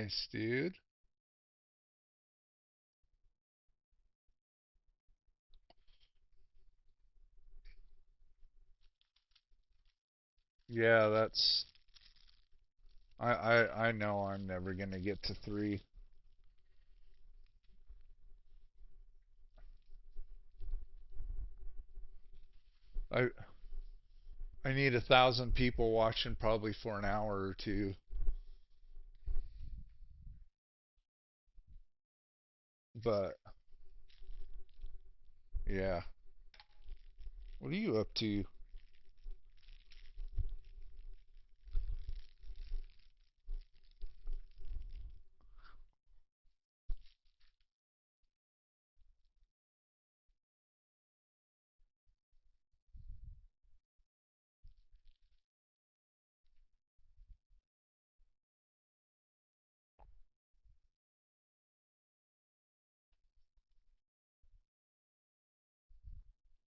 Nice, dude. Yeah, that's I know I'm never gonna get to three. I I need 1,000 people watching probably for an hour or two. But yeah. What are you up to?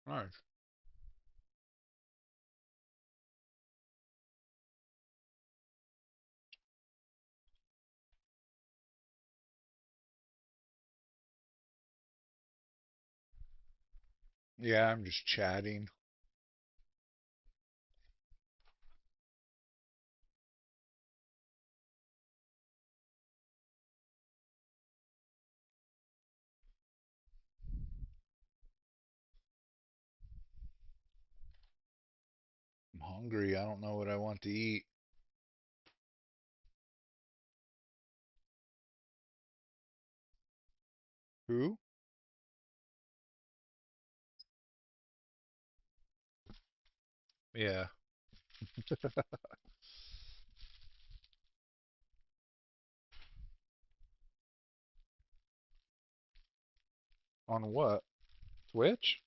Nice. Yeah, I'm just chatting. I'm hungry. I don't know what I want to eat. Who? Yeah. On what? Twitch?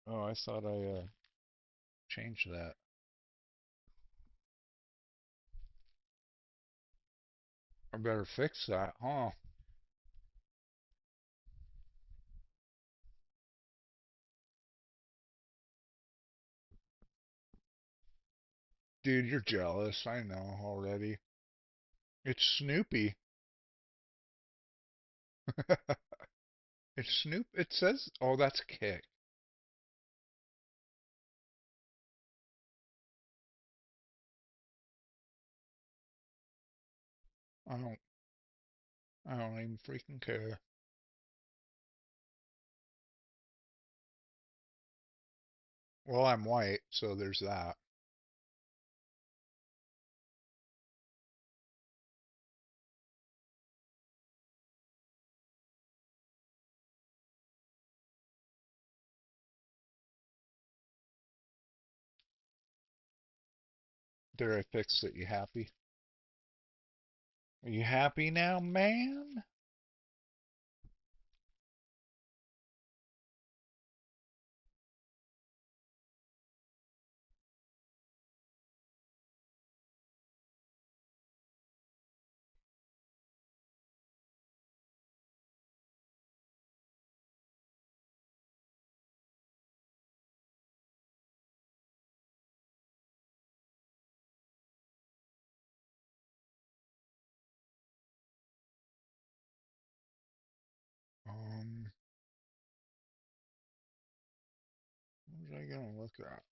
Oh, I thought I changed that. I better fix that, huh? Dude, you're jealous. I know already. It's Snoopy. It's Snoop. It says, oh, that's Kick. I don't. I don't even freaking care. Well, I'm white, so there's that. There, I fixed it. You happy? Are you happy now, man? Um, what was I gonna look at?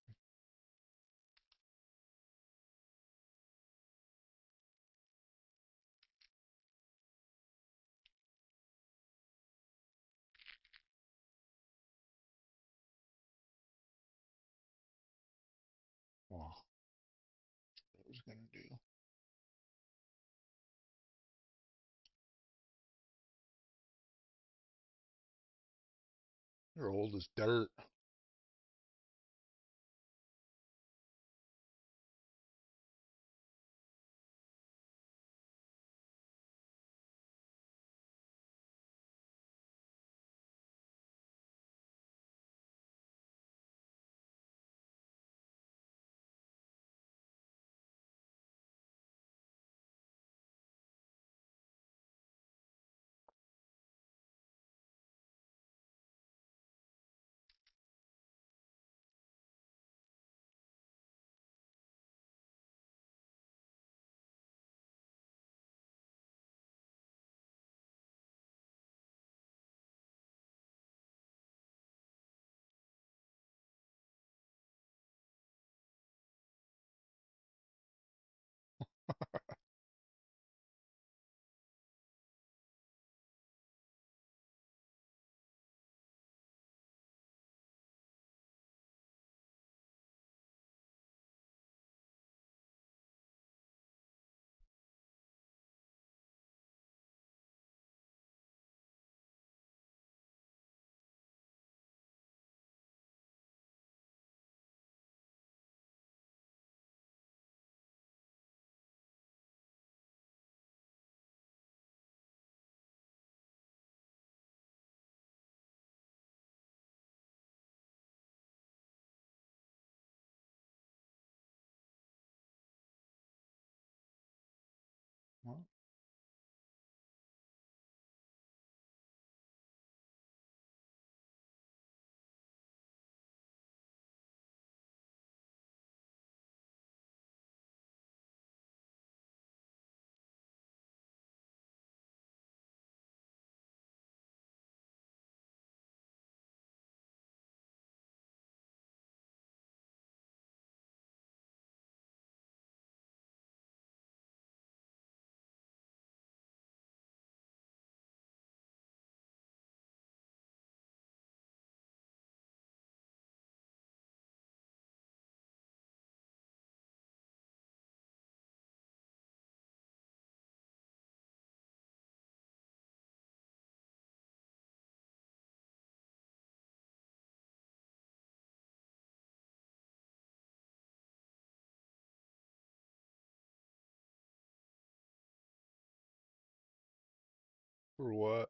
Well, what I was gonna do. You're old as dirt. For what?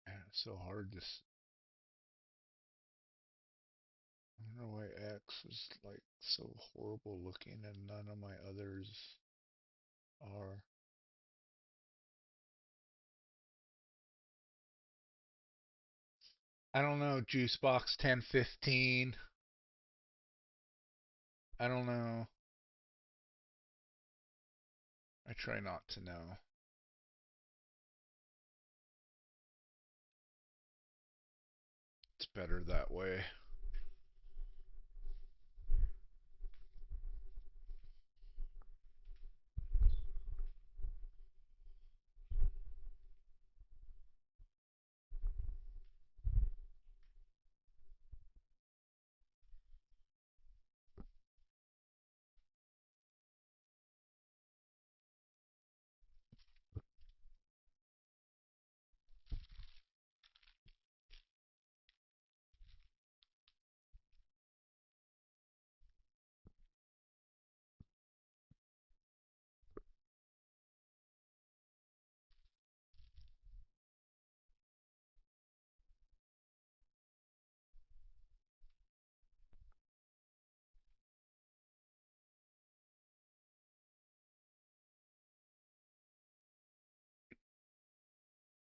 Man, it's so hard to. I don't know why X is like so horrible looking and none of my others are. I don't know. Juicebox 1015. I don't know. I try not to know. It's better that way.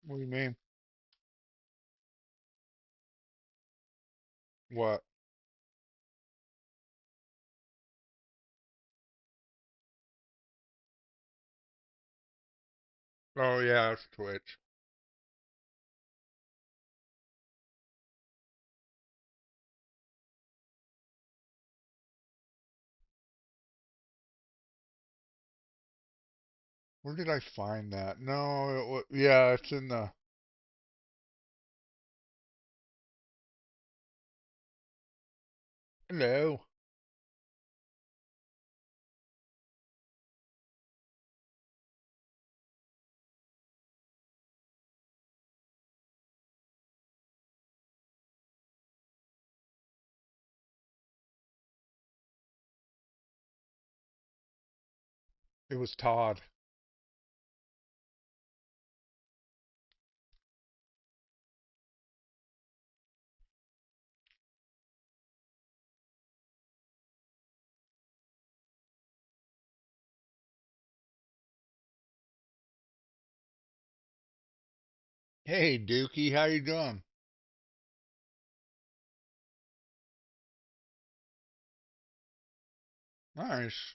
What do you mean? What? Oh yeah, it's Twitch. Where did I find that? No, yeah, it's in the. Hello. It was Todd. Hey, Dookie, how you doing? Nice.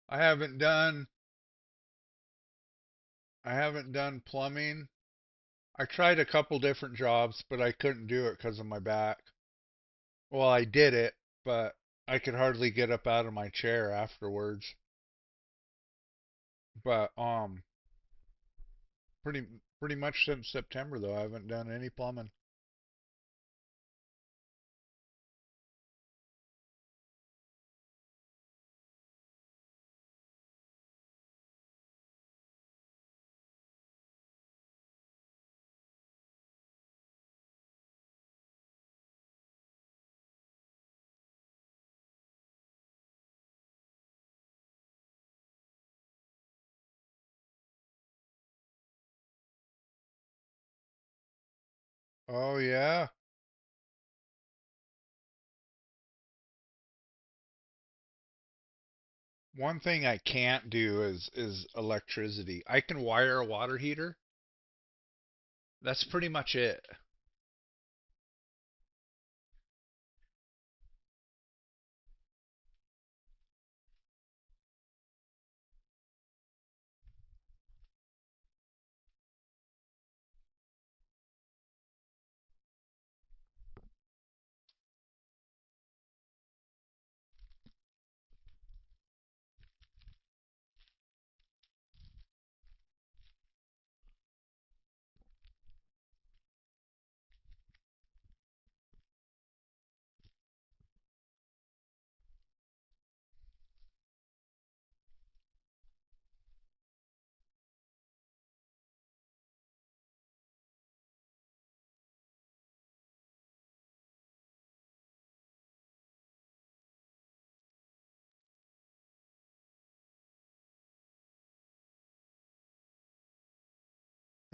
I haven't done. I haven't done plumbing. I tried a couple different jobs, but I couldn't do it because of my back. Well, I did it, but I could hardly get up out of my chair afterwards. But pretty pretty much since September though, I haven't done any plumbing. Oh yeah. One thing I can't do is electricity. I can wire a water heater. That's pretty much it.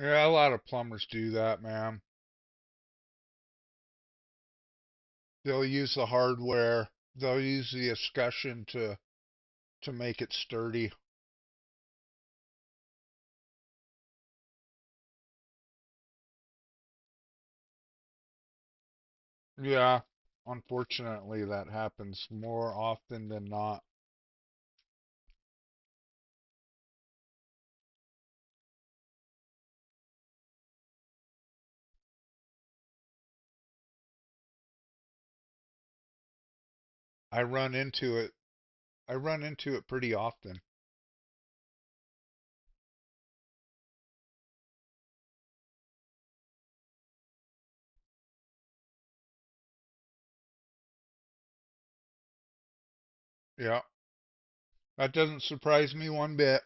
Yeah, a lot of plumbers do that, man. They'll use the hardware. They'll use the escutcheon to make it sturdy. Yeah, unfortunately, that happens more often than not. I run into it. I run into it pretty often. Yeah, that doesn't surprise me one bit.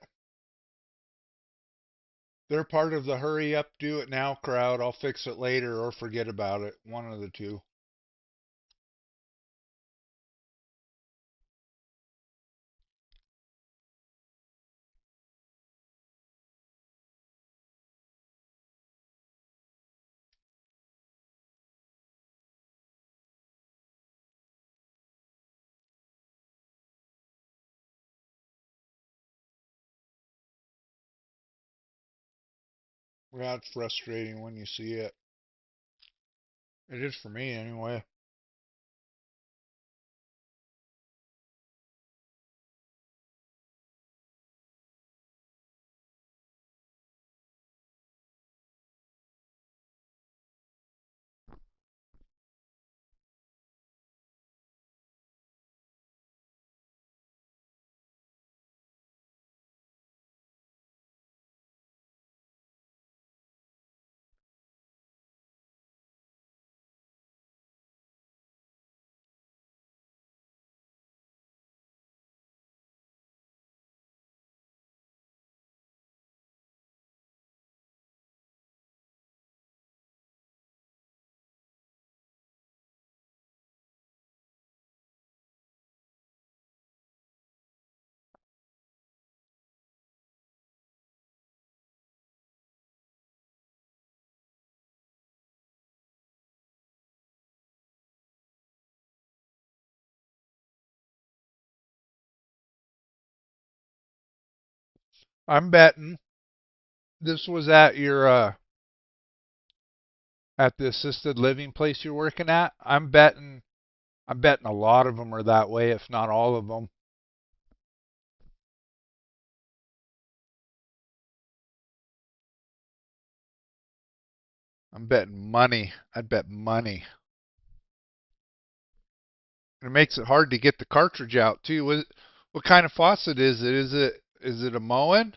They're part of the hurry up, do it now crowd. I'll fix it later or forget about it. One of the two. Yeah, it's frustrating when you see it. It is for me anyway. I'm betting this was at your at the assisted living place you're working at. I'm betting a lot of them are that way, if not all of them. I'm betting money. I'd bet money. And it makes it hard to get the cartridge out too. What kind of faucet is it? Is it a Moen?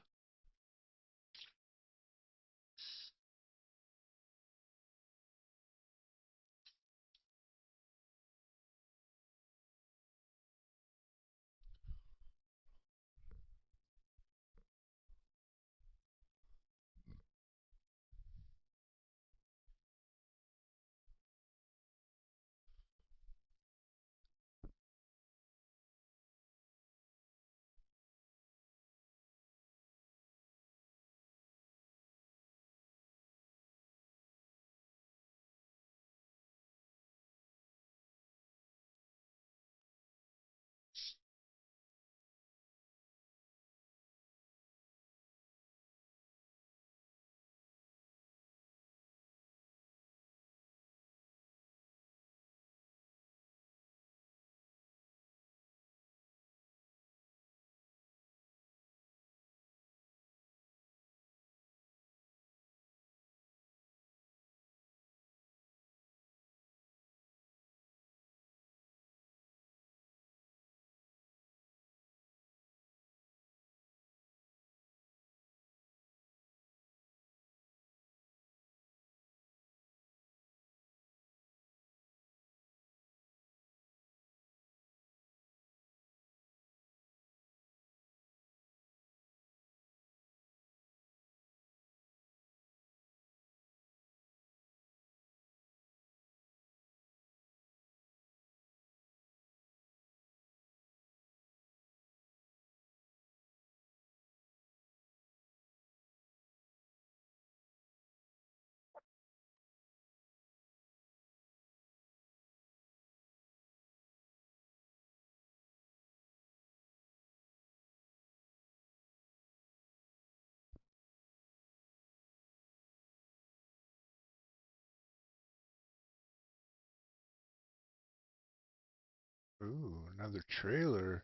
Another trailer.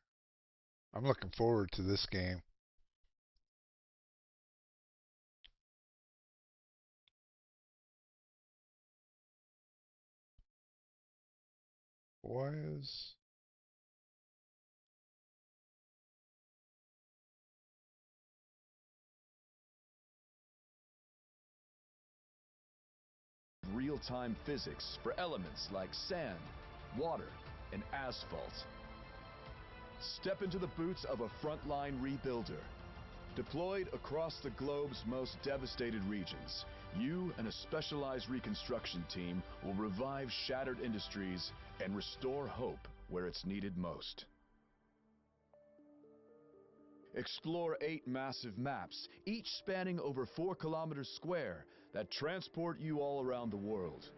I'm looking forward to this game. Why is... Real-time physics for elements like sand, water, and asphalt. Step into the boots of a frontline rebuilder. Deployed across the globe's most devastated regions, you and a specialized reconstruction team will revive shattered industries and restore hope where it's needed most. Explore 8 massive maps, each spanning over 4 kilometers square, that transport you all around the world.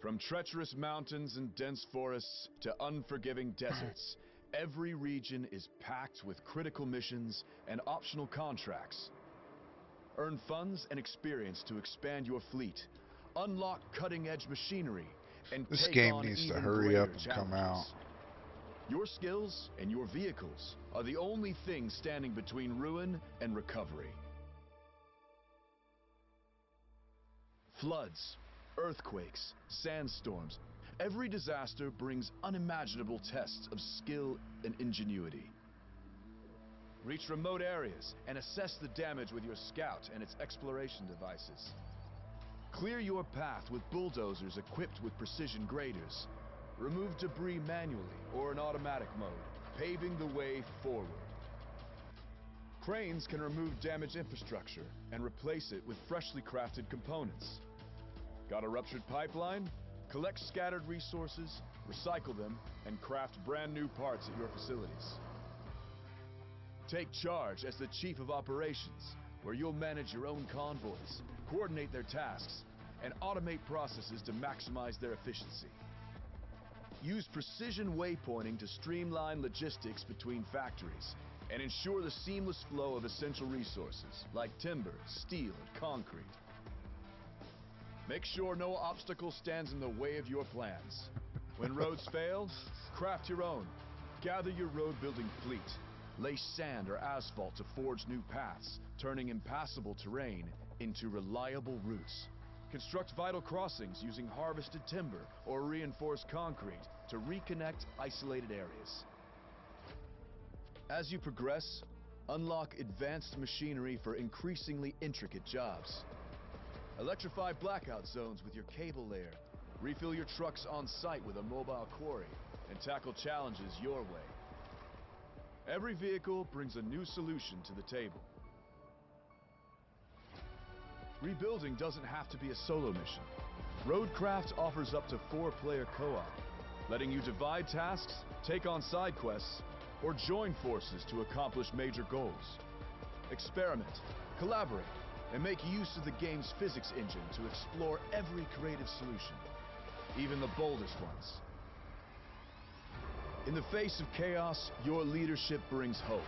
From treacherous mountains and dense forests to unforgiving deserts, every region is packed with critical missions and optional contracts. Earn funds and experience to expand your fleet, unlock cutting-edge machinery, and This take game on needs to even hurry up greater and come out. challenges. Your skills and your vehicles are the only thing standing between ruin and recovery. Floods, earthquakes, sandstorms, every disaster brings unimaginable tests of skill and ingenuity. Reach remote areas and assess the damage with your scout and its exploration devices. Clear your path with bulldozers equipped with precision graders. Remove debris manually or in automatic mode, paving the way forward. Cranes can remove damaged infrastructure and replace it with freshly crafted components. Got a ruptured pipeline? Collect scattered resources, recycle them, and craft brand new parts at your facilities. Take charge as the Chief of Operations, where you'll manage your own convoys, coordinate their tasks, and automate processes to maximize their efficiency. Use precision waypointing to streamline logistics between factories and ensure the seamless flow of essential resources like timber, steel, and concrete. Make sure no obstacle stands in the way of your plans. When roads fail, craft your own. Gather your road building fleet. Lay sand or asphalt to forge new paths, turning impassable terrain into reliable routes. Construct vital crossings using harvested timber or reinforced concrete to reconnect isolated areas. As you progress, unlock advanced machinery for increasingly intricate jobs. Electrify blackout zones with your cable layer. Refill your trucks on site with a mobile quarry and tackle challenges your way. Every vehicle brings a new solution to the table. Rebuilding doesn't have to be a solo mission. Roadcraft offers up to 4-player co-op, letting you divide tasks, take on side quests, or join forces to accomplish major goals. Experiment, collaborate, and make use of the game's physics engine to explore every creative solution, even the boldest ones. In the face of chaos, your leadership brings hope.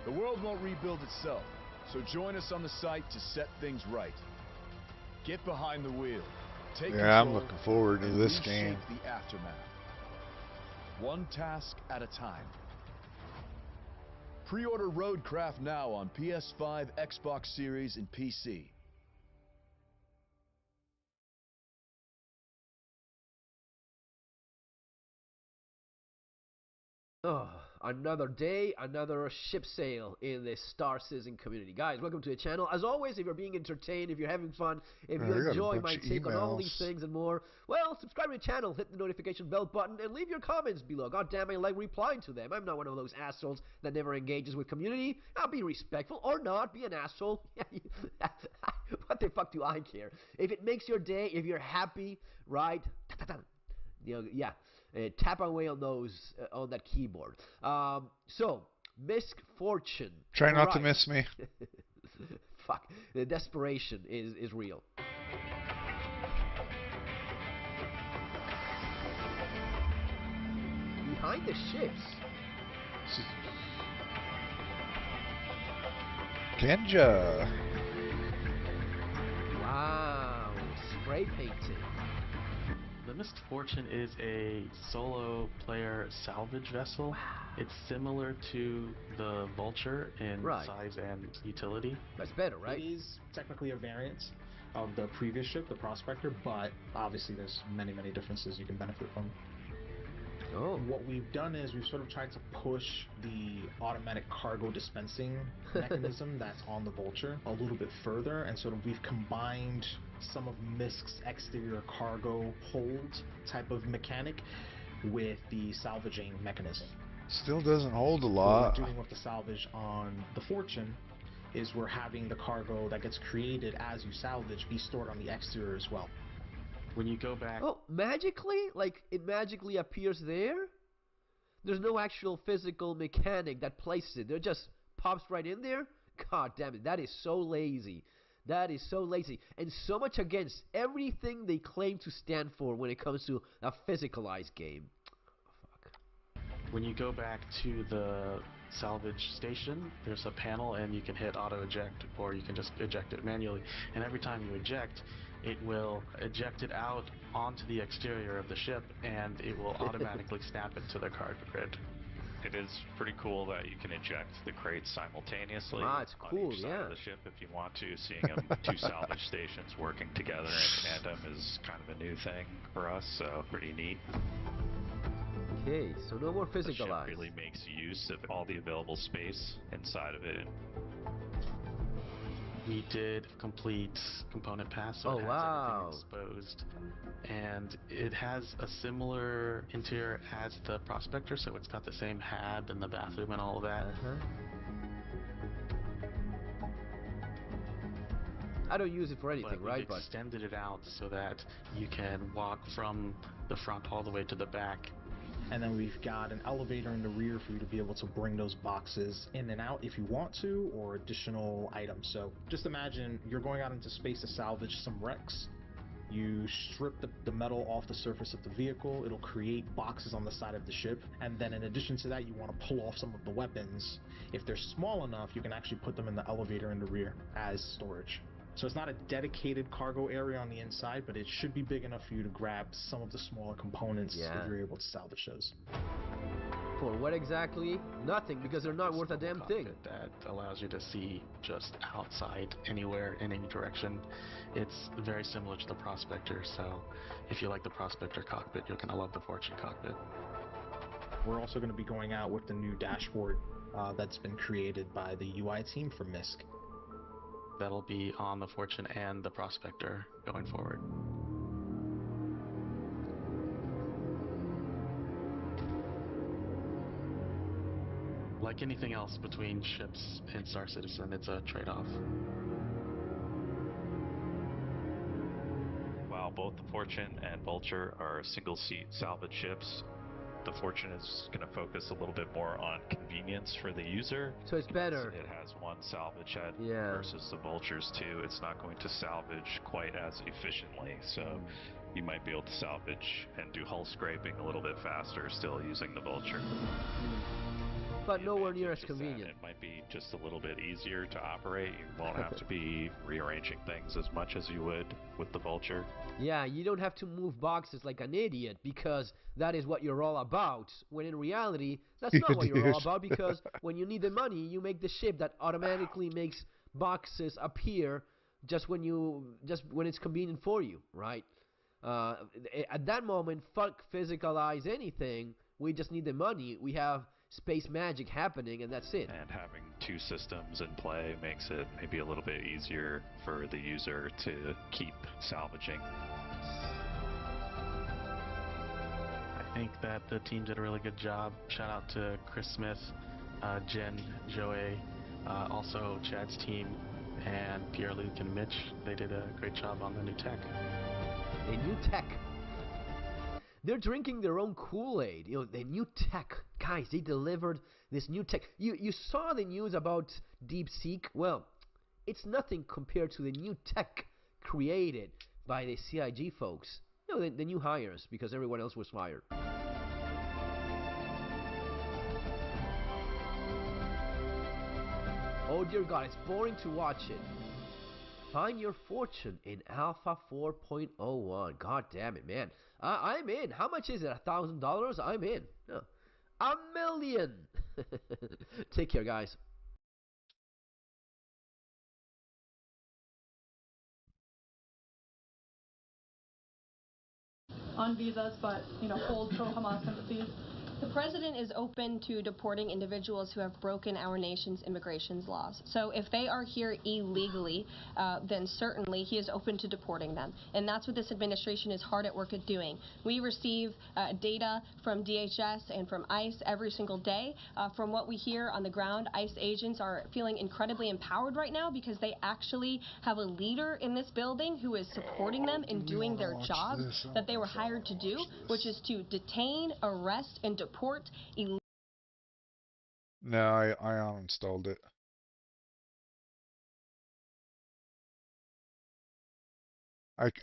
The world won't rebuild itself, so join us on the site to set things right. Get behind the wheel, take control, I'm looking forward to and this reshape game. the aftermath. One task at a time. Pre-order Roadcraft now on PS5, Xbox Series, and PC. Oh, another day, another ship sail in the Star Citizen community. Guys, welcome to the channel. As always, if you're being entertained, if you're having fun, if you I got a enjoy bunch my of take on all these emails. things and more, well, subscribe to the channel, hit the notification bell button, and leave your comments below. God damn it, I like replying to them. I'm not one of those assholes that never engages with community. I'll be respectful or not, be an asshole. What the fuck do I care? If it makes your day, if you're happy, right? Yeah. Tap away on those on that keyboard. So, misfortune. Try not to Right. miss me. Fuck. The desperation is real. Behind the ships. Kenja. Wow. Spray painting. The Misfortune is a solo player salvage vessel. Wow. It's similar to the Vulture in Right. size and utility. That's better, It right? is technically a variant of the previous ship, the Prospector, but obviously there's many, many differences you can benefit from. Oh. What we've done is we've sort of tried to push the automatic cargo dispensing mechanism that's on the Vulture a little bit further, and sort of we've combined some of Misk's exterior cargo hold type of mechanic with the salvaging mechanism. Still doesn't hold a What lot. we're doing with the salvage on the Fortune is we're having the cargo that gets created as you salvage be stored on the exterior as well. When you go back, Oh, magically? Like, it magically appears there? There's no actual physical mechanic that places it. It just pops right in there? God damn it, that is so lazy. That is so lazy. And so much against everything they claim to stand for when it comes to a physicalized game. Fuck. when you go back to the salvage station, there's a panel and you can hit auto eject, or you can just eject it manually. And every time you eject, it will eject it out onto the exterior of the ship, and it will automatically snap it to the cargo grid. It is pretty cool that you can eject the crates simultaneously Ah, it's on cool, each side yeah. of the ship if you want to. Seeing two salvage stations working together in tandem is kind of a new thing for us, so pretty neat. Okay, so no more The ship physicalized. really makes use of all the available space inside of it. We did complete component pass, so Oh, it has wow. everything exposed. And it has a similar interior as the Prospector, so it's got the same HAB and the bathroom and all of that. Uh-huh. I don't use it for anything, But we've right? But extended it out so that you can walk from the front all the way to the back. And then we've got an elevator in the rear for you to be able to bring those boxes in and out if you want to, or additional items. So just imagine you're going out into space to salvage some wrecks. You strip the metal off the surface of the vehicle, it'll create boxes on the side of the ship, and then in addition to that, you want to pull off some of the weapons. If they're small enough, you can actually put them in the elevator in the rear as storage. So it's not a dedicated cargo area on the inside, but it should be big enough for you to grab some of the smaller components Yeah. if you're able to salvage those. for what exactly? Nothing, because they're not worth a damn thing. Cockpit that allows you to see just outside anywhere in any direction. It's very similar to the Prospector, so if you like the Prospector cockpit, you're going to love the Fortune cockpit. We're also going to be going out with the new dashboard that's been created by the UI team for Misk. That'll be on the Fortune and the Prospector going forward. Like anything else between ships and Star Citizen, it's a trade-off. While both the Fortune and Vulture are single-seat salvage ships, the Fortune is going to focus a little bit more on convenience for the user. So it's better. It has one salvage head Yeah. versus the Vulture's two. It's not going to salvage quite as efficiently, so you might be able to salvage and do hull scraping a little bit faster still using the Vulture. But The nowhere near as advantage is that convenient. It might be just a little bit easier to operate. You won't have to be rearranging things as much as you would with the Vulture. Yeah, you don't have to move boxes like an idiot because that is what you're all about. When in reality, that's not what you're all Idiot. about, because when you need the money, you make the ship that automatically makes boxes appear just when it's convenient for you, right? At that moment, fuck physicalize anything. We just need the money. We have space magic happening, and that's it. And having two systems in play makes it maybe a little bit easier for the user to keep salvaging. I think that the team did a really good job. Shout out to Chris Smith, Jen, Joey, also Chad's team, and Pierre-Luc and Mitch. They did a great job on the new tech. The new tech. They're drinking their own Kool-Aid. You know, the new tech. Guys, they delivered this new tech. You saw the news about DeepSeek? Well, it's nothing compared to the new tech created by the CIG folks. You know, the new hires, because everyone else was fired. Oh dear God, it's boring to watch it. Find your fortune in Alpha 4.01. God damn it, man. I'm in. How much is it? $1,000? I'm in. Oh. $1,000,000. Take care, guys. On visas, but hold pro-Hamas sympathies. The president is open to deporting individuals who have broken our nation's immigration laws. So if they are here illegally, then certainly he is open to deporting them. And that's what this administration is hard at work at doing. We receive data from DHS and from ICE every single day. From what we hear on the ground, ICE agents are feeling incredibly empowered right now because they actually have a leader in this building who is supporting them in doing their job that they were hired to do, which is to detain, arrest, and deport illegal. No, I uninstalled it.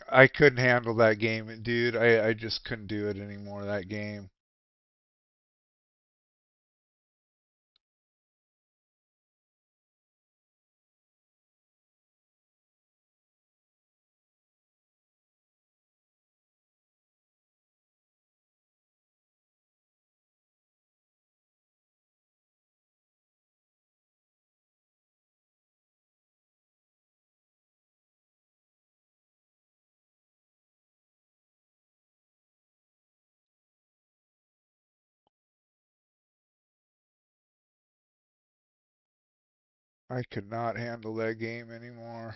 I couldn't handle that game, dude. I just couldn't do it anymore, that game. I could not handle that game anymore.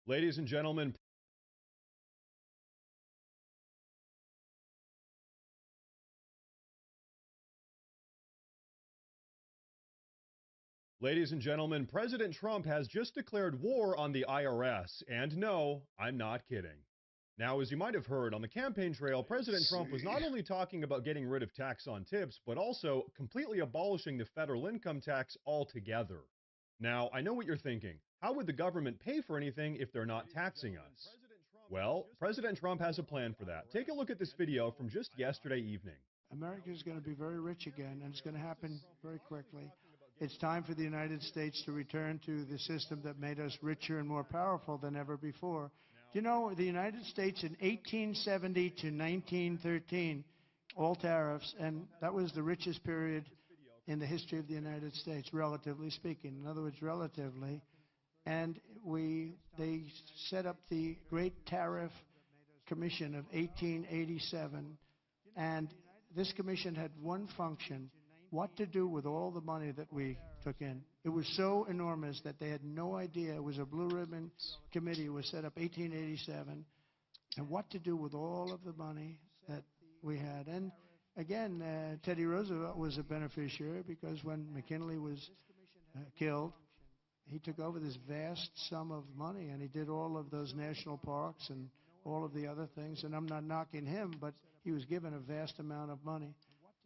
Ladies and gentlemen, President Trump has just declared war on the IRS. And no, I'm not kidding. Now, as you might have heard, on the campaign trail, President Trump was not only talking about getting rid of tax on tips, but also completely abolishing the federal income tax altogether. Now, I know what you're thinking. How would the government pay for anything if they're not taxing us? Well, President Trump has a plan for that. Take a look at this video from just yesterday evening. America is going to be very rich again, and it's going to happen very quickly. It's time for the United States to return to the system that made us richer and more powerful than ever before, You know, the United States in 1870 to 1913, all tariffs, and that was the richest period in the history of the United States, relatively speaking. In other words, relatively. And they set up the Great Tariff Commission of 1887, and this commission had one function: what to do with all the money that we took in. It was so enormous that they had no idea. It was a blue ribbon committee. It was set up 1887, and what to do with all of the money that we had. And again, Teddy Roosevelt was a beneficiary, because when McKinley was killed, he took over this vast sum of money, and he did all of those national parks and all of the other things. And I'm not knocking him, but he was given a vast amount of money,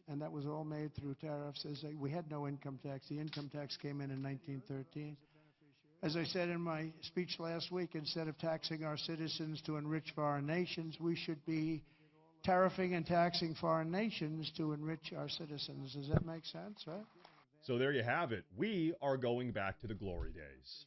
and that was all made through tariffs. We had no income tax. The income tax came in 1913. As I said in my speech last week, instead of taxing our citizens to enrich foreign nations, we should be tariffing and taxing foreign nations to enrich our citizens. Does that make sense, right? So there you have it. We are going back to the glory days.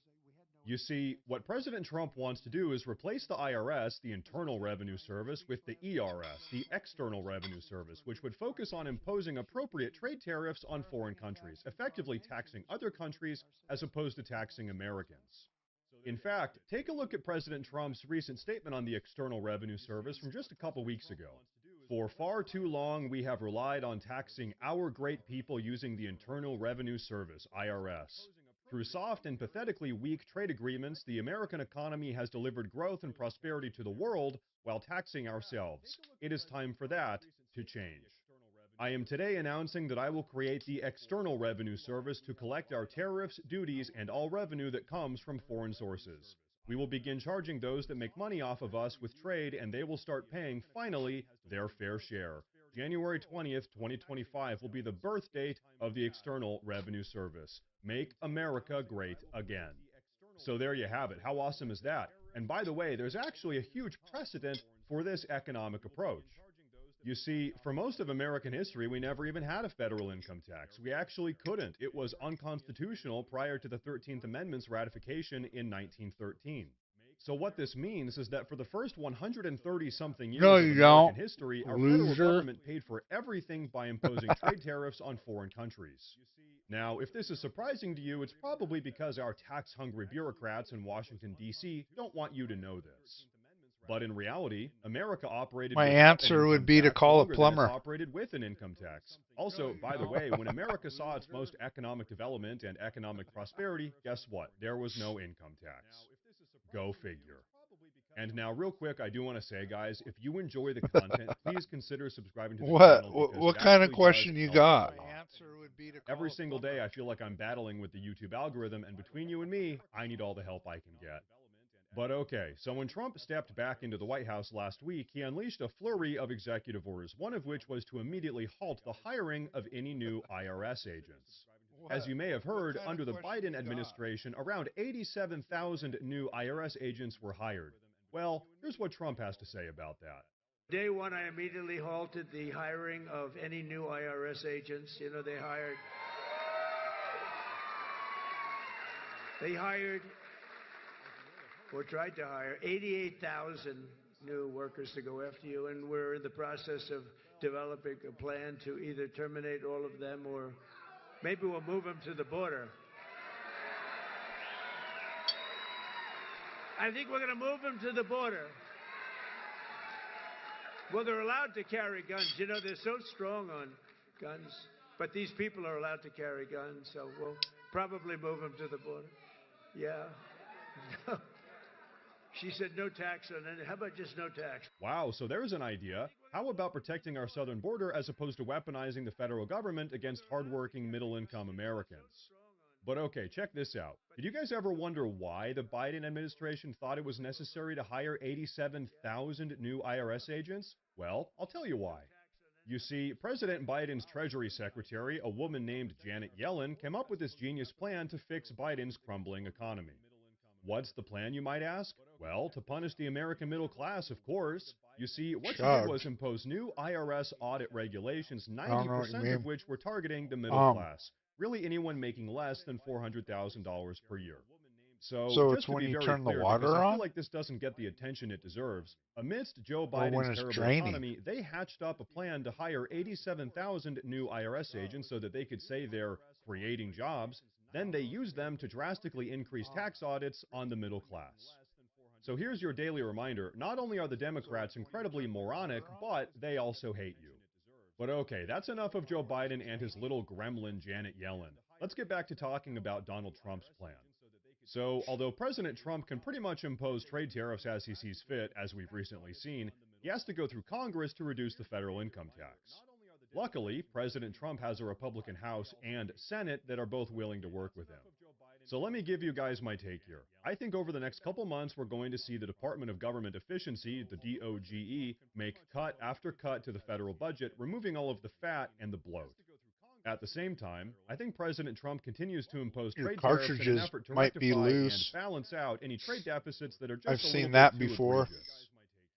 You see, what President Trump wants to do is replace the IRS, the Internal Revenue Service, with the ERS, the External Revenue Service, which would focus on imposing appropriate trade tariffs on foreign countries, effectively taxing other countries as opposed to taxing Americans. In fact, take a look at President Trump's recent statement on the External Revenue Service from just a couple weeks ago. For far too long, we have relied on taxing our great people using the Internal Revenue Service, IRS. Through soft and pathetically weak trade agreements, the American economy has delivered growth and prosperity to the world while taxing ourselves. It is time for that to change. I am today announcing that I will create the External Revenue Service to collect our tariffs, duties, and all revenue that comes from foreign sources. We will begin charging those that make money off of us with trade, and they will start paying, finally, their fair share. January 20th, 2025 will be the birth date of the External Revenue Service. Make America great again. So there you have it. How awesome is that? And by the way, there's actually a huge precedent for this economic approach. You see, for most of American history, we never even had a federal income tax. We actually couldn't. It was unconstitutional prior to the 13th Amendment's ratification in 1913. So what this means is that for the first 130-something years No, of you American don't, history, our federal loser. government paid for everything by imposing trade tariffs on foreign countries. Now, if this is surprising to you, it's probably because our tax-hungry bureaucrats in Washington, D.C. don't want you to know this. But in reality, America operated My without an answer would income be to tax call a longer than it's plumber. operated with an income tax. Also, by the way, when America saw its most economic development and economic prosperity, guess what? There was no income tax. Go figure. And now, real quick, I do want to say, guys, if you enjoy the content, please consider subscribing to the channel, because What it kind of actually question does you help got? a lot. My answer would be to call Every a single plumber. day, I feel like I'm battling with the YouTube algorithm, and between you and me, I need all the help I can get. But okay, so when Trump stepped back into the White House last week, he unleashed a flurry of executive orders, one of which was to immediately halt the hiring of any new IRS agents. As you may have heard, under the Biden administration, around 87,000 new IRS agents were hired. Well, here's what Trump has to say about that. Day one, I immediately halted the hiring of any new IRS agents. You know, they hired or tried to hire 88,000 new workers to go after you, and we're in the process of developing a plan to either terminate all of them or maybe we'll move them to the border. I think we're going to move them to the border. Well, they're allowed to carry guns. You know, they're so strong on guns. But these people are allowed to carry guns, so we'll probably move them to the border. Yeah. She said no tax on it. How about just no tax? Wow, so there's an idea. How about protecting our southern border as opposed to weaponizing the federal government against hardworking middle-income Americans? But okay, check this out. Did you guys ever wonder why the Biden administration thought it was necessary to hire 87,000 new IRS agents? Well, I'll tell you why. You see, President Biden's Treasury Secretary, a woman named Janet Yellen, came up with this genius plan to fix Biden's crumbling economy. What's the plan, you might ask? Well, to punish the American middle class, of course. You see, what she did was impose new IRS audit regulations, 90% of which were targeting the middle class. Really anyone making less than $400,000 per year. So, So just it's to when be you very turn the clear, because water I feel on? like this doesn't get the attention it deserves, amidst Joe Or when Biden's it's terrible draining? economy, they hatched up a plan to hire 87,000 new IRS agents so that they could say they're creating jobs. Then they used them to drastically increase tax audits on the middle class. So here's your daily reminder. Not only are the Democrats incredibly moronic, but they also hate you. But okay, that's enough of Joe Biden and his little gremlin Janet Yellen. Let's get back to talking about Donald Trump's plan. So, although President Trump can pretty much impose trade tariffs as he sees fit, as we've recently seen, he has to go through Congress to reduce the federal income tax. Luckily, President Trump has a Republican House and Senate that are both willing to work with him. So let me give you guys my take here. I think over the next couple months, we're going to see the Department of Government Efficiency, the DOGE, make cut after cut to the federal budget, removing all of the fat and the bloat. At the same time, I think President Trump continues to impose Your trade tariffs in an cartridges effort to might be rectify and loose. balance out any trade deficits that are I've just a little seen bit that too before. egregious.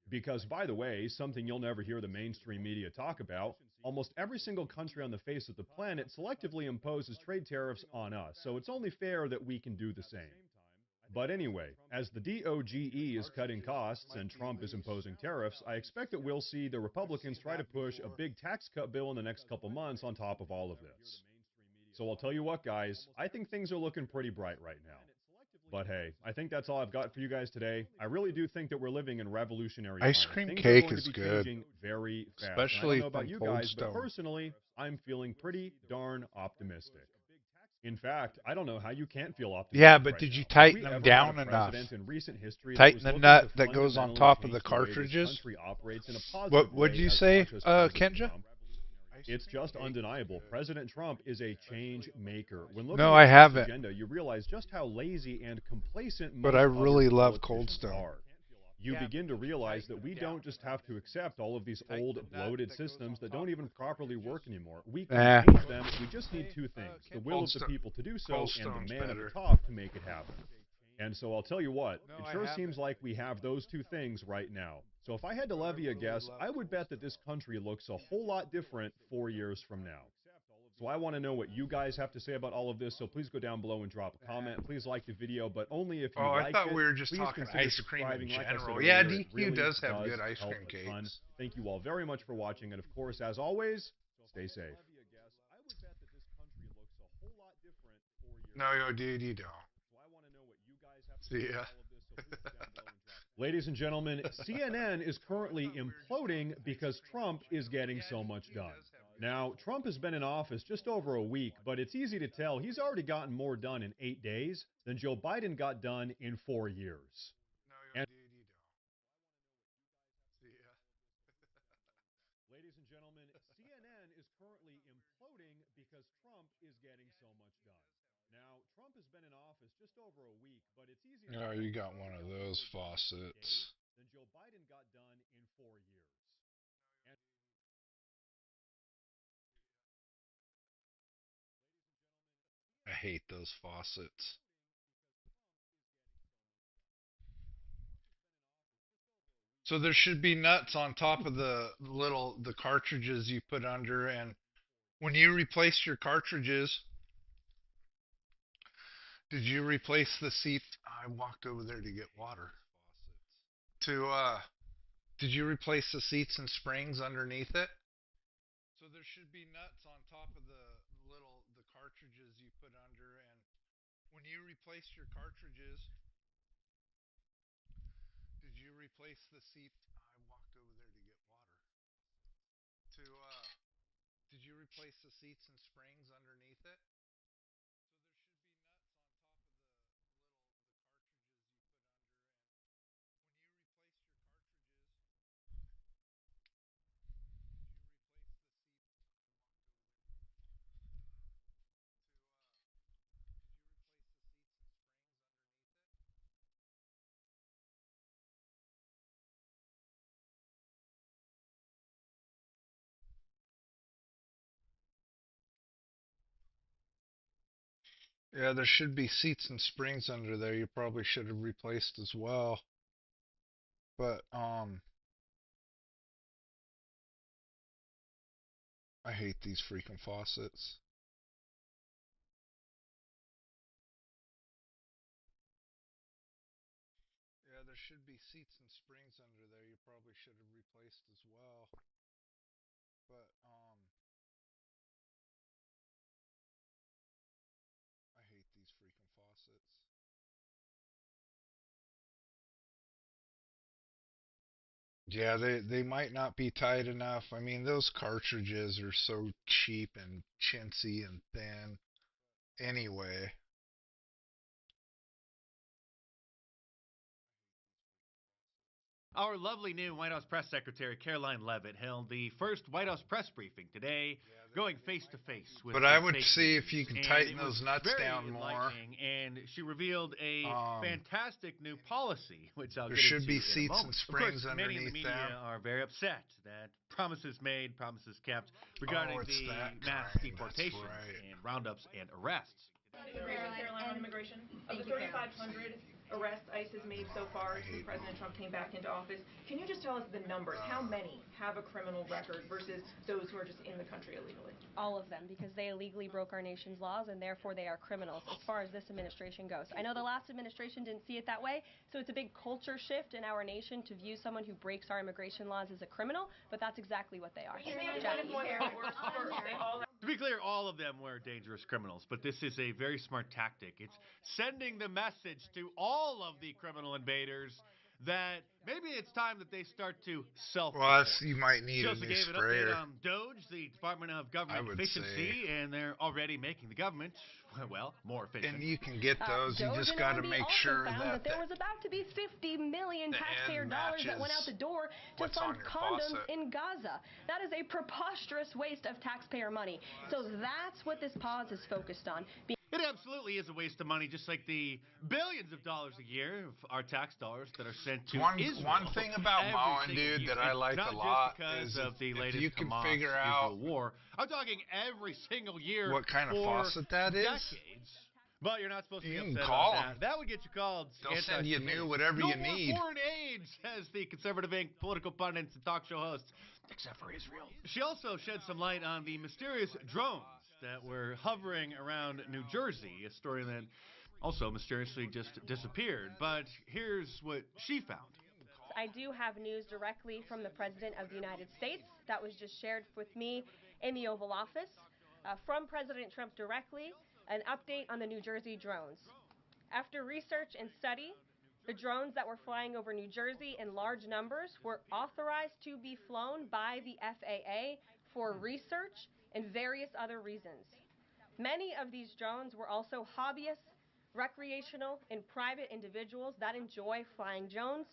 Because, by the way, something you'll never hear the mainstream media talk about, almost every single country on the face of the planet selectively imposes trade tariffs on us, so it's only fair that we can do the same. But anyway, as the DOGE is cutting costs and Trump is imposing tariffs, I expect that we'll see the Republicans try to push a big tax cut bill in the next couple months on top of all of this. So I'll tell you what, guys, I think things are looking pretty bright right now. But hey, I think that's all I've got for you guys today. I really do think that we're living in revolutionary Ice times. cream Things are cake going to is be good, changing very fast. And I don't especially know about from you Cold guys, but Stone. personally, I'm feeling pretty darn optimistic. In fact, I don't know how you can't feel Yeah, optimistic but right did you now. Have tighten we them ever had a down enough? president in recent history that Tighten was the looking nut to that goes on fundamentally top of change the the way this cartridges? country operates in a positive What would way you as say, much as President Kendra? Trump? It's just undeniable. President Trump is a change maker. When No, looking I at Trump's haven't. agenda, you realize just how lazy and complacent But I most other really love Cold politicians Stone. are. You begin to realize that we don't just have to accept all of these old, bloated systems that don't even properly work anymore. We can Nah. change them. We just need two things: the will Cold of the Stone. people to do so Cold and the Stone's man at the better. top to make it happen. And so I'll tell you what, No, it I sure haven't. seems like we have those two things right now. So if I had to levy a guess, I would bet that this country looks a whole lot different 4 years from now. So I want to know what you guys have to say about all of this, so please go down below and drop a comment. Please like the video, but only if you Oh, I liked thought it. we were just Please talking consider ice cream in subscribing. Like I said general. earlier, Yeah, it DQ really does have good ice help cream a ton. cakes. Thank you all very much for watching, and of course, as always, stay safe. No, dude, you don't. See ya. Ladies and gentlemen, CNN is currently imploding because Trump is getting so much done. Now, Trump has been in office just over a week, but it's easy to tell he's already gotten more done in 8 days than Joe Biden got done in 4 years. And ladies and gentlemen, CNN is currently imploding because Trump is getting so much done. Now, Trump has been in office just over a week, but it's easy to Oh, tell you got he's one of already those gotten more done in 8 days faucets. than Joe Biden got done in 4 years. And I hate those faucets. So there should be nuts on top of the cartridges you put under, and when you replace your cartridges, did you replace the seat? I walked over there to get water. To did you replace the seats and springs underneath it? So there should be nuts on top of the cartridges you put under, and when you replace your cartridges, did you replace the seat? I walked over there to get water. To did you replace the seats and springs underneath it? Yeah, there should be seats and springs under there. You probably should have replaced as well. But I hate these freaking faucets. waste as well. But I hate these freaking faucets. Yeah, they might not be tight enough. I mean, those cartridges are so cheap and chintzy and thin. Anyway, Our lovely new White House Press Secretary Caroline Leavitt held the first White House press briefing today, going face to face with but I the would fake see if news. you can And tighten it was those nuts very down more. enlightening, and she revealed a fantastic new policy, which I'll There get should be into in a seats and moment. Of course, springs many in the underneath media them. are very upset that promises made, promises kept regarding Oh, it's the that mass kind. That's deportations right. and roundups and arrests. Caroline, on immigration. Of the 3,500 arrests ICE has made so far since President Trump came back into office, can you just tell us the numbers? How many have a criminal record versus those who are just in the country illegally? All of them, because they illegally broke our nation's laws, and therefore they are criminals as far as this administration goes. I know the last administration didn't see it that way, so it's a big culture shift in our nation to view someone who breaks our immigration laws as a criminal, but that's exactly what they are. To be clear, all of them were dangerous criminals, but this is a very smart tactic. It's sending the message to all of the criminal invaders that maybe it's time that they start to self-report. Well, you might need She a also new gave an sprayer. update on DOGE, the Department of I Government would Efficiency, say. and they're already making the government, well, more efficient. And you can get those. You DOGE just and got to RB make also sure found that there was about to be 50 million the taxpayer end dollars that went out matches the door to what's fund on your condoms faucet. in Gaza. That is a preposterous waste of taxpayer money. So that's what this pause is focused on. It absolutely is a waste of money, just like the billions of dollars a year of our tax dollars that are sent to Israel. One thing about every mowing, single dude, year. that I And like not a lot just because is of the if latest you can Hamas figure out Israel war. I'm talking every single year what kind of for faucet that is. decades. But you're not supposed to be You can upset call about them. that. That would get you called They'll send you anti-Semitic. new whatever no you more need. foreign aid, says the conservative Inc. political pundits and talk show hosts, except for Israel. She also shed some light on the mysterious drones that were hovering around New Jersey, a story that also mysteriously just disappeared. But here's what she found. I do have news directly from the President of the United States that was just shared with me in the Oval Office. From President Trump directly, an update on the New Jersey drones. After research and study, the drones that were flying over New Jersey in large numbers were authorized to be flown by the FAA for research and various other reasons. Many of these drones were also hobbyists, recreational, and private individuals that enjoy flying drones.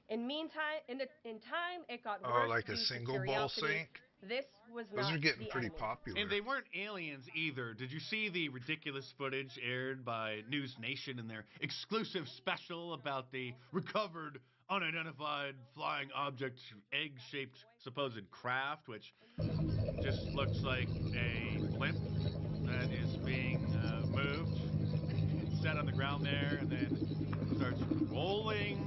In time, it got worse like due a to single bowl curiosity. sink. This was Those not are getting the pretty enemy. popular. And they weren't aliens either. Did you see the ridiculous footage aired by News Nation in their exclusive special about the recovered, unidentified flying object, egg-shaped supposed craft, which just looks like a blimp that is being moved, set on the ground there, and then starts rolling.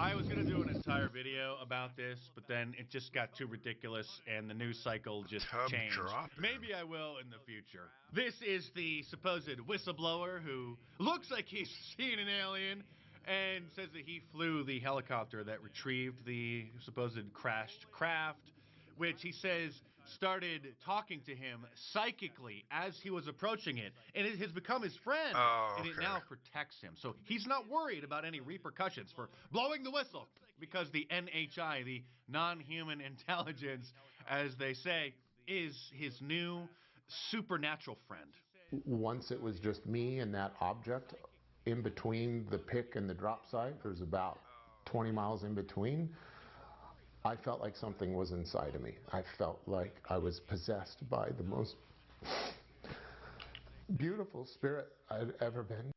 I was going to do an entire video about this, but then it just got too ridiculous and the news cycle just changed. Dropping. Maybe I will in the future. This is the supposed whistleblower who looks like he's seen an alien and says that he flew the helicopter that retrieved the supposed crashed craft, which he says started talking to him psychically as he was approaching it, and it has become his friend, and it now protects him. So he's not worried about any repercussions for blowing the whistle, because the NHI, the non-human intelligence, as they say, is his new supernatural friend. Once it was just me and that object in between the pick and the drop site. There's about 20 miles in between. I felt like something was inside of me. I felt like I was possessed by the most beautiful spirit I'd ever been.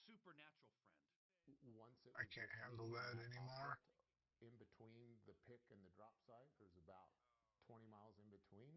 Supernatural friend. Once it I can't handle that anymore. in between the pick and the drop site, there's about 20 miles in between.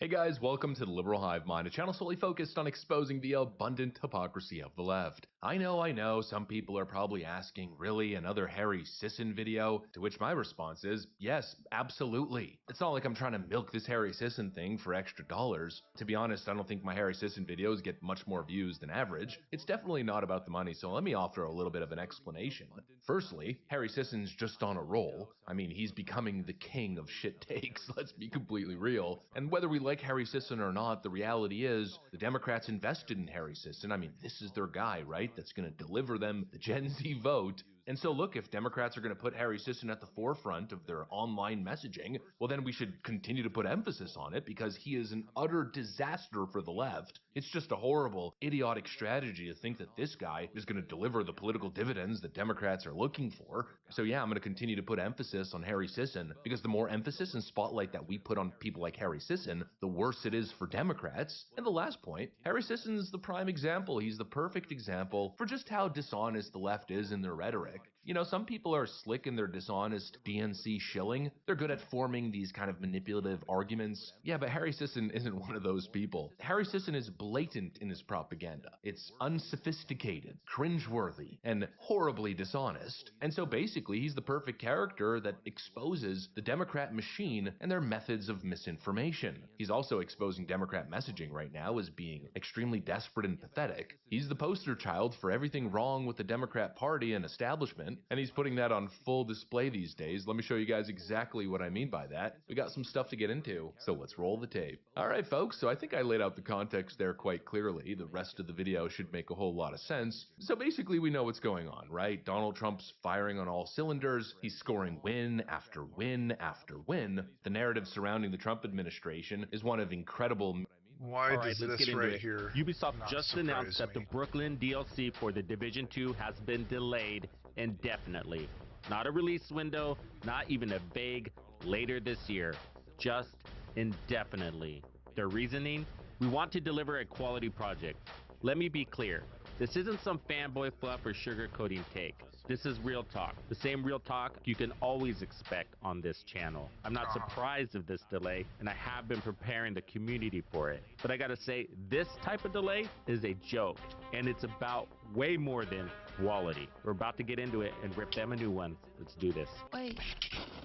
Hey guys, welcome to the Liberal Hive Mind, a channel solely focused on exposing the abundant hypocrisy of the left. I know, some people are probably asking, really, another Harry Sisson video? To which my response is, yes, absolutely. It's not like I'm trying to milk this Harry Sisson thing for extra dollars. To be honest, I don't think my Harry Sisson videos get much more views than average. It's definitely not about the money, so let me offer a little bit of an explanation. Firstly, Harry Sisson's just on a roll. I mean, he's becoming the king of shit takes, let's be completely real. And whether we like Harry Sisson or not, the reality is the Democrats invested in Harry Sisson. I mean, this is their guy, right? That's going to deliver them the Gen Z vote. And so look, if Democrats are going to put Harry Sisson at the forefront of their online messaging, well then we should continue to put emphasis on it because he is an utter disaster for the left. It's just a horrible, idiotic strategy to think that this guy is going to deliver the political dividends that Democrats are looking for. So yeah, I'm going to continue to put emphasis on Harry Sisson because the more emphasis and spotlight that we put on people like Harry Sisson, the worse it is for Democrats. And the last point, Harry Sisson is the prime example. He's the perfect example for just how dishonest the left is in their rhetoric. You know, some people are slick in their dishonest DNC shilling. They're good at forming these kind of manipulative arguments. Yeah, but Harry Sisson isn't one of those people. Harry Sisson is blatant in his propaganda. It's unsophisticated, cringeworthy, and horribly dishonest. And so basically, he's the perfect character that exposes the Democrat machine and their methods of misinformation. He's also exposing Democrat messaging right now as being extremely desperate and pathetic. He's the poster child for everything wrong with the Democrat Party and establishment, and he's putting that on full display these days. Let me show you guys exactly what I mean by that. We got some stuff to get into, so let's roll the tape. Alright folks, so I think I laid out the context there quite clearly. The rest of the video should make a whole lot of sense. So basically we know what's going on, right? Donald Trump's firing on all cylinders. He's scoring win after win after win. The narrative surrounding the Trump administration is one of incredible... Why Alright, does let's this get into right it. here Ubisoft not just surprise announced that the me? Brooklyn DLC for The Division 2 has been delayed indefinitely. Not a release window, not even a vague later this year, just indefinitely. Their reasoning? We want to deliver a quality project. Let me be clear. This isn't some fanboy fluff or sugarcoating take. This is real talk. The same real talk you can always expect on this channel. I'm not surprised of this delay, and I have been preparing the community for it. But I gotta say, this type of delay is a joke, and it's about way more than quality. We're about to get into it and rip them a new one. Let's do this. Wait,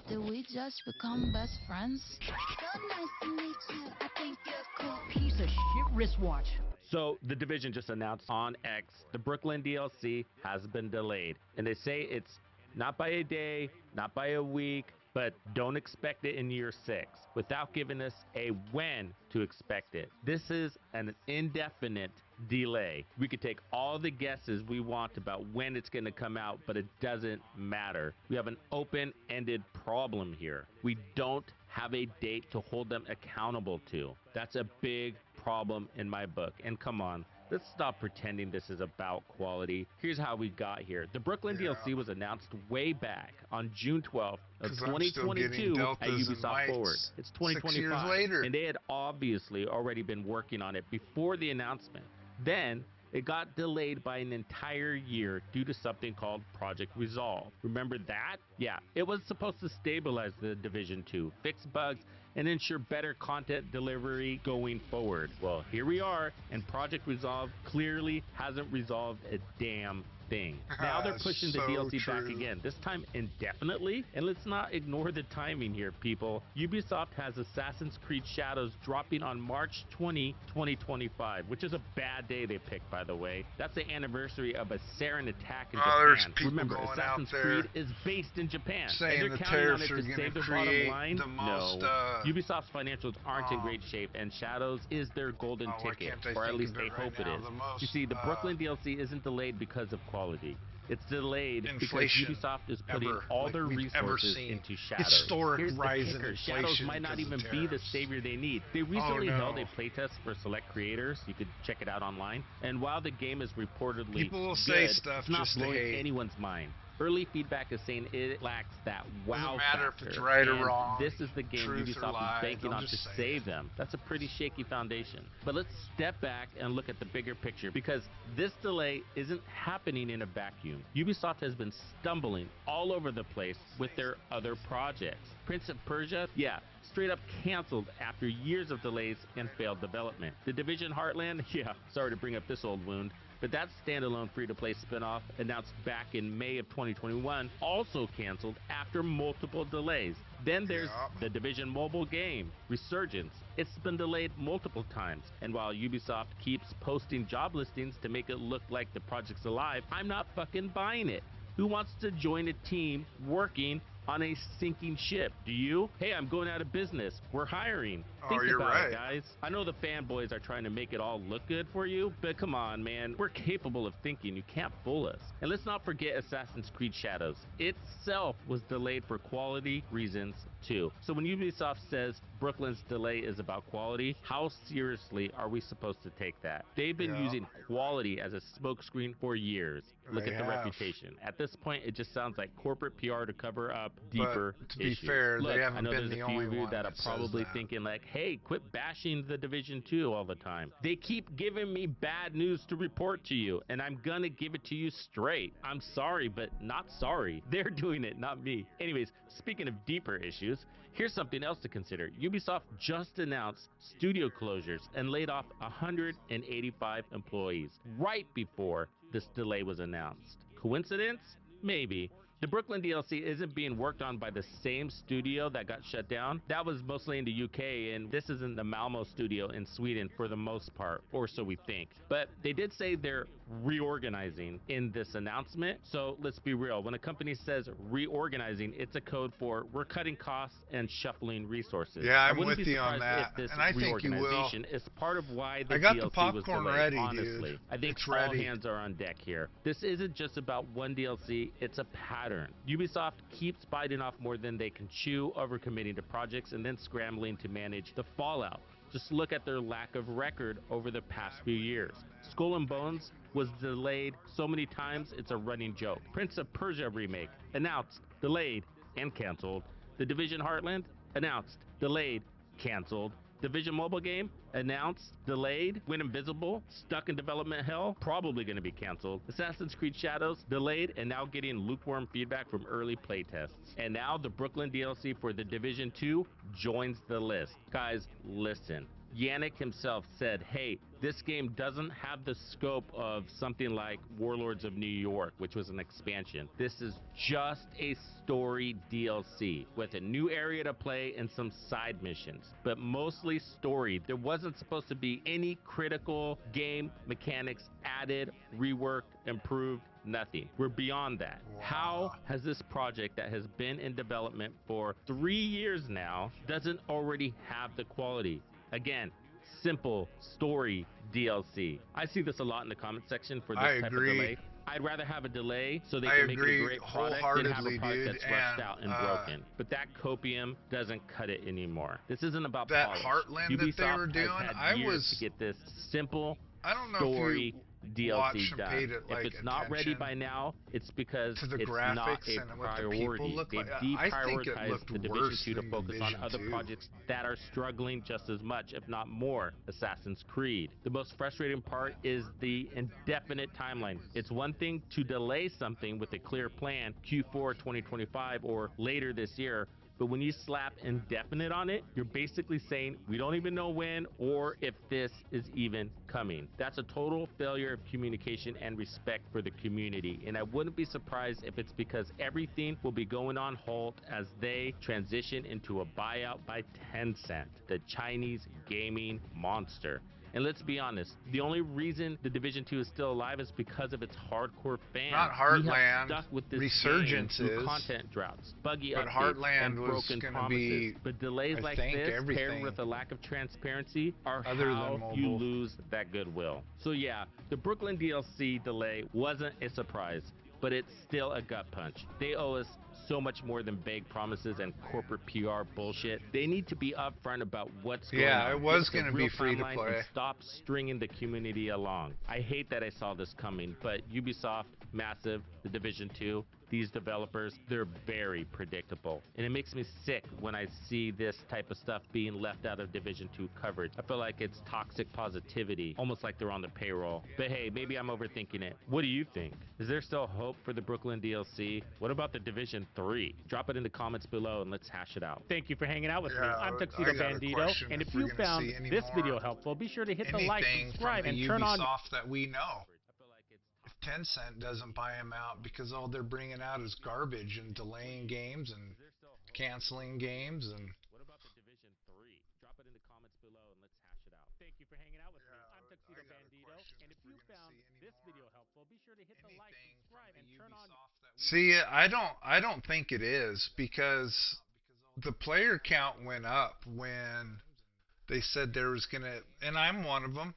did we just become best friends? So nice to meet you. I think you're cool. Piece of shit wristwatch. So, The Division just announced on X, the Brooklyn DLC has been delayed. And they say it's not by a day, not by a week, but don't expect it in year 6, without giving us a when to expect it. This is an indefinite delay. We could take all the guesses we want about when it's going to come out, but it doesn't matter. We have an open-ended problem here. We don't have a date to hold them accountable to. That's a big problem in my book. And come on, let's stop pretending this is about quality. Here's how we got here. The Brooklyn DLC was announced way back on June 12th of 2022 at Ubisoft Forward. It's 2025. 6 years later. And they had obviously already been working on it before the announcement. Then it got delayed by an entire year due to something called Project Resolve. Remember that? Yeah, it was supposed to stabilize the Division 2, fix bugs, and ensure better content delivery going forward. Well, here we are, and Project Resolve clearly hasn't resolved a damn thing. Now they're pushing the DLC back again, this time indefinitely. And let's not ignore the timing here, people. Ubisoft has Assassin's Creed Shadows dropping on March 20, 2025, which is a bad day they picked, by the way. That's the anniversary of a sarin attack in Japan. Remember, Assassin's Creed is based in Japan, and they're counting on it to save their bottom line? No. Ubisoft's financials aren't in great shape, and Shadows is their golden ticket, or at least they hope it is. You see, the Brooklyn DLC isn't delayed because of quality. It's delayed because Ubisoft is putting all their resources into Shadows. Here's the kicker. Shadows might not even be the savior they need. They recently held a playtest for select creators. You could check it out online. And while the game is reportedly good, it's not blowing anyone's mind. Early feedback is saying it lacks that wow factor. If it's right or wrong, this is the game Ubisoft is banking on to save them. That's a pretty shaky foundation. But let's step back and look at the bigger picture, because this delay isn't happening in a vacuum. Ubisoft has been stumbling all over the place with their other projects. Prince of Persia, yeah, straight up canceled after years of delays and failed development. The Division Heartland, yeah, sorry to bring up this old wound, but that standalone free-to-play spinoff announced back in May of 2021 also canceled after multiple delays. Then there's the Division mobile game, Resurgence. It's been delayed multiple times, and while Ubisoft keeps posting job listings to make it look like the project's alive, I'm not fucking buying it. Who wants to join a team working on a sinking ship? Do you? Hey, I'm going out of business. We're hiring. Think you're about right. it, guys. I know the fanboys are trying to make it all look good for you, but come on, man. We're capable of thinking. You can't fool us. And let's not forget Assassin's Creed Shadows. Itself was delayed for quality reasons, too. So when Ubisoft says Brooklyn's delay is about quality, how seriously are we supposed to take that? They've been using quality as a smokescreen for years. Look at the reputation. At this point, it just sounds like corporate PR to cover up deeper But to be issues. fair, Look, they I haven't know been there's the a few only of you one that are that says probably that. thinking like, hey, quit bashing the Division 2 all the time. They keep giving me bad news to report to you, and I'm gonna give it to you straight. I'm sorry, but not sorry. They're doing it, not me. Anyways, speaking of deeper issues, here's something else to consider. Ubisoft just announced studio closures and laid off 185 employees right before this delay was announced. Coincidence? Maybe. The Brooklyn DLC isn't being worked on by the same studio that got shut down. That was mostly in the UK, and this isn't the Malmo studio in Sweden for the most part, or so we think. But they did say they're reorganizing in this announcement. So let's be real. When a company says reorganizing, it's a code for we're cutting costs and shuffling resources. Yeah, I I'm wouldn't with be you on surprised that, if this and I think you will. reorganization is part of why the I got DLC the was popcorn delayed. ready, Honestly, dude. I think It's all ready. hands are on deck here. This isn't just about one DLC, it's a pattern. Ubisoft keeps biting off more than they can chew, overcommitting to projects and then scrambling to manage the fallout. Just look at their lack of record over the past few years. Skull and Bones was delayed so many times it's a running joke. Prince of Persia remake, announced, delayed, and canceled. The Division Heartland, announced, delayed, canceled. Division mobile game, announced, delayed, went invisible, stuck in development hell, probably going to be canceled. Assassin's Creed Shadows, delayed, and now getting lukewarm feedback from early playtests. And now the Brooklyn DLC for the Division 2 joins the list. Guys, listen. Yannick himself said, hey, this game doesn't have the scope of something like Warlords of New York, which was an expansion. This is just a story DLC with a new area to play and some side missions, but mostly story. There wasn't supposed to be any critical game mechanics added, reworked, improved. Nothing. We're beyond that. How has this project that has been in development for 3 years now doesn't already have the quality? Again, simple story DLC. I see this a lot in the comment section for this type of delay. I'd rather have a delay so they can make it a great product than have a product that's rushed out and broken. But that copium doesn't cut it anymore. This isn't about that polish. Heartland Ubisoft that they were doing. has had years to get this simple I don't know story if you DLC watched and done. paid it, like, If it's not ready attention by now, it's because to the it's graphics not a and what the people priority. look They've like. I think it deprioritized looked the Division worse 2 to than focus on Division other 2. projects that are struggling just as much, if not more. Assassin's Creed. The most frustrating part is the indefinite timeline. It's one thing to delay something with a clear plan, Q4 2025 or later this year, but when you slap indefinite on it, you're basically saying we don't even know when or if this is even coming. That's a total failure of communication and respect for the community. And I wouldn't be surprised if it's because everything will be going on halt as they transition into a buyout by Tencent, the Chinese gaming monster. And let's be honest, the only reason the Division 2 is still alive is because of its hardcore fans. Not We have Heartland. stuck with this Resurgence game through is. content droughts, buggy But updates, Heartland and was broken gonna promises. be, But delays I like think, this, paired everything with a lack of transparency, are other than how mobile. you lose that goodwill. So yeah, the Brooklyn DLC delay wasn't a surprise, but it's still a gut punch. They owe us so much more than vague promises and corporate PR bullshit. They need to be upfront about what's going on. Yeah, it was Give us a going to real be free to timeline play. and stop stringing the community along. I hate that I saw this coming, but Ubisoft, massive the Division 2. These developers, they're very predictable. And it makes me sick when I see this type of stuff being left out of Division 2 coverage. I feel like it's toxic positivity, almost like they're on the payroll. But hey, maybe I'm overthinking it. What do you think? Is there still hope for the Brooklyn DLC? What about the Division 3? Drop it in the comments below and let's hash it out. Thank you for hanging out with me. I'm Tuxedo Bandito, and if you found this video helpful, be sure to hit the like, subscribe, and turn on Ubisoft that we know. If Tencent doesn't buy them out because all they're bringing out is garbage and delaying games and canceling games and What about the Division 3? Drop it in the comments below and let's hash it out. Thank you for hanging out with me. I'm Tuxedo Bandito, and if you found this video helpful, be sure to hit the like, subscribe, and turn on. see, I don't think it is because the player count went up when they said there was gonna, and I'm one of them.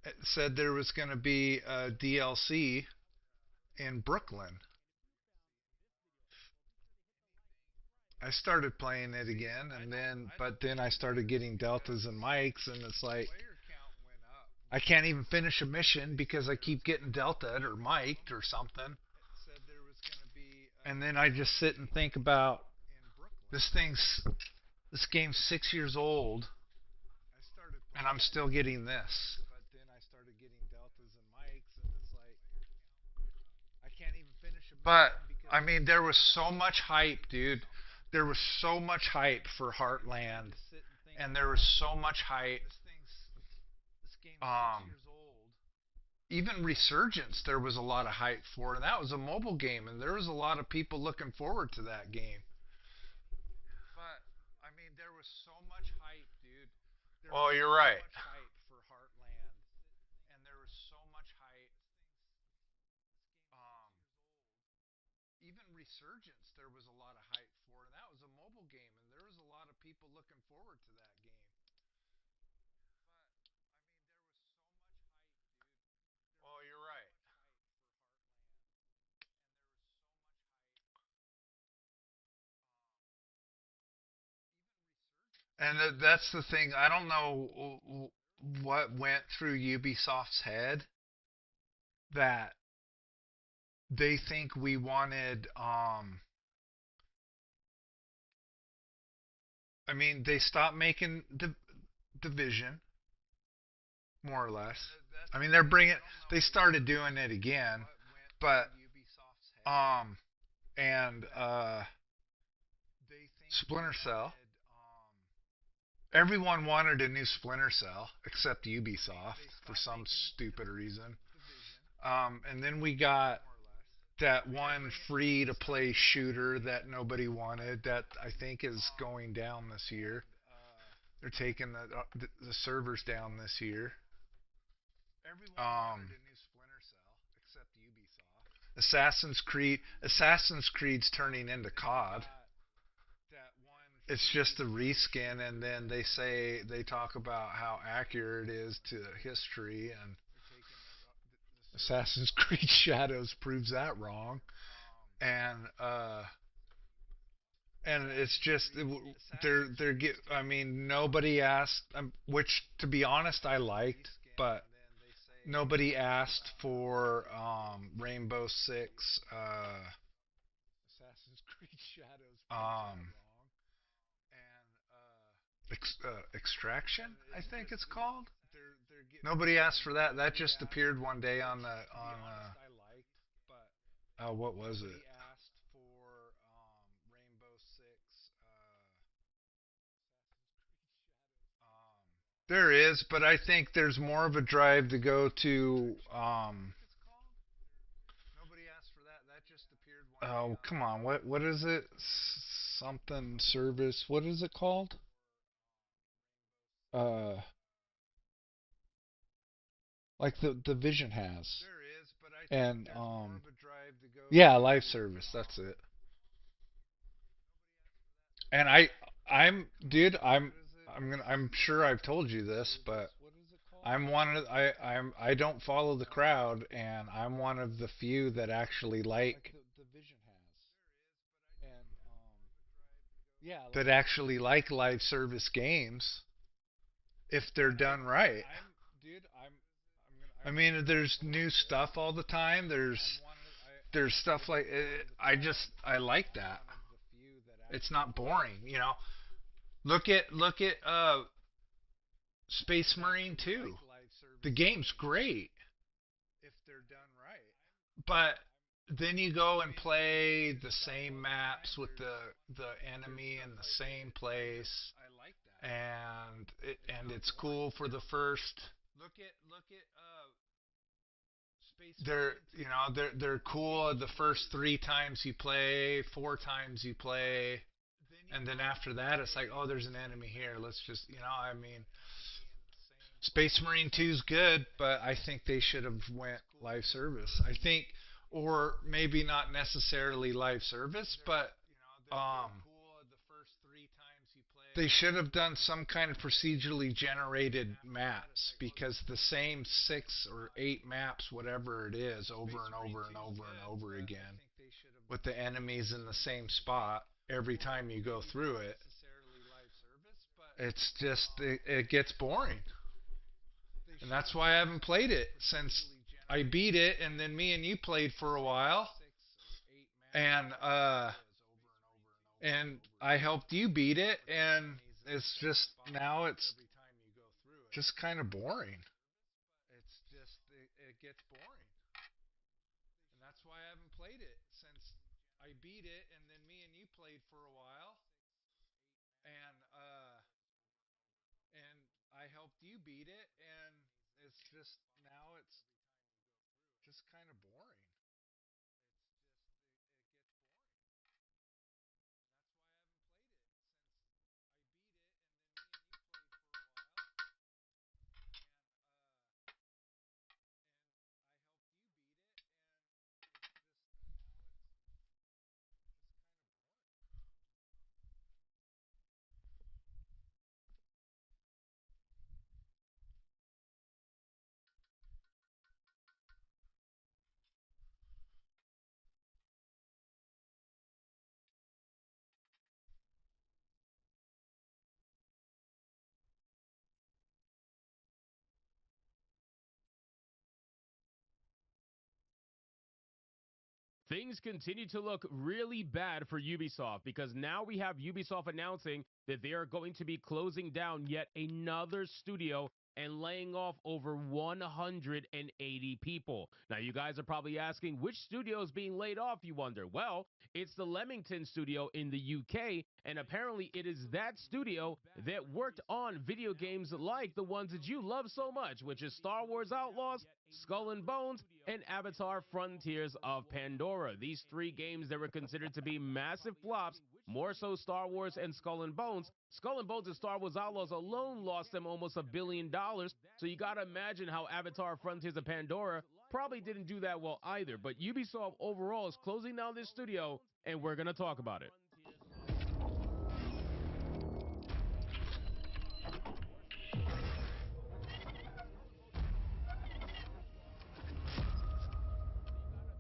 It said there was gonna be a DLC in Brooklyn. I started playing it again, but then I started getting deltas and mics, and it's like I can't even finish a mission because I keep getting deltaed or mic'd or something. And then I just sit and think about this game's 6 years old, and I'm still getting this. But I mean, there was so much hype, dude. There was so much hype for Heartland, and there was so much hype. Um, Even Resurgence, there was a lot of hype for, and that was a mobile game, and there was a lot of people looking forward to that game. But I mean, there was so much hype, dude. Oh, you're right. Even Resurgence, there was a lot of hype for, and that was a mobile game, and there was a lot of people looking forward to that game. Oh, you're right. And that's the thing. I don't know what went through Ubisoft's head that they think we wanted. I mean, they stopped making Division, more or less. I mean, they started doing it again, but and Splinter Cell. Everyone wanted a new Splinter Cell except Ubisoft for some stupid reason. And then we got that one free to play shooter that nobody wanted that I think is going down this year. They're taking the servers down this year. Um, Assassin's Creed's turning into COD. It's just a reskin, and then they talk about how accurate it is to history, and Assassin's Creed Shadows proves that wrong. And it's just they're get. I mean, nobody asked, which to be honest I liked, but nobody asked for Rainbow Six. Um, Extraction, I think it's called. Nobody asked for that. That just appeared one day on what was it? There is, but I think there's more of a drive to go to. Oh, come on! What is it? Something service. What is it called? Uh, like the Vision has. And yeah, live service. That's it. And dude, I'm sure I've told you this, but I don't follow the crowd, and I'm one of the few that actually like live service games if they're done right. I mean, there's new stuff all the time. there's stuff like I like that. It's not boring, you know. Look at Space Marine 2. The game's great, but then you go and play the same maps with the enemy in the same place, and it's cool for the first. They're cool the first 3 times you play, 4 times you play, and then after that it's like, oh, there's an enemy here. Let's just, I mean, Space Marine 2 is good, but I think they should have went live service. I think, or maybe not necessarily live service, but they should have done some kind of procedurally generated maps, because the same 6 or 8 maps, whatever it is, over and over and over and over again, with the enemies in the same spot every time you go through it, it's just it gets boring. And that's why I haven't played it since I beat it, and then me and you played for a while, and I helped you beat it, and it's just now it's just kind of boring. It gets boring, and that's why I haven't played it since I beat it, and then me and you played for a while, and I helped you beat it, and it's just now it's just kind of boring. Things continue to look really bad for Ubisoft, because now we have Ubisoft announcing that they are going to be closing down yet another studio and laying off over 180 people. Now, you guys are probably asking, which studio is being laid off, you wonder? Well, it's the Leamington studio in the UK, and apparently it is that studio that worked on video games like the ones that you love so much, which is Star Wars Outlaws, Skull and Bones, and Avatar Frontiers of Pandora. These 3 games that were considered to be massive flops, more so Star Wars and Skull and Bones. Skull and Bones and Star Wars Outlaws alone lost them almost $1 billion. So you got to imagine how Avatar Frontiers of Pandora probably didn't do that well either. But Ubisoft overall is closing down this studio, and we're going to talk about it.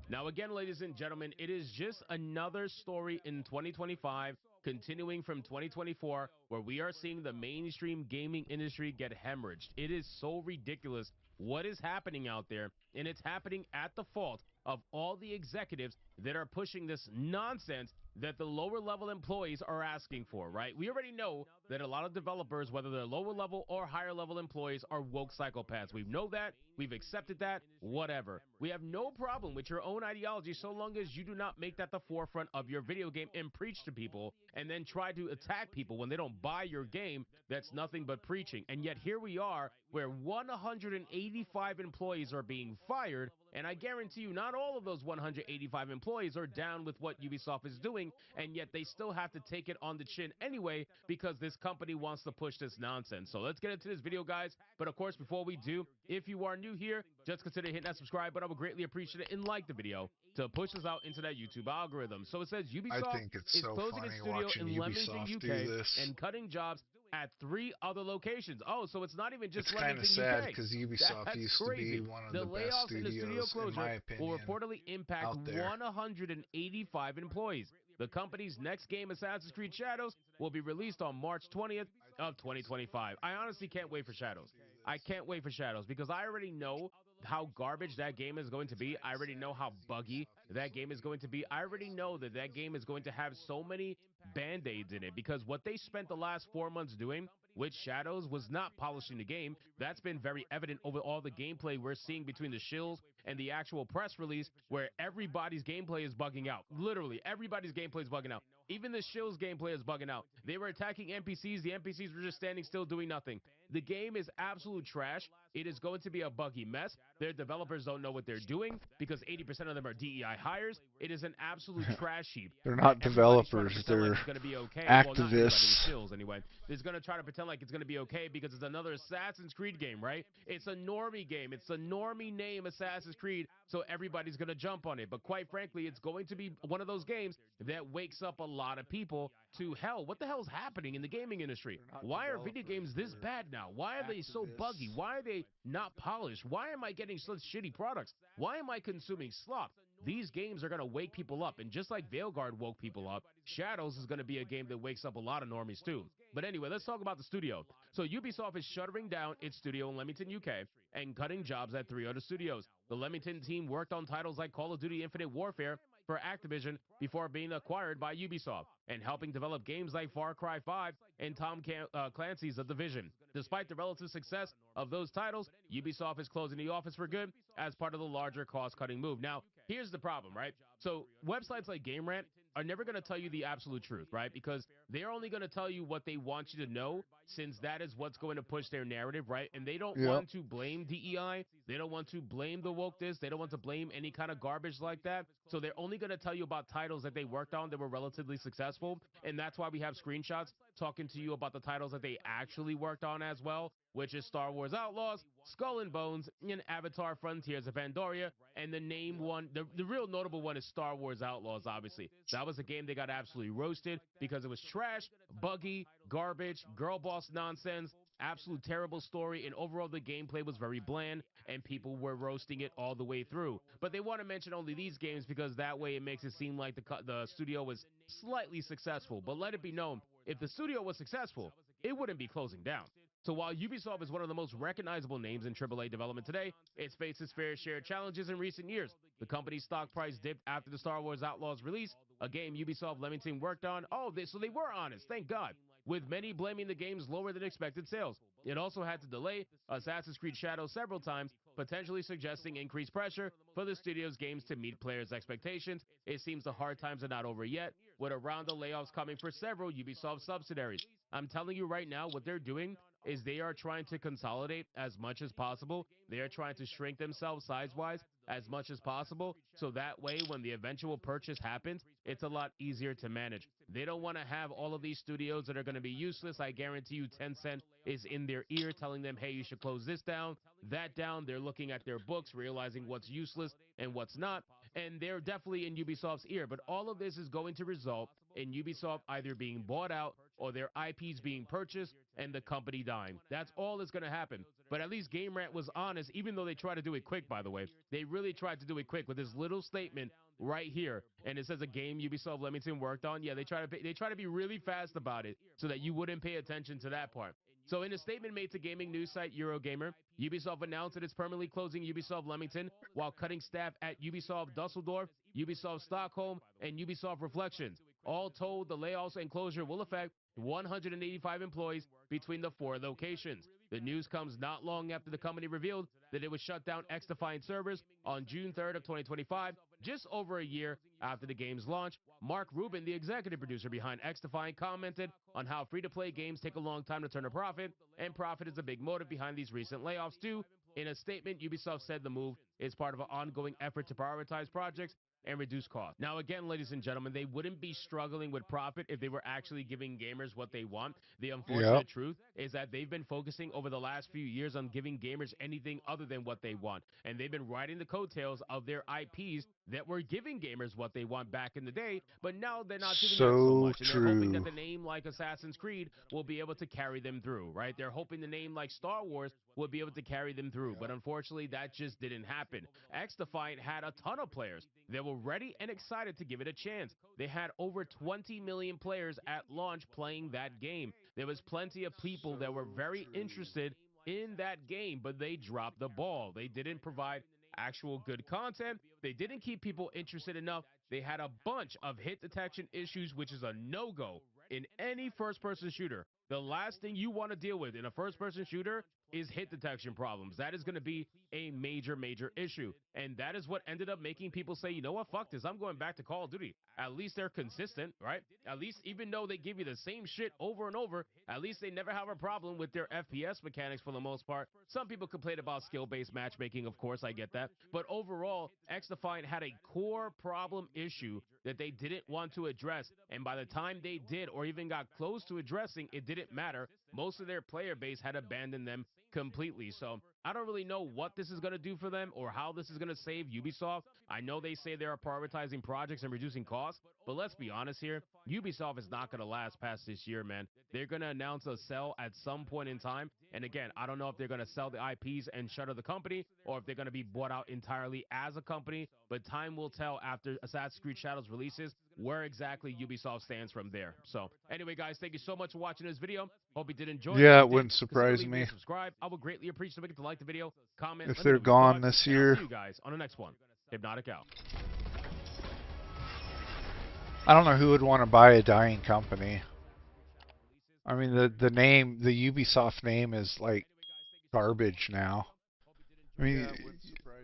Now, again, ladies and gentlemen, it is just another story in 2025, continuing from 2024, where we are seeing the mainstream gaming industry get hemorrhaged. It is so ridiculous what is happening out there, and it's happening at the fault of all the executives that are pushing this nonsense that the lower level employees are asking for, right? We already know that a lot of developers, whether they're lower level or higher level employees, are woke psychopaths. We know that. We've accepted that. Whatever. We have no problem with your own ideology so long as you do not make that the forefront of your video game and preach to people and then try to attack people when they don't buy your game. That's nothing but preaching. And yet here we are where 185 employees are being fired, and I guarantee you not all of those 185 employees are down with what Ubisoft is doing, and yet they still have to take it on the chin anyway because this company wants to push this nonsense. So let's get into this video, guys. But of course, before we do, if you are new here, just consider hitting that subscribe button. I would greatly appreciate it, and like the video to push us out into that YouTube algorithm. So it says Ubisoft is so closing its studio in Leamington, UK, and cutting jobs at 3 other locations. Oh, so it's not even just It's kind Leamington, of sad UK. because Ubisoft That's used crazy. to be one of The the best layoffs and the studio studios, in my closure will opinion, reportedly impact out there. 185 employees. The company's next game, Assassin's Creed Shadows, will be released on March 20th of 2025. I honestly can't wait for Shadows. I can't wait for Shadows because I already know how garbage that game is going to be. I already know how buggy that game is going to be. I already know that that game is going to have so many band-aids in it because what they spent the last 4 months doing with Shadows was not polishing the game. That's been very evident over all the gameplay we're seeing between the shills and the actual press release where everybody's gameplay is bugging out. Literally, everybody's gameplay is bugging out. Even the shills gameplay is bugging out. They were attacking NPCs. The NPCs were just standing still doing nothing. The game is absolute trash. It is going to be a buggy mess. Their developers don't know what they're doing because 80% of them are DEI hires. It is an absolute trash heap. They're Where not everybody's trying to developers, pretend like they're it's going to be okay. Well, not everybody, activists. the shills anyway. Is going to try to pretend like it's going to be okay because it's another Assassin's Creed game, right? It's a normie game. It's a normie name, Assassin's Creed, so everybody's going to jump on it. But quite frankly, it's going to be one of those games that wakes up a lot of people to hell. What the hell is happening in the gaming industry? Why are video games this bad now? Why are they so buggy? Why are they not polished? Why am I getting such shitty products? Why am I consuming slop? These games are going to wake people up, and just like Veilguard woke people up, Shadows is going to be a game that wakes up a lot of normies too. But anyway, let's talk about the studio. So Ubisoft is shuttering down its studio in Leamington, UK, and cutting jobs at 3 other studios. The Leamington team worked on titles like Call of Duty Infinite Warfare for Activision before being acquired by Ubisoft, and helping develop games like Far Cry 5 and Clancy's The Division. Despite the relative success of those titles, Ubisoft is closing the office for good as part of the larger cost-cutting move. Now, here's the problem, right? So websites like GameRant are never going to tell you the absolute truth, right? Because they're only going to tell you what they want you to know, since that is what's going to push their narrative, right? And they don't Yep. want to blame DEI. They don't want to blame the wokeness. They don't want to blame any kind of garbage like that. So they're only going to tell you about titles that they worked on that were relatively successful. And that's why we have screenshots talking to you about the titles that they actually worked on as well, which is Star Wars Outlaws, Skull and Bones, and Avatar Frontiers of Pandoria. And the name one, the real notable one is Star Wars Outlaws, obviously. That was a game that got absolutely roasted because it was trash, buggy, garbage, girl boss nonsense, absolute terrible story, and overall the gameplay was very bland, and people were roasting it all the way through. But they want to mention only these games because that way it makes it seem like the studio was slightly successful. But let it be known, if the studio was successful, it wouldn't be closing down. So while Ubisoft is one of the most recognizable names in AAA development today, it's faced its fair share of challenges in recent years. The company's stock price dipped after the Star Wars Outlaws release, a game Ubisoft Leamington worked on. So they were honest, thank God, with many blaming the game's lower than expected sales. It also had to delay Assassin's Creed Shadows several times, potentially suggesting increased pressure for the studio's games to meet players' expectations. It seems the hard times are not over yet, with a round of layoffs coming for several Ubisoft subsidiaries. I'm telling you right now, what they're doing is they are trying to consolidate as much as possible. They are trying to shrink themselves size-wise as much as possible, so that way when the eventual purchase happens, it's a lot easier to manage. They don't want to have all of these studios that are going to be useless. I guarantee you Tencent is in their ear telling them, hey, you should close this down, that down. They're looking at their books, realizing what's useless and what's not, and they're definitely in Ubisoft's ear. But all of this is going to result in Ubisoft either being bought out or their IPs being purchased and the company dying. That's all that's going to happen. But at least GameRant was honest, even though they tried to do it quick, by the way. They really tried to do it quick with this little statement right here, and it says a game Ubisoft Leamington worked on. Yeah, they try to be really fast about it so that you wouldn't pay attention to that part. So in a statement made to gaming news site Eurogamer, Ubisoft announced that it's permanently closing Ubisoft Leamington while cutting staff at Ubisoft Dusseldorf, Ubisoft Stockholm, and Ubisoft Reflections. All told, the layoffs and closure will affect 185 employees between the 4 locations. The news comes not long after the company revealed that it would shut down XDefiant servers on June 3rd of 2025, just over a year after the game's launch. Mark Rubin, the executive producer behind XDefiant, commented on how free-to-play games take a long time to turn a profit, and profit is a big motive behind these recent layoffs too. In a statement, Ubisoft said the move is part of an ongoing effort to prioritize projects and reduce costs. Now, again, ladies and gentlemen, they wouldn't be struggling with profit if they were actually giving gamers what they want. The unfortunate Yep. truth is that they've been focusing over the last few years on giving gamers anything other than what they want. And they've been riding the coattails of their IPs that were giving gamers what they want back in the day, but now they're not doing that so So much. And they're hoping that true. the name like Assassin's Creed will be able to carry them through, right? They're hoping the name like Star Wars will be able to carry them through. But unfortunately, that just didn't happen. XDefiant had a ton of players that were ready and excited to give it a chance. They had over 20 million players at launch playing that game. There was plenty of people that were very interested in that game, but they dropped the ball. They didn't provide actual good content. They didn't keep people interested enough. They had a bunch of hit detection issues, which is a no-go in any first-person shooter. The last thing you want to deal with in a first-person shooter is hit detection problems. That is going to be a major, major issue. And that is what ended up making people say, you know what, fuck this. I'm going back to Call of Duty. At least they're consistent, right? At least even though they give you the same shit over and over, at least they never have a problem with their FPS mechanics for the most part. Some people complain about skill-based matchmaking, of course, I get that. But overall, X-Defiant had a core problem issue that they didn't want to address. And by the time they did, or even got close to addressing, it didn't matter. Most of their player base had abandoned them completely. So I don't really know what this is going to do for them or how this is going to save Ubisoft. I know they say they're prioritizing projects and reducing costs, but let's be honest here. Ubisoft is not going to last past this year, man. They're going to announce a sell at some point in time. And again, I don't know if they're going to sell the IPs and shutter the company or if they're going to be bought out entirely as a company. But time will tell after Assassin's Creed Shadows releases where exactly Ubisoft stands from there. So anyway, guys, thank you so much for watching this video. Hope you did enjoy it. Yeah, If it you wouldn't did, consider surprise leaving me a subscribe. I would greatly appreciate it to like the video, comment, if let me they're know your gone thoughts, this and I'll year. see you guys on the next one. Hypnotic out. I don't know who would want to buy a dying company. I mean, the name, the Ubisoft name is like garbage now. I mean,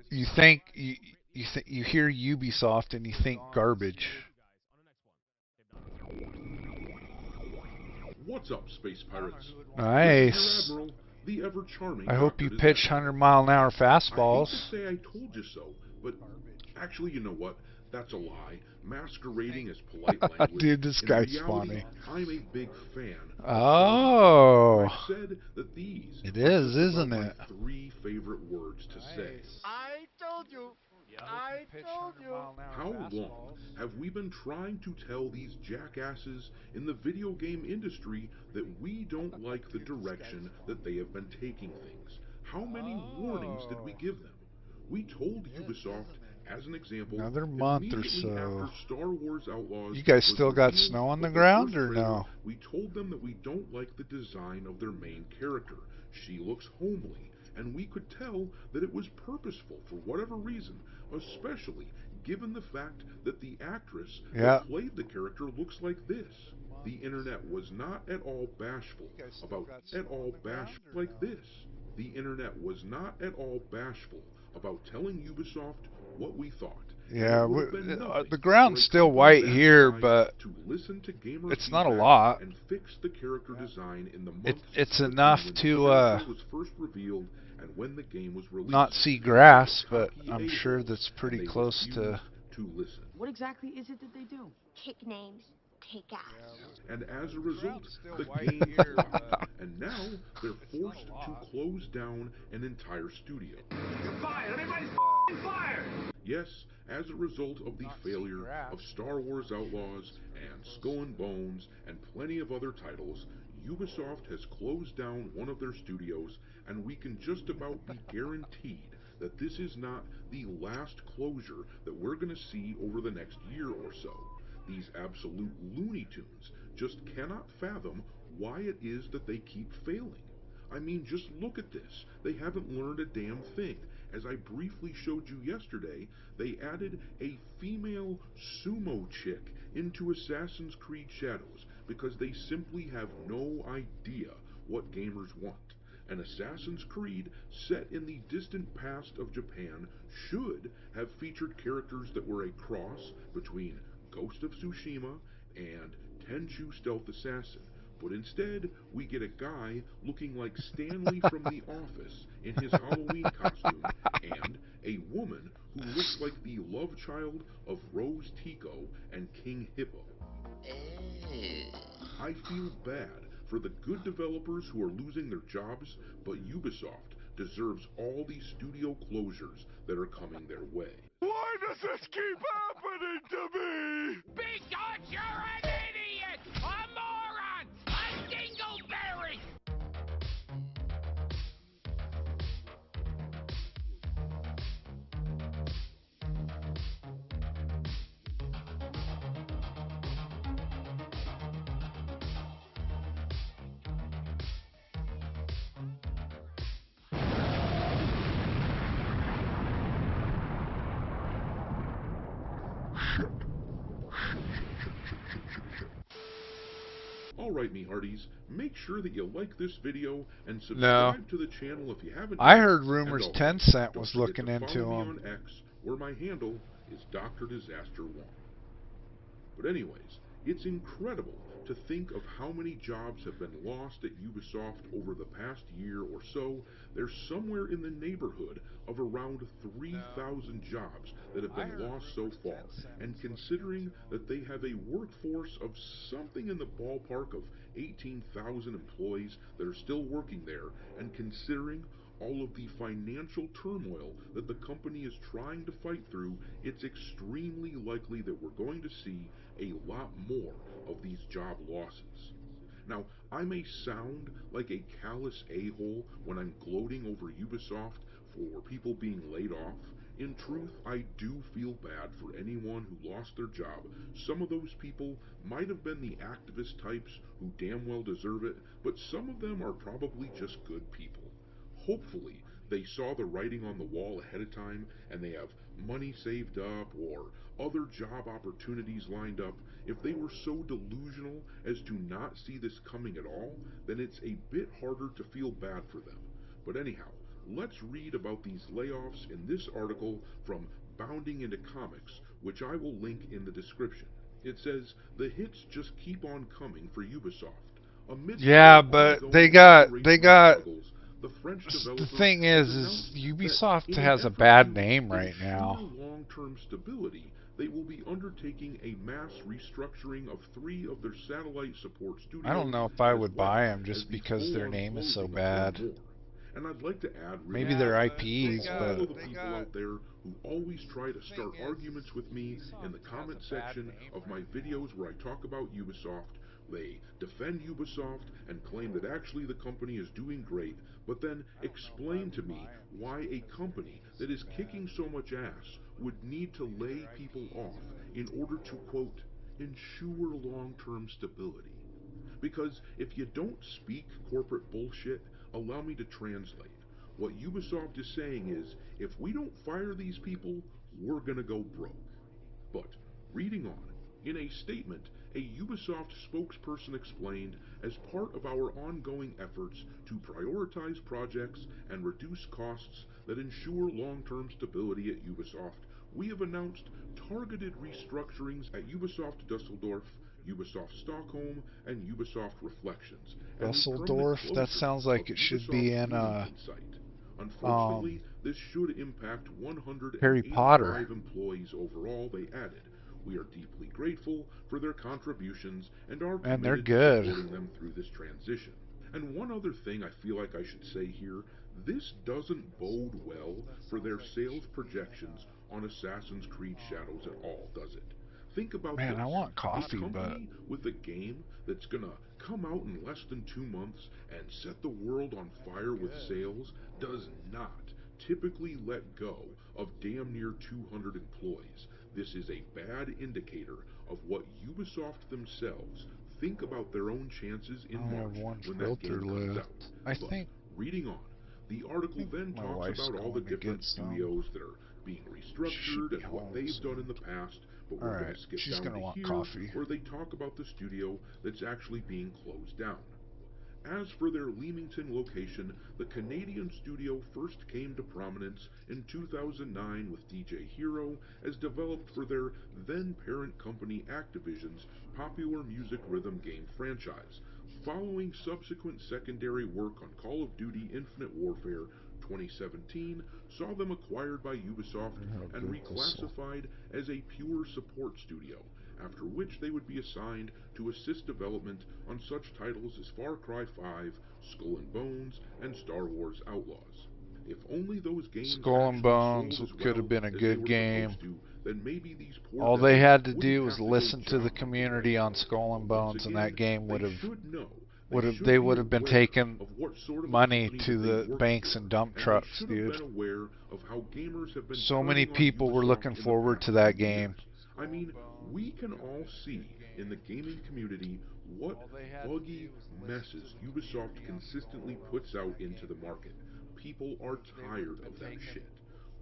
you think you hear Ubisoft and you think garbage. What's up, space pirates? Nice. This is your admiral, the ever-charming I hope Dr. you pitch Disaster. 100-mile-an-hour I hate to fastballs. say I told you so, but actually, you know what? That's a lie. Masquerading as polite language. Dude, this In guy's reality, funny. I'm a big fan of Oh. I've said that these It are is, just isn't about it? my 3 favorite words to say. I told you. I told you. How long have we been trying to tell these jackasses in the video game industry that we don't like the direction that they have been taking things? How many warnings did we give them? We told Ubisoft, as an example, Another month or immediately so. after Star Wars Outlaws You guys was still got revealed snow on the with their ground first or trailer, no? we told them that we don't like the design of their main character. She looks homely, and we could tell that it was purposeful for whatever reason, especially given the fact that the actress that played the character looks like this. The internet was not at all bashful like this. The internet was not at all bashful about telling Ubisoft what we thought. Yeah, the For ground's a still company white that here, size but to listen to gamer it's not a feedback lot. and fix the character design in the months It's between enough when the to character was first revealed and when the game was released. not see They grass, were but cocky I'm a-holes, sure that's and pretty they close to. refused to listen. What exactly is it that they do? Kick names, take ass. And as a result, the white game here, flopped, and now they're forced to close down an entire studio. You're fired. Everybody's fired. Yes, as a result of the failure of Star Wars Outlaws and Skull and Bones and plenty of other titles, Ubisoft has closed down one of their studios, and we can just about be guaranteed that this is not the last closure that we're going to see over the next year or so. These absolute Looney Tunes just cannot fathom why it is that they keep failing. I mean, just look at this. They haven't learned a damn thing. As I briefly showed you yesterday, they added a female sumo chick into Assassin's Creed Shadows because they simply have no idea what gamers want. An Assassin's Creed set in the distant past of Japan should have featured characters that were a cross between Ghost of Tsushima and Tenchu Stealth Assassin. But instead, we get a guy looking like Stanley from The Office in his Halloween costume, and a woman who looks like the love child of Rose Tico and King Hippo. I feel bad for the good developers who are losing their jobs, but Ubisoft deserves all these studio closures that are coming their way. Why does this keep happening to me? Because you're an idiot, a moron, a dingleberry. Alright, me hearties, make sure that you like this video and No. subscribe to the channel if you haven't I yet. heard And rumors oh hey, Tencent don't was forget to looking follow into me them. on X, where my handle is Dr. Disaster 1. But anyways, it's incredible to think of how many jobs have been lost at Ubisoft over the past year or so. There's somewhere in the neighborhood of around 3,000 jobs that have been lost so far. And considering that they have a workforce of something in the ballpark of 18,000 employees that are still working there, and considering all of the financial turmoil that the company is trying to fight through, it's extremely likely that we're going to see a lot more of these job losses. Now, I may sound like a callous a-hole when I'm gloating over Ubisoft for people being laid off. In truth, I do feel bad for anyone who lost their job. Some of those people might have been the activist types who damn well deserve it, but some of them are probably just good people. Hopefully, they saw the writing on the wall ahead of time and they have money saved up or other job opportunities lined up. If they were so delusional as to not see this coming at all, then it's a bit harder to feel bad for them. But anyhow, let's read about these layoffs in this article from Bounding into Comics, which I will link in the description. It says, the hits just keep on coming for Ubisoft. Amidst Yeah, their but ongoing they operational got struggles, the French the developer thing has is announced that Ubisoft in an has a effort bad to name right ensure now. long-term stability, they will be undertaking a mass restructuring of 3 of their satellite support I don't studios, know if I as would well buy them as just the because their full-on name is so closing of 1 bad. more. And I'd like to add really Maybe their quickly IPs, to but all of the people out there who always try to start arguments with me in the comment section of my videos where I talk about Ubisoft. They defend Ubisoft and claim that actually the company is doing great, but then explain to me why a company that is kicking so much ass would need to lay people off in order to, quote, ensure long-term stability. Because if you don't speak corporate bullshit, allow me to translate. What Ubisoft is saying is, if we don't fire these people, we're gonna go broke. But, reading on, in a statement, a Ubisoft spokesperson explained, as part of our ongoing efforts to prioritize projects and reduce costs that ensure long-term stability at Ubisoft, we have announced targeted restructurings at Ubisoft Dusseldorf, Ubisoft Stockholm, and Ubisoft Reflections, and the permanent Dusseldorf, that closure sounds of like the it should be Ubisoft in Bloomington site. um Unfortunately, this should impact Harry Potter. 185 employees overall, they added. We are deeply grateful for their contributions and are And they're committed to good. supporting them through this transition. And one other thing I feel like I should say here, this doesn't bode well for their sales projections on Assassin's Creed Shadows at all, does it? Think about Man, I this. want A coffee, but company with a game that's gonna come out in less than 2 months and set the world on fire with sales does not typically let go of damn near 200 employees. This is a bad indicator of what Ubisoft themselves think about their own chances I in only have March one when that filter game comes left. out. I But, think reading on, the article then my talks wife's about all the going to get different some. studios that are being She should restructured be and what home they've done in soon. the past, but we're going Alright, to skip she's down gonna to want here coffee. where they talk about the studio that's actually being closed down. As for their Leamington location, the Canadian studio first came to prominence in 2009 with DJ Hero as developed for their then parent company Activision's popular music rhythm game franchise. Following subsequent secondary work on Call of Duty Infinite Warfare 2017 saw them acquired by Ubisoft How and good this will. reclassified as a pure support studio, after which they would be assigned to assist development on such titles as Far Cry 5, Skull and Bones, and Star Wars Outlaws. If only those games Skull and actually Bones sold as could well have been a as they good were game. supposed to, then maybe these poor All they devils had to wouldn't do was have to go listen to the job hunting right community on now. Skull But and once Bones, and that again, game they should know. they Be would have been aware taking of what sort of a money company to that they the work banks for, and dump and they trucks, should have dude. been aware of how gamers have been So many turning on people were looking Ubisoft in the forward past to few that game. years. I mean, we can all see in the gaming community what buggy messes Ubisoft consistently puts out into the market. People are tired of that shit.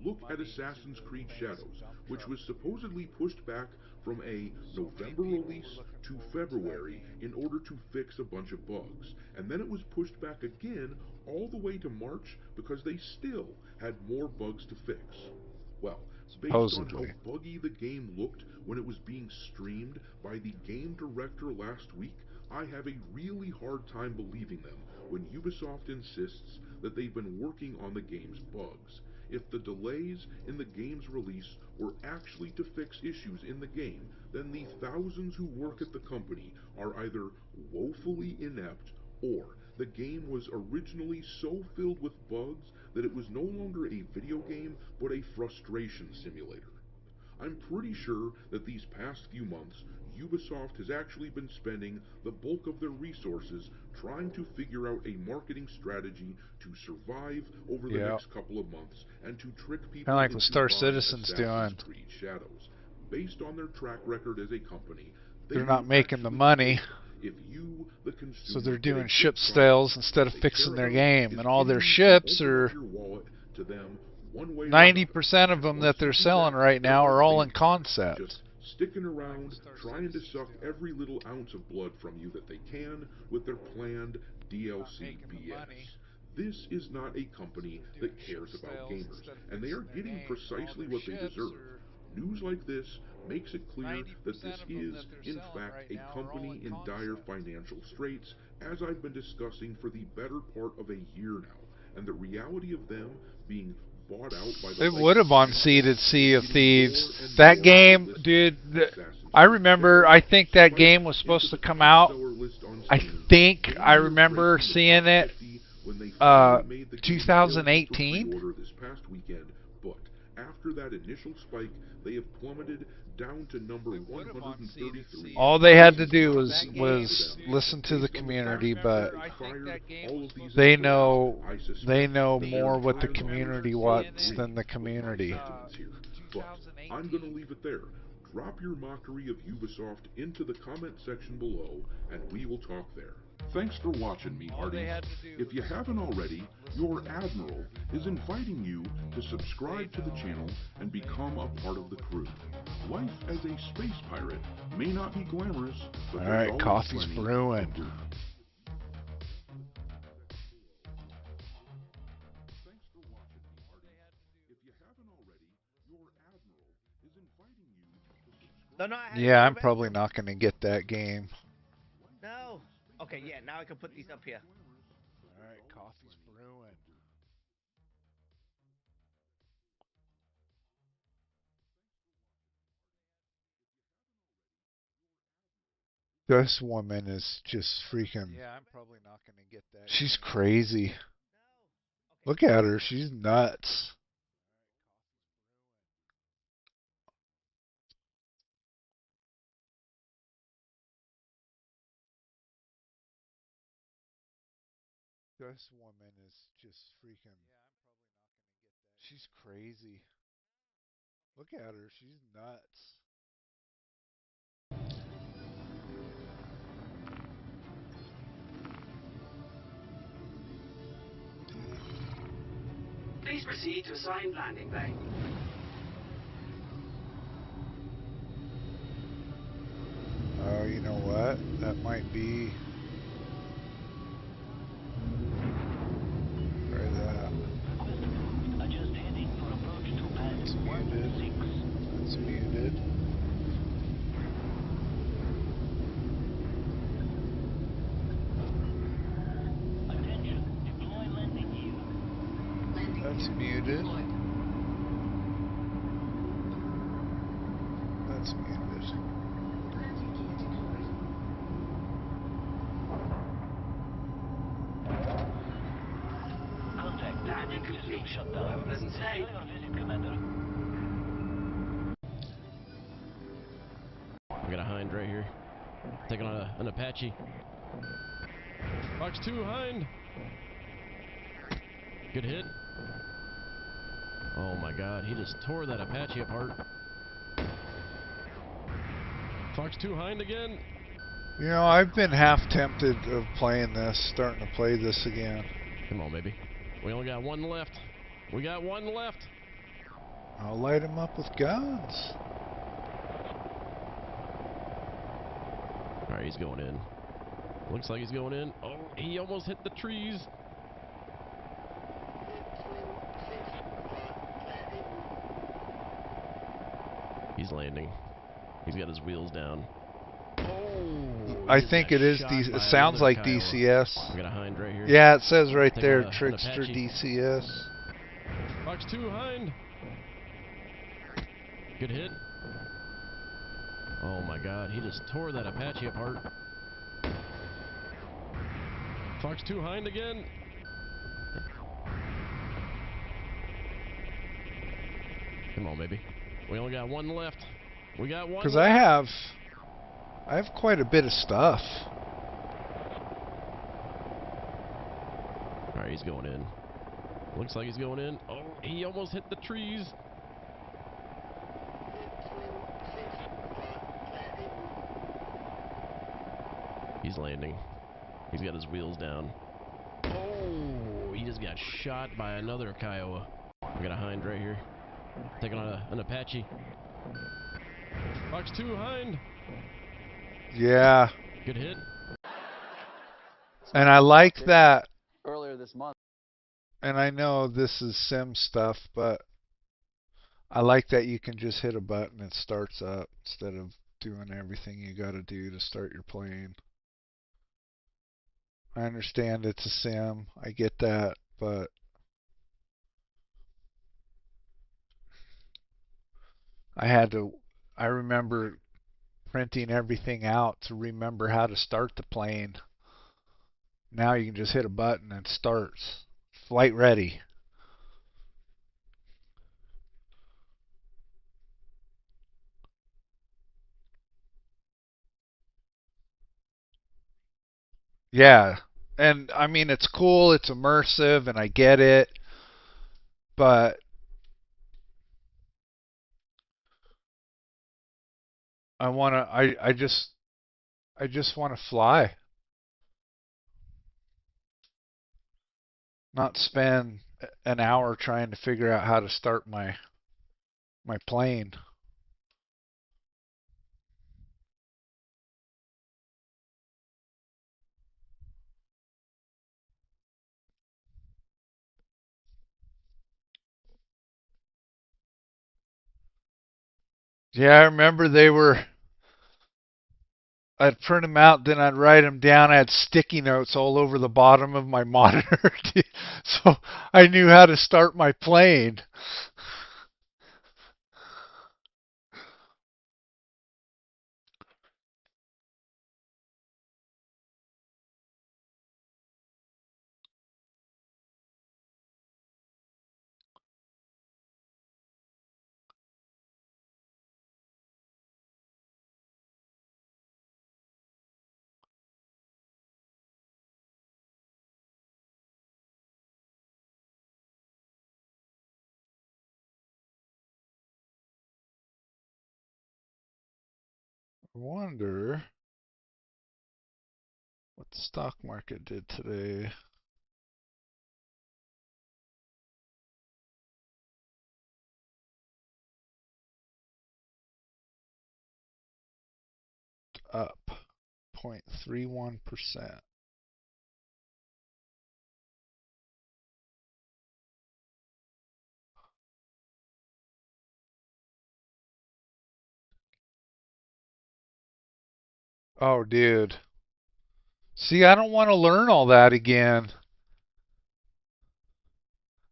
Look at Assassin's Creed Shadows, which was supposedly pushed back from a November release to February in order to fix a bunch of bugs. And then it was pushed back again all the way to March because they still had more bugs to fix. Well, based on how Supposedly. buggy the game looked when it was being streamed by the game director last week, I have a really hard time believing them when Ubisoft insists that they've been working on the game's bugs. If the delays in the game's release were actually to fix issues in the game, then the thousands who work at the company are either woefully inept or the game was originally so filled with bugs that it was no longer a video game but a frustration simulator. I'm pretty sure that these past few months, Ubisoft has actually been spending the bulk of their resources trying to figure out a marketing strategy to survive over the Yeah. next couple of months and to trick Kind people of like into what Star buying Citizen's Assassin's doing. Creed Shadows. Based on their track record as a company, they They're not will making the actually money, care if you, the so consumer, they're get a doing good ship product. sales instead What of they fixing care their about game, is and all their getting you ships to open are up your wallet to them one way or 90% of another. them Once that you they're do selling that, right they're now like are all in vampires, concept. just sticking around, trying to suck every little ounce of blood from you that they can with their planned DLC BS. This is not a company that cares about gamers, and they are getting precisely what they deserve. News like this makes it clear that this is, in fact, a company in dire financial straits, as I've been discussing for the better part of a year now, and the reality of them being bought out by the They likes would of have Amazon unseated Sea is of getting Thieves. more and That more game, realistic. dude, Assassin's I Creed remember, Shadows I think that spiked game was into supposed to the come top out, seller list on I Steam, think damn I near remember breaking the seeing top it, 50 when they finally made the game available for 2018? pre-order this past weekend, but after that initial spike, they have plummeted down to number 133. All they This had to is do not good news was for them. listen to the Based on the fact community, that but they fired all of these they employees, know I suspect they know that more their what the internal community managers wants agree than the with my community. sentiments here. But I'm going to leave it there. Drop your mockery of Ubisoft into the comment section below, and we will talk there. Thanks for watching me, Hearties. If you haven't already, your Admiral is inviting you to subscribe to the channel and become a part of the crew. Life as a space pirate may not be glamorous, but there's Alright, always coffee's plenty brewing. of good. Yeah, I'm probably not going to get that game. No. Okay, yeah, now I can put these up here. Alright, coffee's brewing. This woman is just freaking... Yeah, I'm probably not going to get that. She's crazy. Look at her. She's nuts. This woman is just freaking... She's crazy. Look at her. She's nuts. Please proceed to assigned landing bay. Oh, you know what? That might be... Try that. That's muted. That's muted. That's muted. That's muted. Contact landing complete. Have a pleasant stay. We got a Hind right here. Taking on an Apache. Fox 2 Hind. Good hit. Oh my god, he just tore that Apache apart. Fox 2 Hind again. You know, I've been half tempted of playing this, starting to play this again. Come on, baby. We only got one left. We got one left. I'll light him up with guns. Alright, he's going in. Looks like he's going in. Oh, he almost hit the trees. He's landing. He's got his wheels down. I think it is. It sounds like Kiowa. DCS. We got a hind right here. Yeah, it says right Take there, an Trickster Apache. DCS. Fox 2 hind. Good hit. Oh my god, he just tore that Apache apart. Fox 2 hind again. Come on, baby. We only got one left. We got one. Because I have quite a bit of stuff. Alright, he's going in. Looks like he's going in. Oh, he almost hit the trees. He's landing. He's got his wheels down. Oh, he just got shot by another Kiowa. We got a hind right here. Taking on an Apache. Fox 2 hind. Yeah. Good hit. And I like that. Earlier this month. And I know this is sim stuff, but I like that you can just hit a button and it starts up instead of doing everything you got to do to start your plane. I understand it's a sim. I get that, but I remember printing everything out to remember how to start the plane. Now you can just hit a button and it starts. Flight ready. Yeah. And I mean, it's cool, it's immersive, and I get it, but I just want to fly. Not spend an hour trying to figure out how to start my plane. Yeah, I remember I'd print them out, then I'd write them down. I had sticky notes all over the bottom of my monitor, so I knew how to start my plane. I wonder what the stock market did today. Up 0.31%. Oh, dude. See, I don't want to learn all that again.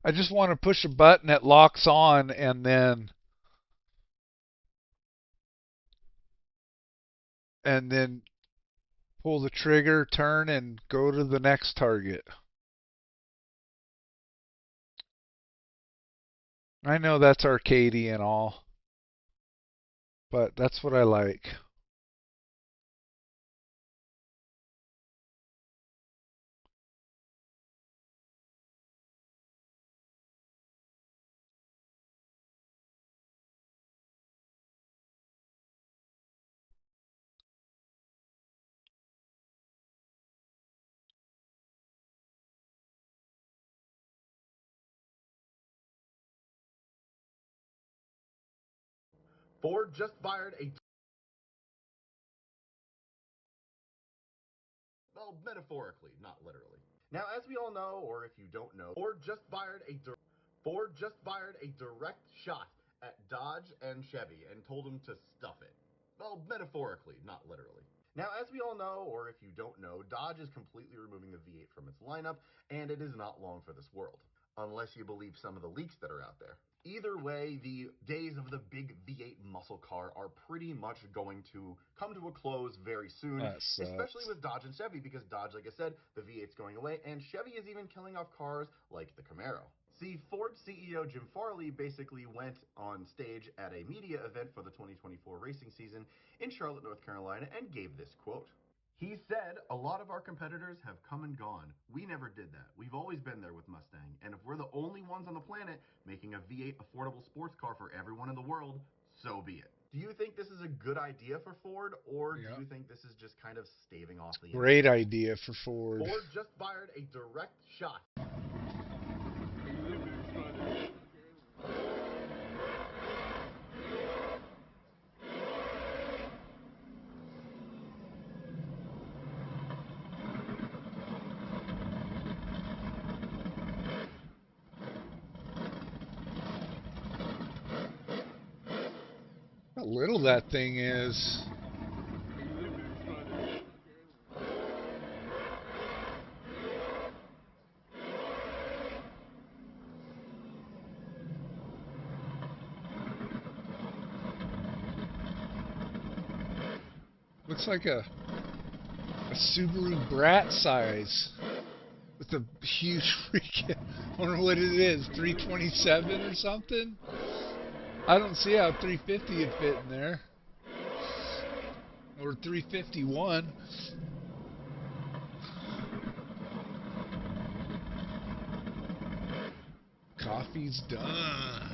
I just want to push a button that locks on and then pull the trigger, turn, and go to the next target. I know that's arcadey and all, but that's what I like. Ford just fired a Well, metaphorically, not literally. Now, as we all know, or if you don't know, Ford just fired a direct shot at Dodge and Chevy and told them to stuff it. Well, metaphorically, not literally. Now, as we all know, or if you don't know, Dodge is completely removing the V8 from its lineup, and it is not long for this world. Unless you believe some of the leaks that are out there. Either way, the days of the big V8 muscle car are pretty much going to come to a close very soon, especially with Dodge and Chevy, because Dodge, like I said, the V8's going away, and Chevy is even killing off cars like the Camaro. See, Ford CEO Jim Farley basically went on stage at a media event for the 2024 racing season in Charlotte, North Carolina, and gave this quote. He said, "A lot of our competitors have come and gone. We never did that. We've always been there with Mustang. And if we're the only ones on the planet making a V8 affordable sports car for everyone in the world, so be it." Do you think this is a good idea for Ford, or do you think this is just kind of staving off the Great idea for Ford. Ford just fired a direct shot. How little that thing is. Looks like a Subaru Brat size with a huge freaking, I don't know what it is, 327 or something? I don't see how 350 would fit in there. Or 351. Coffee's done.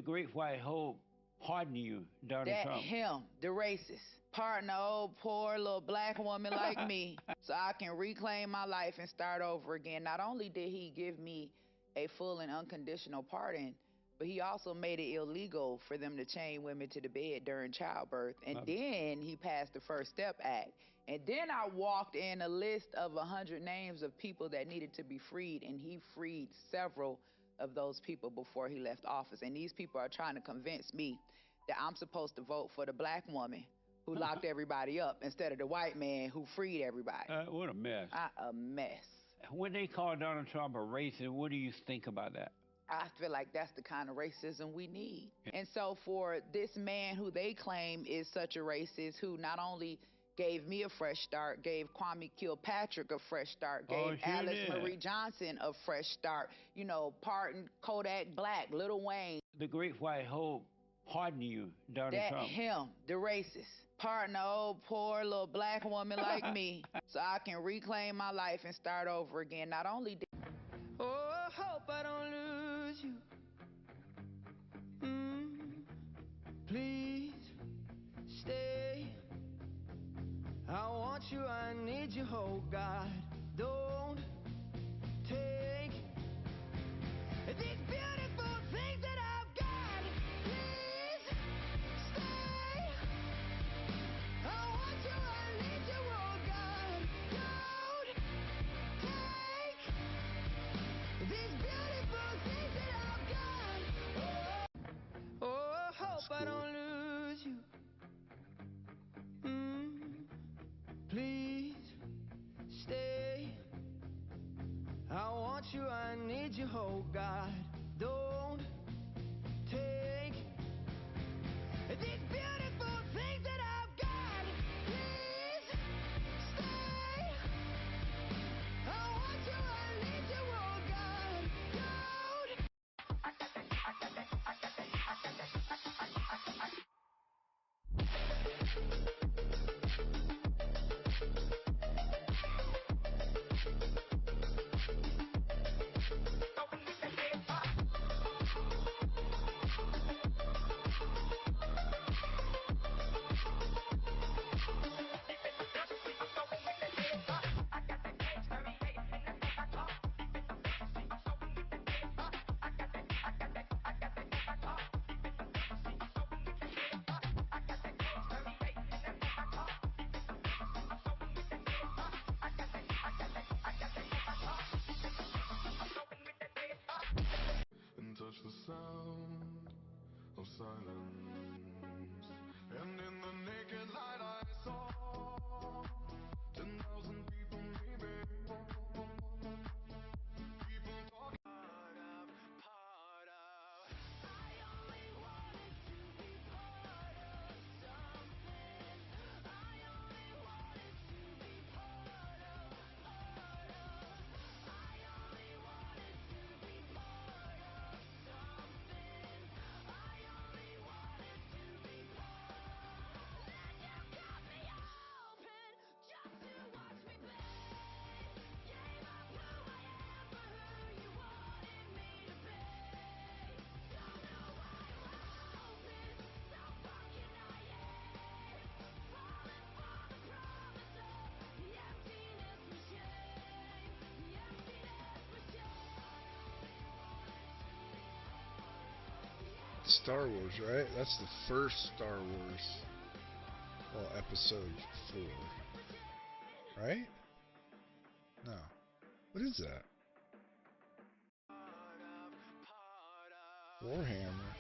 the Great White Hope pardon you, Donald That Trump? him, the racist, pardon an old poor little black woman like me so I can reclaim my life and start over again. Not only did he give me a full and unconditional pardon, but he also made it illegal for them to chain women to the bed during childbirth. And then he passed the First Step Act. And then I walked in a list of 100 names of people that needed to be freed, and he freed several of those people before he left office. And these people are trying to convince me that I'm supposed to vote for the black woman who locked everybody up instead of the white man who freed everybody. What a mess. A mess. When they call Donald Trump a racist, what do you think about that? I feel like that's the kind of racism we need. And so for this man who they claim is such a racist, who not only gave me a fresh start, gave Kwame Kilpatrick a fresh start, gave Alex Marie Johnson a fresh start, you know, pardon Kodak Black, Lil Wayne. The Great White Hope pardon you, Donald That Trump. him, the racist, pardon an old poor little black woman like me so I can reclaim my life and start over again. Not only did... Oh, I hope I don't lose you. Please stay. I want you, I need you, oh God. Don't take these beautiful things that I've got. Please stay. I want you, I need you, oh God. Don't take these beautiful things that I've got. Oh, I hope I don't lose you. Please stay. I want you, I need you, oh God. Don't take these beautiful things that I've got. Please stay. I want you, I need you, oh God. Don't. And touch the sound of silence. And in the naked light I saw 10,000 people, maybe. People talking. Part of. I only wanted to be part of something. I only wanted to be part of. I only wanted to be part of something. I only wanted to be part. Then you cut me open just to watch me play. Gave up who I am for who you wanted me to be. Don't know why we're open, so fucking naive. Falling for the promise of the emptiness we shame. The emptiness we Star Wars, right? That's the first Star Wars. Well, episode 4. Right? No. What is that? Warhammer.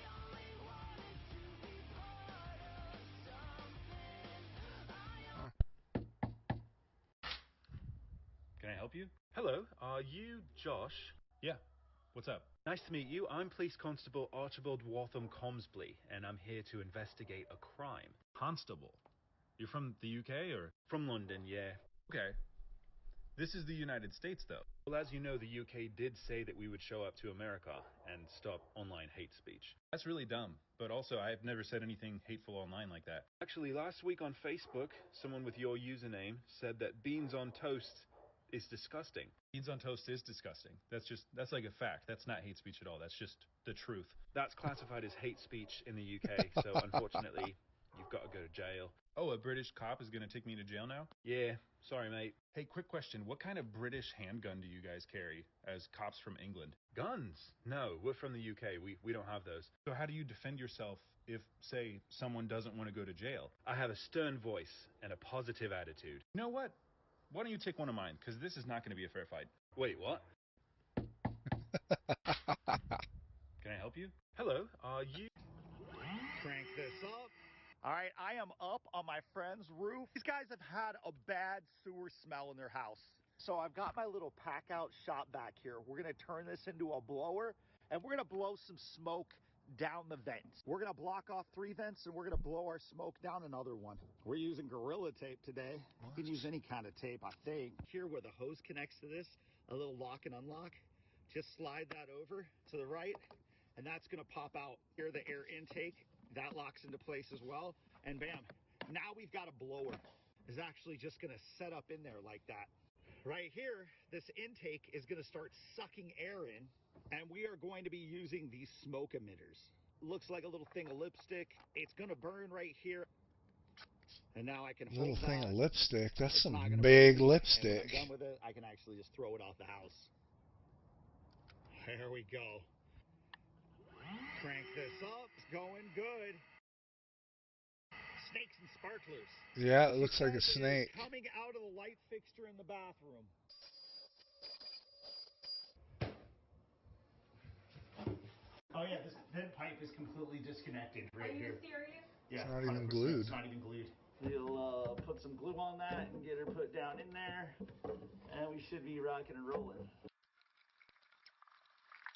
Can I help you? Hello, are you Josh? Yeah. What's up? Nice to meet you. I'm Police Constable Archibald Waltham Comsbley, and I'm here to investigate a crime. Constable? You're from the UK, or? From London, yeah. Okay. This is the United States, though. Well, as you know, the UK did say that we would show up to America and stop online hate speech. That's really dumb, but also I've never said anything hateful online like that. Actually, last week on Facebook, someone with your username said that beans on toast It's disgusting. Beans on toast is disgusting. That's like a fact. That's not hate speech at all. That's just the truth. That's classified as hate speech in the UK. So unfortunately, you've got to go to jail. Oh, a British cop is going to take me to jail now? Yeah, sorry, mate. Hey, quick question. What kind of British handgun do you guys carry as cops from England? Guns? No, we're from the UK. We don't have those. So how do you defend yourself if, say, someone doesn't want to go to jail? I have a stern voice and a positive attitude. You know what? Why don't you take one of mine? Because this is not going to be a fair fight. Wait, what? Can I help you? Hello, are you... Crank this up. All right, I am up on my friend's roof. These guys have had a bad sewer smell in their house. So I've got my little pack out shop back here. We're gonna turn this into a blower and we're gonna blow some smoke down the vents. We're gonna block off 3 vents and we're gonna blow our smoke down another one. We're using Gorilla Tape today. You can use any kind of tape, I think. Here where the hose connects to this, a little lock and unlock. Just slide that over to the right and that's gonna pop out. Here the air intake, that locks into place as well. And bam, now we've got a blower. It's actually just gonna set up in there like that. Right here, this intake is gonna start sucking air in, and we are going to be using these smoke emitters. Looks like a little thing of lipstick. It's gonna burn right here. And now I can Little hold thing that. of lipstick. That's It's some not gonna big burn. lipstick. And when I'm done with it, I can actually just throw it off the house. There we go. Crank this up. It's going good. Snakes and sparklers. Yeah, it looks like a snake. Coming out of the light fixture in the bathroom. Oh yeah, this vent pipe is completely disconnected right here. Are you serious? Yeah, It's not even 100%. glued. It's not even glued. We'll put some glue on that and get her put down in there, and we should be rocking and rolling.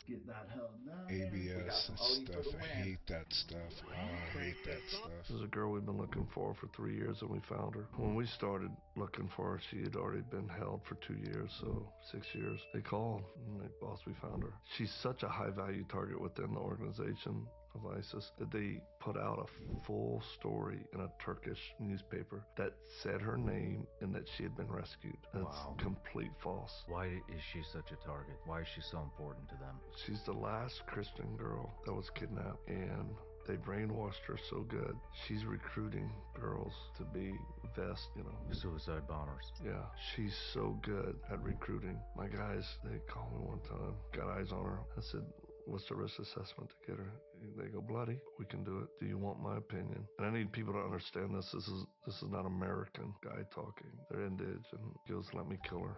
Get that held down there. ABS and stuff. I hate that stuff. Oh, I hate that stuff. This is a girl we've been looking for 3 years, and we found her. When we started looking for her, she had already been held for 2 years, so 6 years. They called, and they, boss, we found her. She's such a high-value target within the organization of ISIS that they put out a full story in a Turkish newspaper that said her name and that she had been rescued. That's complete false. Why is she such a target? Why is she so important to them? She's the last Christian girl that was kidnapped, and they brainwashed her so good. She's recruiting girls to be vest, Suicide bombers. Yeah, she's so good at recruiting. My guys, they called me one time, got eyes on her. I said, what's the risk assessment to get her? They go, bloody, we can do it. Do you want my opinion? And I need people to understand this. This is not American guy talking. They're indige, and he goes, let me kill her.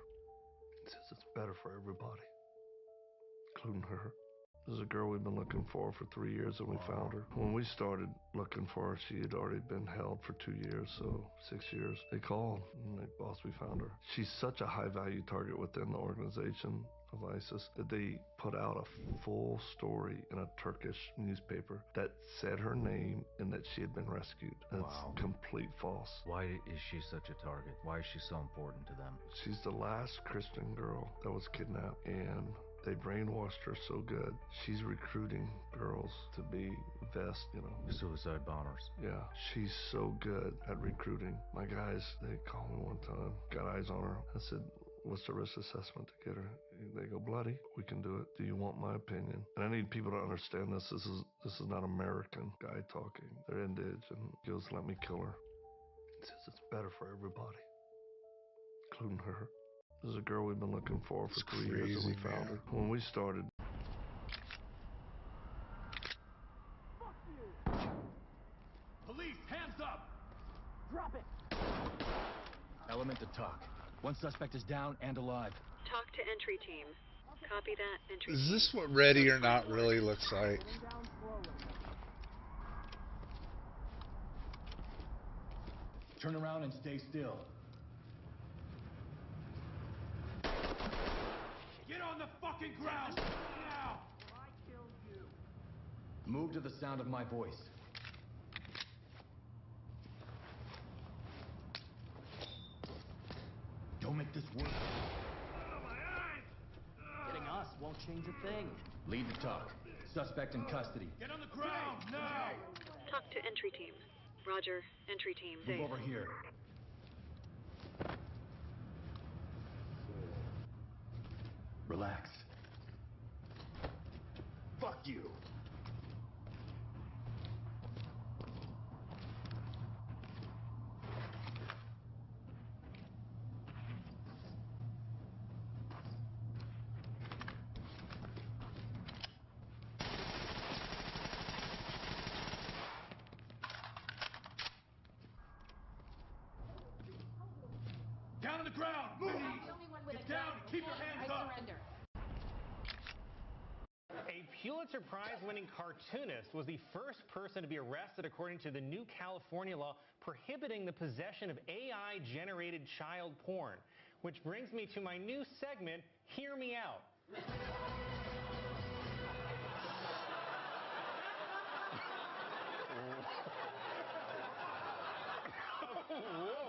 He says it's better for everybody, including her. This is a girl we've been looking for 3 years, and we found her. When we started looking for her, she had already been held for 2 years, so 6 years. They called, and they, boss, we found her. She's such a high-value target within the organization of ISIS that they put out a full story in a Turkish newspaper that said her name and that she had been rescued. That's complete false. Why is she such a target? Why is she so important to them? She's the last Christian girl that was kidnapped, and they brainwashed her so good. She's recruiting girls to be vest, Suicide bombers. Yeah, she's so good at recruiting. My guys, they called me one time, got eyes on her. I said, what's the risk assessment to get her? They go, bloody, we can do it. Do you want my opinion? And I need people to understand this. This is not American guy talking. They're indige, and he goes, let me kill her. He says it's better for everybody, including her. This is a girl we've been looking for 3 years, and we found her. When we started. Police, hands up! Drop it! Element to talk. One suspect is down and alive. Talk to entry team. Copy that, entry Is team. this what Ready or Not really looks like? Turn around and stay still. Get on the fucking ground! Now! Move to the sound of my voice. Don't make this work. Getting us won't change a thing. Lead the talk. Suspect in custody. Get on the ground, now! Talk to entry team. Roger, entry team. Move over here. Relax. Fuck you. Down on the ground! Move! Get down! Keep your hands up! A Pulitzer Prize-winning cartoonist was the first person to be arrested according to the new California law prohibiting the possession of AI-generated child porn. Which brings me to my new segment, Hear Me Out.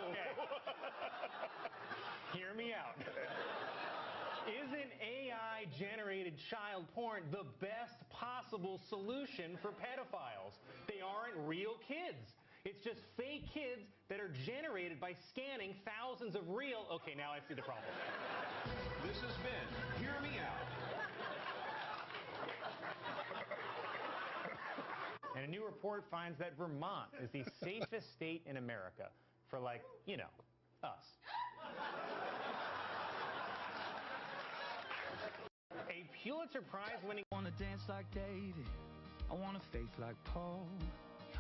Okay. Hear me out. Isn't AI-generated child porn the best possible solution for pedophiles? They aren't real kids. It's just fake kids that are generated by scanning thousands of real... Okay, now I see the problem. This has been Hear Me Out. And a new report finds that Vermont is the safest state in America for, like, you know, us. A Pulitzer Prize-winning... I wanna dance like David, I wanna faith like Paul,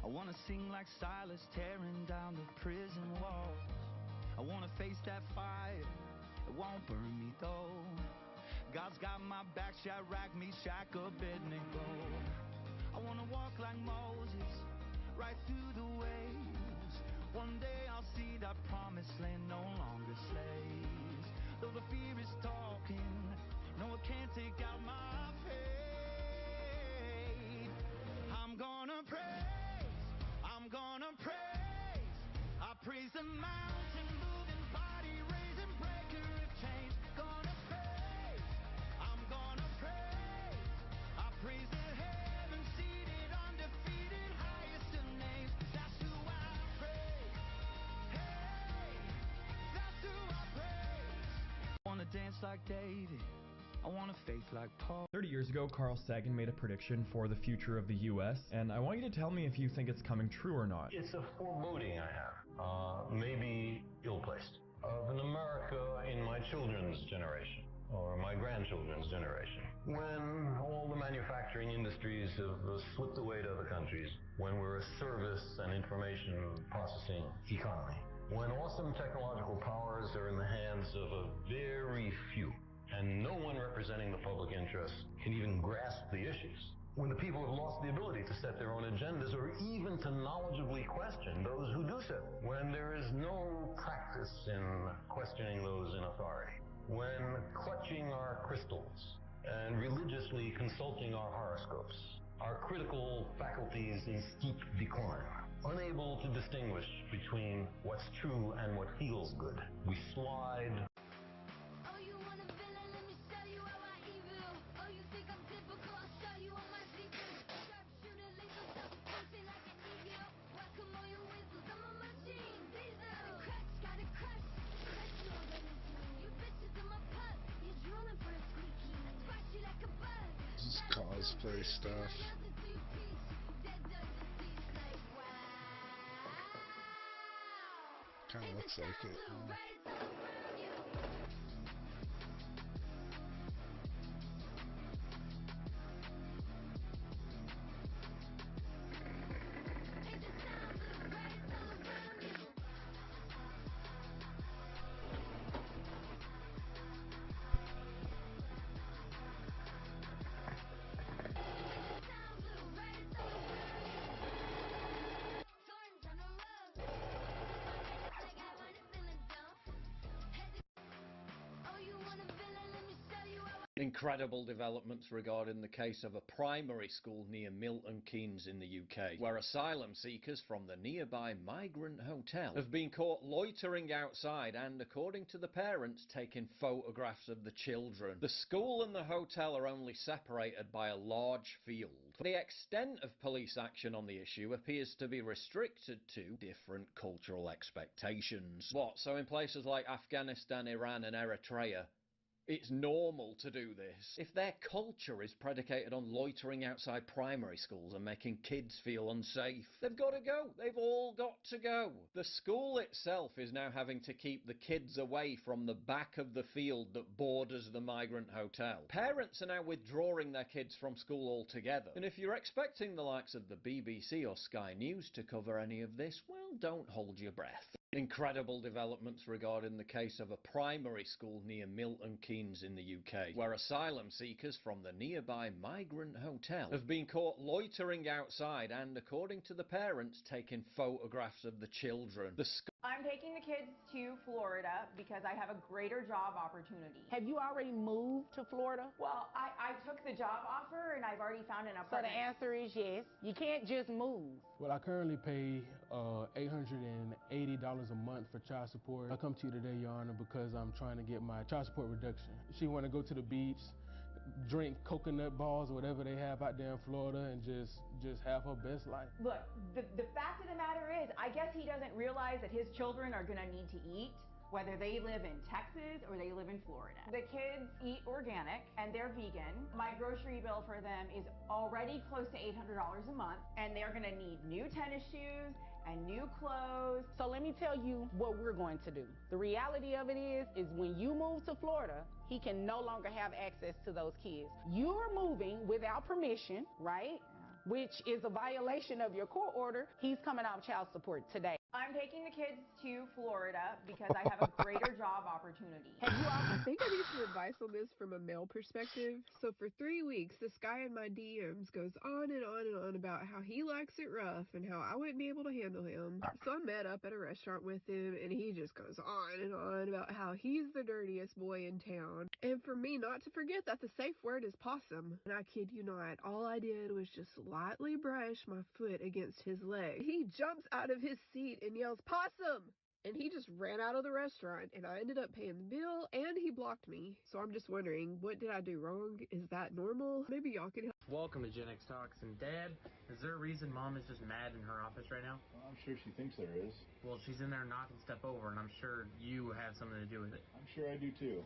I wanna sing like Silas, tearing down the prison walls. I wanna face that fire, it won't burn me though. God's got my back, Shadrach, Meshach, Abednego. I wanna walk like Moses, right through the waves. One day I'll see that promised land, no longer slaves. Though the fear is talking, no, it can't take out my faith. I'm gonna praise, I'm gonna praise. I praise the mountain, moving body, raising breaker of chains. Gonna praise, I'm gonna praise. I praise the heaven seated, undefeated, highest of names. That's who I praise. Hey, that's who I praise. Wanna dance like David, I want a faith like Paul. 30 years ago, Carl Sagan made a prediction for the future of the U.S., and I want you to tell me if you think it's coming true or not. It's a foreboding I have, maybe ill-placed, of an America in my children's generation, or my grandchildren's generation, when all the manufacturing industries have slipped away to other countries, when we're a service and information processing economy, when awesome technological powers are in the hands of a very few, and no one representing the public interest can even grasp the issues. When the people have lost the ability to set their own agendas or even to knowledgeably question those who do so. When there is no practice in questioning those in authority. When clutching our crystals and religiously consulting our horoscopes. Our critical faculties in steep decline. Unable to distinguish between what's true and what feels good. We slide. This is cosplay stuff. Kind of looks like it. Incredible developments regarding the case of a primary school near Milton Keynes in the UK, where asylum seekers from the nearby migrant hotel have been caught loitering outside and, according to the parents, taking photographs of the children. The school and the hotel are only separated by a large field. The extent of police action on the issue appears to be restricted to different cultural expectations. What, so in places like Afghanistan, Iran and Eritrea, It's normal to do this. If their culture is predicated on loitering outside primary schools and making kids feel unsafe, they've got to go. They've all got to go. The school itself is now having to keep the kids away from the back of the field that borders the migrant hotel. Parents are now withdrawing their kids from school altogether. And if you're expecting the likes of the BBC or Sky News to cover any of this, well, don't hold your breath. Incredible developments regarding the case of a primary school near Milton Keynes in the UK, where asylum seekers from the nearby migrant hotel have been caught loitering outside and, according to the parents, taking photographs of the children. I'm taking the kids to Florida because I have a greater job opportunity. Have you already moved to Florida? Well, I took the job offer and I've already found an So apartment. the answer is yes. You can't just move. Well, I currently pay $880 a month for child support. I come to you today, Your Honor, because I'm trying to get my child support reduction. She want to go to the beach, drink coconut balls or whatever they have out there in Florida, and just have her best life. Look, the fact of the matter is, I guess he doesn't realize that his children are gonna need to eat, whether they live in Texas or they live in Florida. The kids eat organic and they're vegan. My grocery bill for them is already close to $800 a month, and they're gonna need new tennis shoes and new clothes. So let me tell you what we're going to do. The reality of it is when you move to Florida, he can no longer have access to those kids. You're moving without permission, right? Which is a violation of your court order. He's coming off child support today. I'm taking the kids to Florida because I have a greater job opportunity. I think I need some advice on this from a male perspective. So for 3 weeks, this guy in my DMs goes on and on and on about how he likes it rough and how I wouldn't be able to handle him. So I met up at a restaurant with him and he just goes on and on about how he's the dirtiest boy in town. And for me not to forget that the safe word is possum. And I kid you not, all I did was just lightly brush my foot against his leg. He jumps out of his seat and yells, "Possum!" And he just ran out of the restaurant, and I ended up paying the bill, and he blocked me. So I'm just wondering, what did I do wrong? Is that normal? Maybe y'all can help. Welcome to Gen X Talks. And Dad, is there a reason Mom is just mad in her office right now? Well, I'm sure she thinks there is. Well, she's in there knocking stuff over, and I'm sure you have something to do with it. I'm sure I do too.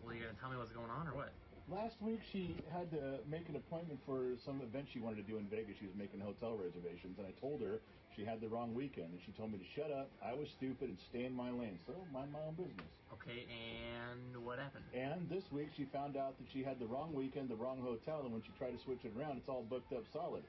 Well, you gonna tell me what's going on, or what? Last week she had to make an appointment for some event she wanted to do in Vegas. She was making hotel reservations, and I told her she had the wrong weekend, and she told me to shut up, I was stupid, and stay in my lane. So mind my own business. Okay, and what happened? And this week she found out that she had the wrong weekend, the wrong hotel, and when she tried to switch it around, it's all booked up solid.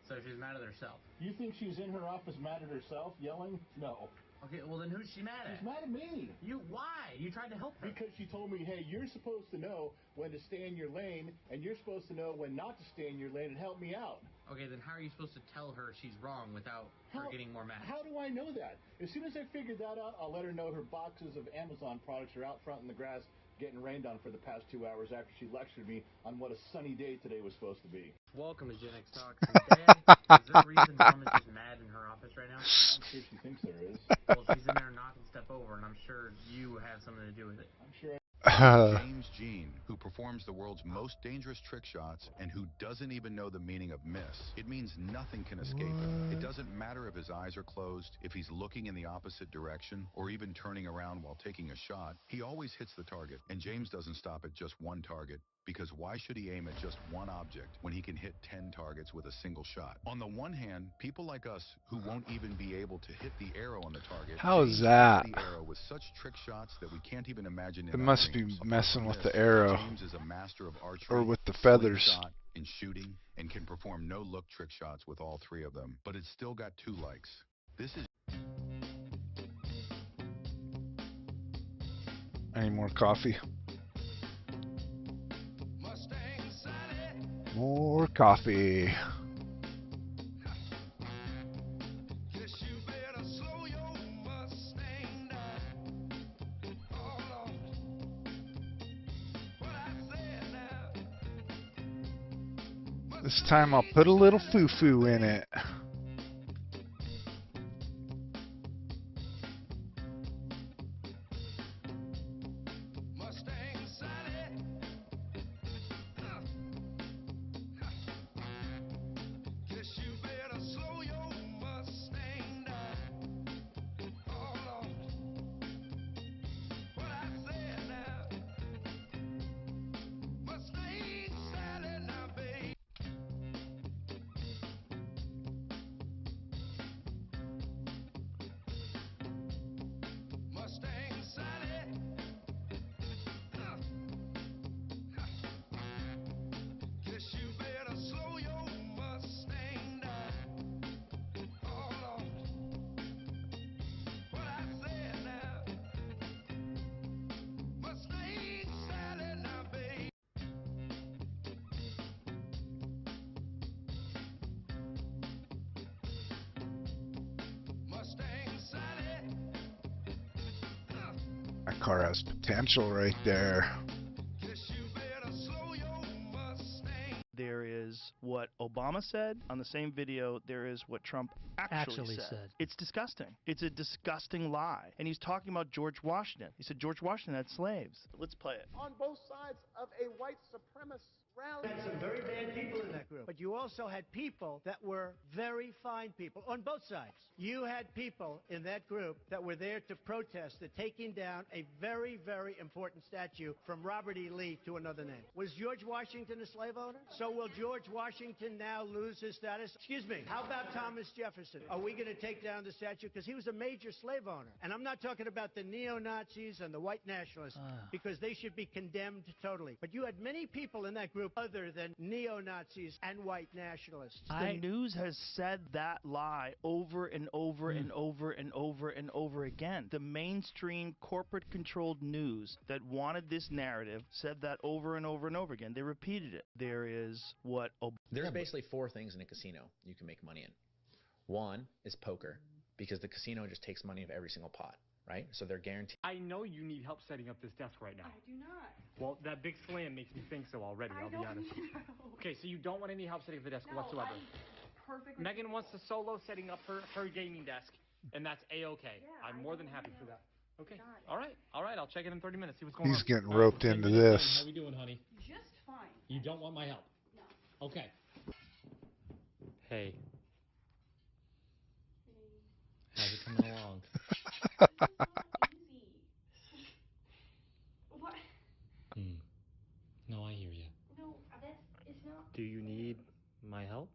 So she's mad at herself. You think she's in her office mad at herself, yelling? No. Okay, well then who's she mad at? She's mad at me. You? Why? You tried to help her. Because she told me, hey, you're supposed to know when to stay in your lane, and you're supposed to know when not to stay in your lane and help me out. Okay, then how are you supposed to tell her she's wrong without her getting more mad? How do I know that? As soon as I figure that out, I'll let her know her boxes of Amazon products are out front in the grass getting rained on for the past 2 hours after she lectured me on what a sunny day today was supposed to be. Welcome to Gen X Talks. And Dad, is there a reason Mom is just mad in her office right now? I'm sure she thinks there is. Well, she's in there knocking stuff over, and I'm sure you have something to do with it. I'm sure James Jean, who performs the world's most dangerous trick shots and who doesn't even know the meaning of miss. It means nothing can escape him. It doesn't matter if his eyes are closed, if he's looking in the opposite direction, or even turning around while taking a shot. He always hits the target, and James doesn't stop at just one target. Because why should he aim at just one object when he can hit 10 targets with a single shot? On the one hand, people like us who won't even be able to hit the arrow on the target. How is that? The arrow with such trick shots that we can't even imagine. It must be messing with the arrow. James is a master of archery, or with the feathers. Shot, in shooting, and can perform no-look trick shots with all three of them. But it's still got 2 likes. This is. Any more coffee? More coffee. This time I'll put a little foo-foo in it. car has potential right there. There is what Obama said. On the same video, there is what Trump actually said. It's disgusting. It's a disgusting lie. And he's talking about George Washington. He said George Washington had slaves. Let's play it. On both sides of a white supremacist rally. You had some very bad people in that group. But you also had people that were very fine people on both sides. You had people in that group that were there to protest the taking down a very, very important statue from Robert E. Lee to another name. Was George Washington a slave owner? So will George Washington now lose his status? Excuse me, how about Thomas Jefferson? Are we going to take down the statue? Because he was a major slave owner. And I'm not talking about the neo-Nazis and the white nationalists, because they should be condemned totally. But you had many people in that group other than neo-Nazis and white nationalists. The news has said that lie over and over and over and over and over again. The mainstream corporate-controlled news that wanted this narrative said that over and over and over again. They repeated it. There is what... There's basically 4 things in a casino you can make money in. One is poker, because the casino just takes money of every single pot, right? So they're guaranteed. I know you need help setting up this desk right now. I do not. Well, that big slam makes me think so already, I'll be honest. Okay, so you don't want any help setting up the desk whatsoever. Perfectly. Megan wants to solo setting up her gaming desk, and that's A-okay. Yeah, I'm more than happy for that. Okay. All right. I'll check it in 30 minutes. See what's going He's on. getting roped into this. How we doing, honey? Just fine. You don't want my help? No. Okay. Hey. How's it coming along? What? No, I hear you. No, it's not. Do you need my help?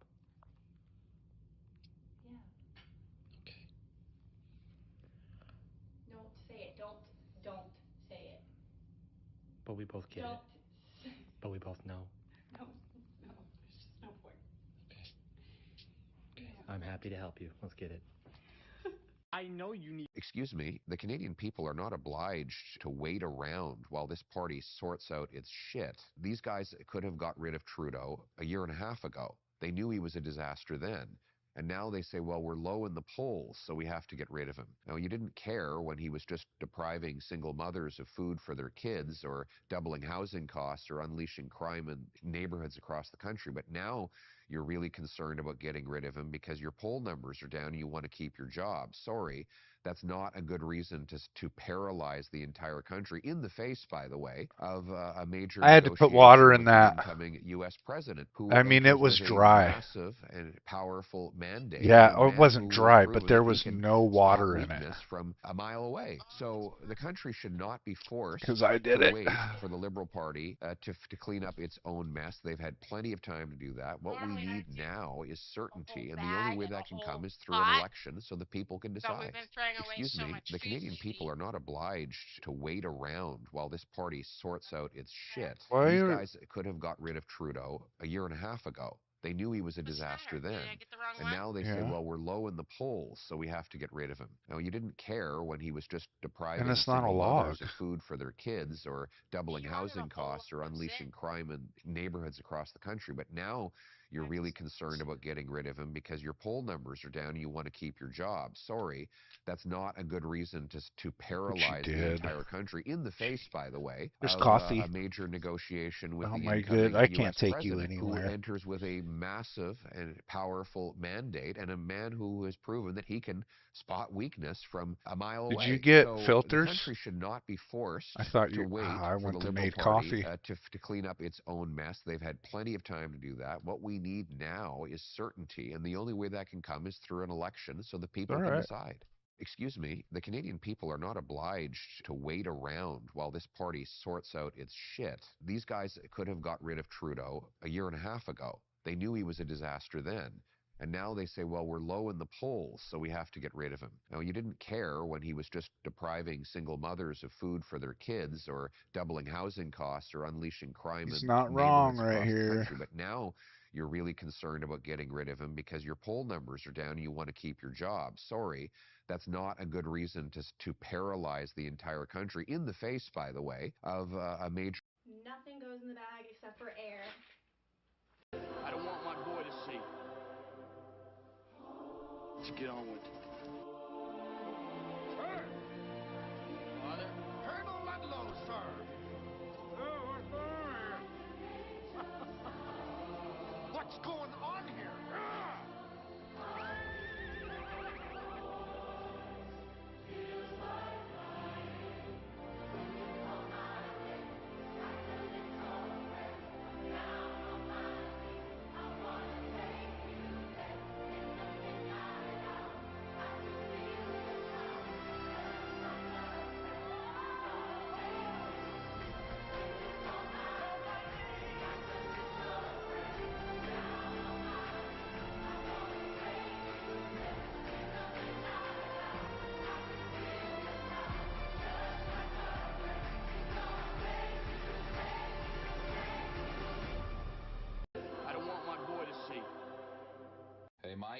Yeah. Okay. Don't say it. Don't say it. But we both get Don't. it. But we both know. No. There's just no point. Okay. I'm happy to help you. Let's get it. I know you need... Excuse me, the Canadian people are not obliged to wait around while this party sorts out its shit. These guys could have got rid of Trudeau a year and a half ago. They knew he was a disaster then. And now they say, well, we're low in the polls, so we have to get rid of him. Now, you didn't care when he was just depriving single mothers of food for their kids, or doubling housing costs, or unleashing crime in neighborhoods across the country. But now you're really concerned about getting rid of him because your poll numbers are down and you want to keep your job. Sorry, that's not a good reason to paralyze the entire country, in the face, by the way, of a major... I had to put water in that. ...incoming U.S. president, who I mean, it was dry. Massive and powerful mandate. Yeah, it wasn't dry, but there was no water in it. From a mile away. So the country should not be forced to wait for the Liberal Party to clean up its own mess. They've had plenty of time to do that. What we need now is certainty, and the only way that can come is through an election so the people can decide. Excuse me, the Canadian people are not obliged to wait around while this party sorts out its shit. These guys could have got rid of Trudeau a year and a half ago. They knew he was a disaster then. And now they say, well, we're low in the polls, so we have to get rid of him. Now, you didn't care when he was just depriving single mothers of food for their kids, or doubling housing costs, or unleashing crime in neighborhoods across the country. But now you're really concerned about getting rid of him because your poll numbers are down and you want to keep your job. Sorry, that's not a good reason to paralyze the entire country, in the face, by the way, There's of coffee. A major negotiation with oh the my incoming God, I can't US take you president, anywhere. who enters with a massive and powerful mandate, and a man who has proven that he can spot weakness from a mile away. Did you get so filters? The country should not be forced to wait I for went the to Liberal made Party coffee. to clean up its own mess. They've had plenty of time to do that. What we need now is certainty, and the only way that can come is through an election so the people can decide. Excuse me, the Canadian people are not obliged to wait around while this party sorts out its shit. These guys could have got rid of Trudeau a year and a half ago. They knew he was a disaster then. And now they say, well, we're low in the polls, so we have to get rid of him. Now, you didn't care when he was just depriving single mothers of food for their kids, or doubling housing costs, or unleashing crime in not wrong neighborhoods right across the here. country. But now you're really concerned about getting rid of him because your poll numbers are down and you want to keep your job. Sorry, that's not a good reason to paralyze the entire country, in the face, by the way, of a major... Nothing goes in the bag except for air. I don't want my boy to see. Let's get on with it. Turn! Father, Colonel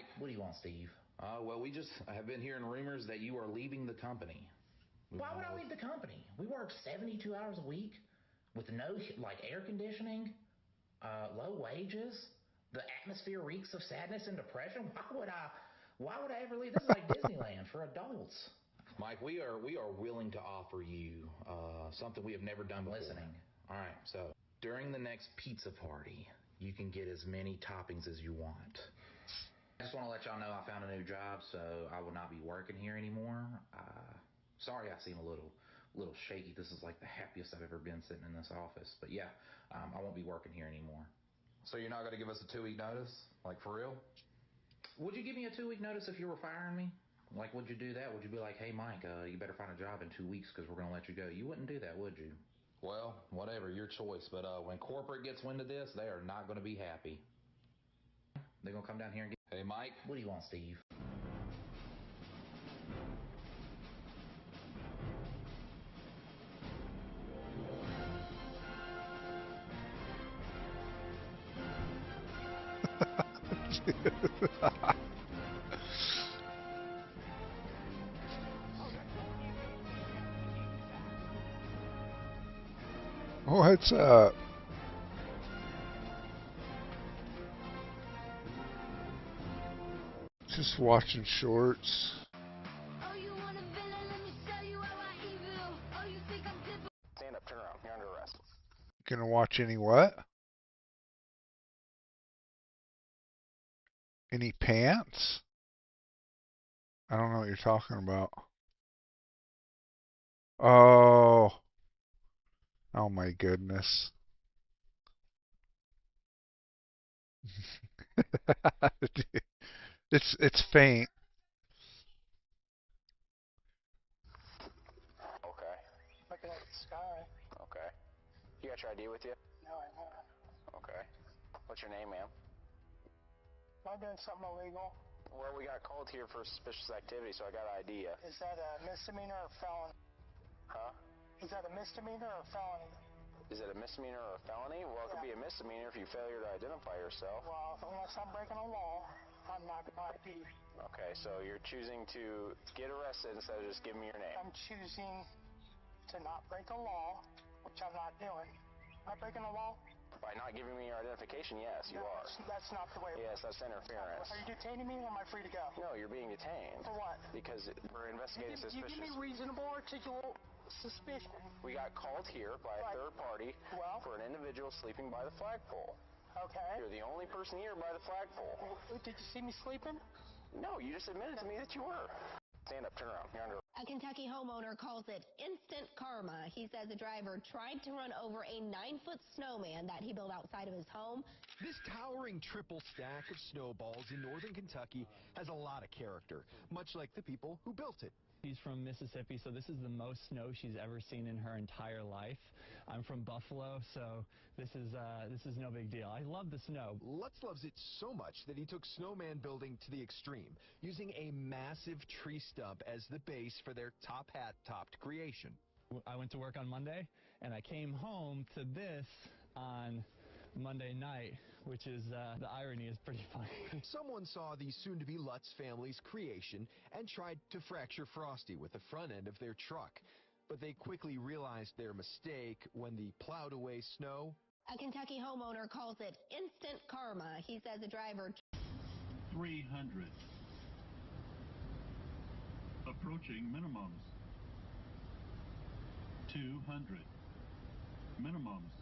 Mike, what do you want, Steve? Well, we just have been hearing rumors that you are leaving the company. Why would I leave the company? We work 72 hours a week with no, air conditioning, low wages. The atmosphere reeks of sadness and depression. Why would I ever leave? This is like Disneyland for adults. Mike, we are willing to offer you something we have never done before. Listening. All right, so during the next pizza party, you can get as many toppings as you want. I just want to let y'all know I found a new job, so I will not be working here anymore. Sorry I seem a little shaky. This is like the happiest I've ever been sitting in this office. But yeah, I won't be working here anymore. So you're not going to give us a 2-week notice? Like, for real? Would you give me a 2-week notice if you were firing me? Like, would you do that? Would you be like, hey, Mike, you better find a job in 2 weeks because we're going to let you go? You wouldn't do that, would you? Well, whatever, your choice. But when corporate gets wind of this, they are not going to be happy. They're going to come down here and get... Hey, Mike, what do you want, Steve? What's up? Just watching shorts. Stand up, turn around. You're under arrest. Gonna watch any what? Any pants? I don't know what you're talking about. Oh. Oh my goodness. It's faint. Okay. Looking at the sky. Okay. You got your ID with you? No, I don't. Okay. What's your name, ma'am? Am I doing something illegal? Well, we got called here for suspicious activity, so I got an ID. Is that a misdemeanor or felony? Huh? Is that a misdemeanor or felony? Is it a misdemeanor or a felony? Well, it could be a misdemeanor if you failure to identify yourself. Well, unless I'm breaking a law, I'm not going to ID. Okay, so you're choosing to get arrested instead of just giving me your name. I'm choosing to not break a law, which I'm not doing. Am I breaking a law? By not giving me your identification, yes, you are. That's not the way. Yes, that's interference. Are you detaining me or am I free to go? No, you're being detained. For what? Because we're investigating suspicious. You give me reasonable, articulate suspicion. We got called here by a third party for an individual sleeping by the flagpole. Okay. You're the only person here by the flagpole. Did you see me sleeping? No, you just admitted to me that you were. Stand up, turn around. You're under. A Kentucky homeowner calls it instant karma. He says the driver tried to run over a 9-foot snowman that he built outside of his home. This towering triple stack of snowballs in northern Kentucky has a lot of character, much like the people who built it. She's from Mississippi, so this is the most snow she's ever seen in her entire life. I'm from Buffalo, so this is no big deal. I love the snow. Lutz loves it so much that he took snowman building to the extreme, using a massive tree stump as the base for their top hat-topped creation. I went to work on Monday, and I came home to this on Monday night, which is, the irony is pretty funny. Someone saw the soon-to-be Lutz family's creation and tried to fracture Frosty with the front end of their truck. But they quickly realized their mistake when the plowed-away snow. A Kentucky homeowner calls it instant karma. He says the driver... 300. Approaching minimums. 200. Minimums.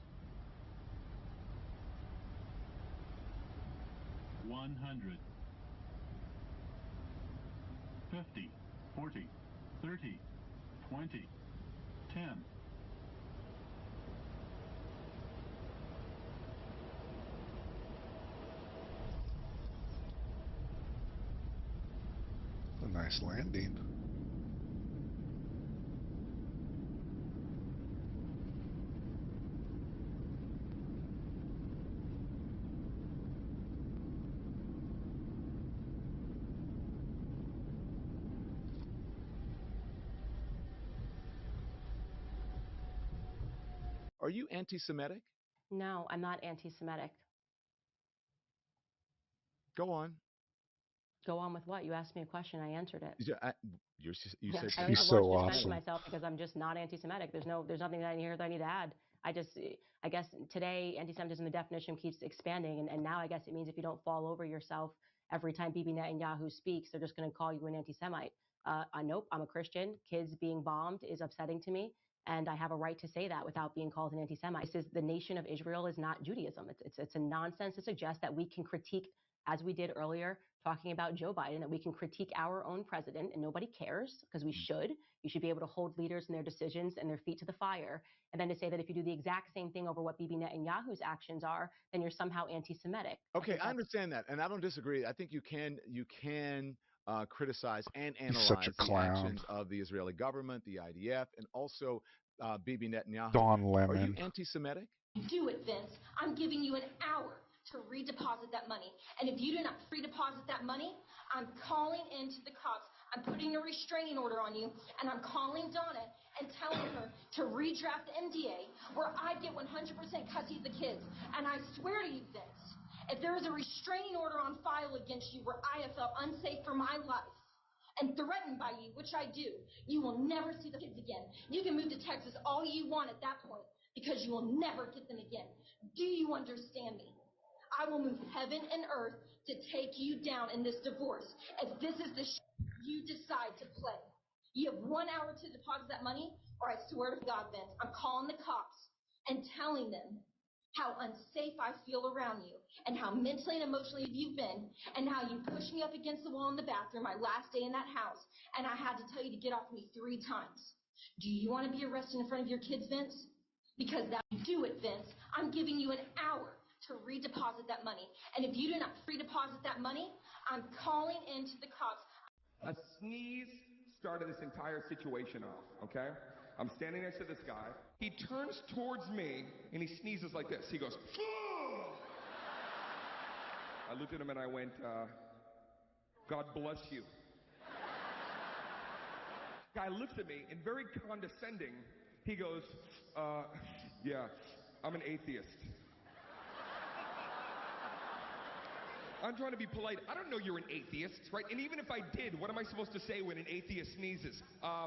100. 50. 40. 30. 20. 10. A nice landing. Are you anti-Semitic? No, I'm not anti-Semitic. Go on. Go on with what? You asked me a question. I answered it. You Yeah, said I don't She's need the so words to defend awesome. myself because I'm just not anti-Semitic. There's nothing that I hear that I need to add. I guess today anti-Semitism, the definition keeps expanding, and now I guess it means if you don't fall over yourself every time Bibi Netanyahu speaks, they're just going to call you an anti-Semite. Nope, I'm a Christian. Kids being bombed is upsetting to me, and I have a right to say that without being called an anti-Semite. This is the nation of Israel is not Judaism. It's a nonsense to suggest that we can critique, as we did earlier, talking about Joe Biden, that we can critique our own president and nobody cares because we should. You should be able to hold leaders and their decisions and their feet to the fire. And then to say that if you do the exact same thing over what Bibi Netanyahu's actions are, then you're somehow anti-Semitic. Okay, I understand that, and I don't disagree. I think you can criticize and He's such analyze a the clown. actions of the Israeli government, the IDF, and also Bibi Netanyahu. Don Are you Lemon. anti-Semitic? Do it, Vince. I'm giving you an hour to redeposit that money. And if you do not redeposit that money, I'm calling into the cops. I'm putting a restraining order on you, and I'm calling Donna and telling her to redraft the MDA where I get 100% custody of the kids. And I swear to you, Vince, if there is a restraining order on file against you where I have felt unsafe for my life and threatened by you, which I do, you will never see the kids again. You can move to Texas all you want at that point because you will never get them again. Do you understand me? I will move heaven and earth to take you down in this divorce if this is the you decide to play. You have 1 hour to deposit that money, or I swear to God, Vince, I'm calling the cops and telling them how unsafe I feel around you and how mentally and emotionally you've been and how you pushed me up against the wall in the bathroom my last day in that house and I had to tell you to get off me 3 times. Do you want to be arrested in front of your kids, Vince? Because that do it, Vince. I'm giving you an hour to redeposit that money. And if you do not redeposit that money, I'm calling into the cops. A sneeze started this entire situation off, okay? I'm standing next to this guy. He turns towards me and he sneezes like this. He goes, "Ugh!" I looked at him and I went, God bless you. Guy looks at me and very condescending, he goes, yeah, I'm an atheist. I'm trying to be polite. I don't know you're an atheist, right? And even if I did, what am I supposed to say when an atheist sneezes?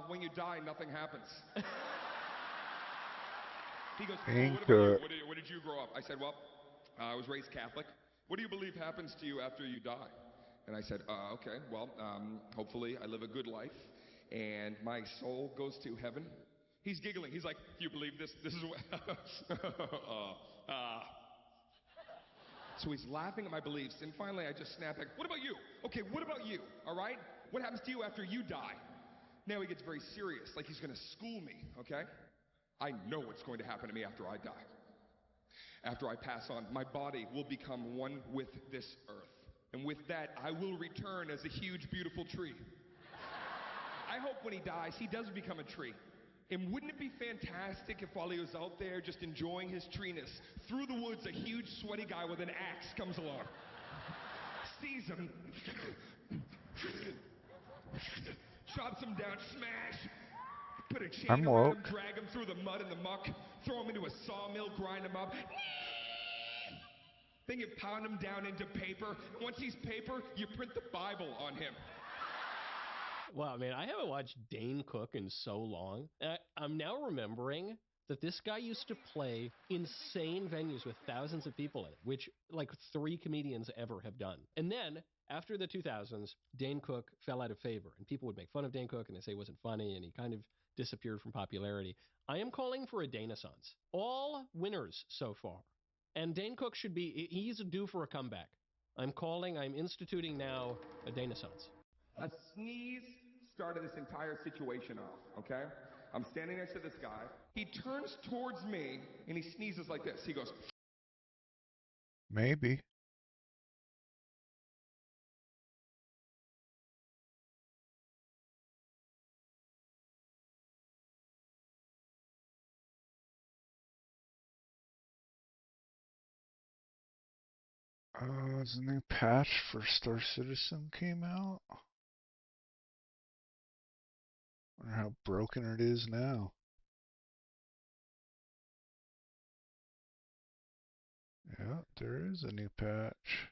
When you die, nothing happens. He goes, well, what about you? What did you grow up? I said, well, I was raised Catholic. What do you believe happens to you after you die? And I said, okay, well, hopefully I live a good life and my soul goes to heaven. He's giggling. He's like, do you believe this? This is what... So he's laughing at my beliefs, and finally I just snap back, what about you? Okay, what about you, all right? What happens to you after you die? Now he gets very serious, like he's going to school me, okay? I know what's going to happen to me after I die. After I pass on, my body will become one with this earth. And with that, I will return as a huge, beautiful tree. I hope when he dies, he does become a tree. And wouldn't it be fantastic if while he was out there just enjoying his treeness, through the woods a huge sweaty guy with an axe comes along, sees him, chops him down, smash, put a chain around him, drag him through the mud and the muck, throw him into a sawmill, grind him up. Then you pound him down into paper. Once he's paper, you print the Bible on him. Wow, man, I haven't watched Dane Cook in so long. I'm now remembering that this guy used to play insane venues with thousands of people in it, which like 3 comedians ever have done. And then, after the 2000s, Dane Cook fell out of favor, and people would make fun of Dane Cook, and they say he wasn't funny, and he kind of disappeared from popularity. I am calling for a Danaissance. All winners so far. And Dane Cook should be, he's due for a comeback. I'm instituting now a Danaissance. A sneeze started this entire situation off, okay? I'm standing next to this guy. He turns towards me and he sneezes like this. He goes, Maybe. The new patch for Star Citizen came out. Wonder how broken it is now. Yeah, there is a new patch.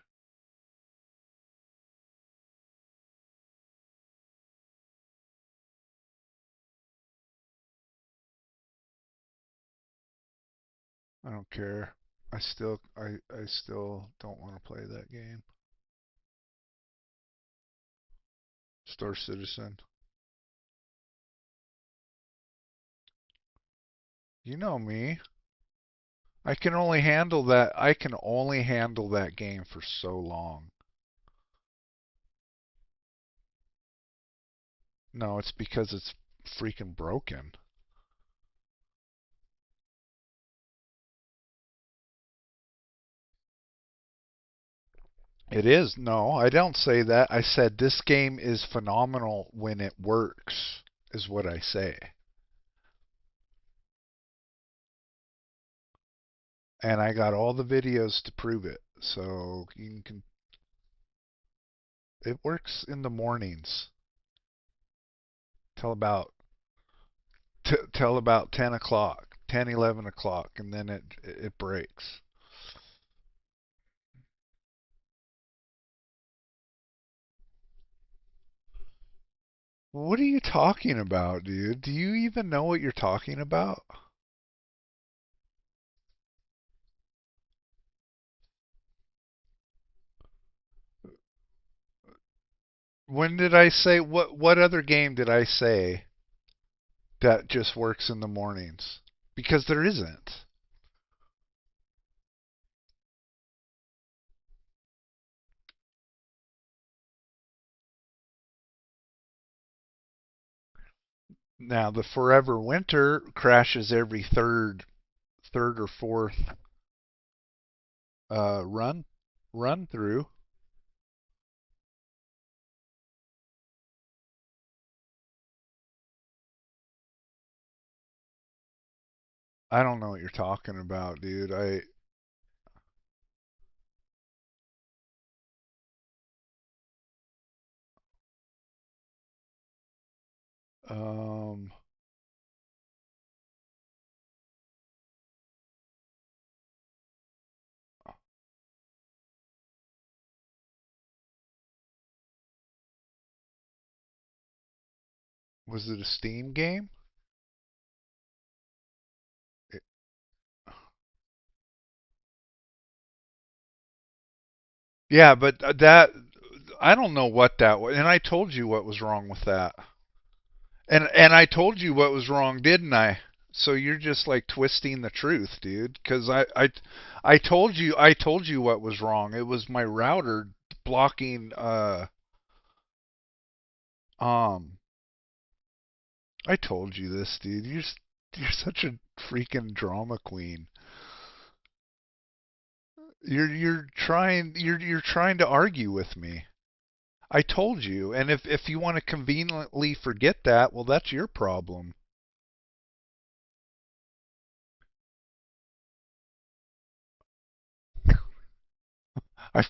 I don't care. I still don't want to play that game. Star Citizen. You know me. I can only handle that. I can only handle that game for so long. No, it's because it's freaking broken. It is. No, I don't say that. I said this game is phenomenal when it works, is what I say. And I got all the videos to prove it. So you can. It works in the mornings till about till about 10 o'clock, 10, 11 o'clock, and then it breaks. What are you talking about, dude? Do you even know what you're talking about? When did I say what other game did I say that just works in the mornings? Because there isn't. Now the Forever Winter crashes every third or fourth run through. I don't know what you're talking about, dude. Um was it a Steam game? It, yeah, but that I don't know what that was, and I told you what was wrong with that. And I told you what was wrong, didn't I? So you're just like twisting the truth, dude. Because I told you what was wrong. It was my router blocking. Um I told you this, dude. You're such a freaking drama queen. You're trying to argue with me. I told you, and if you want to conveniently forget that, well, that's your problem. I've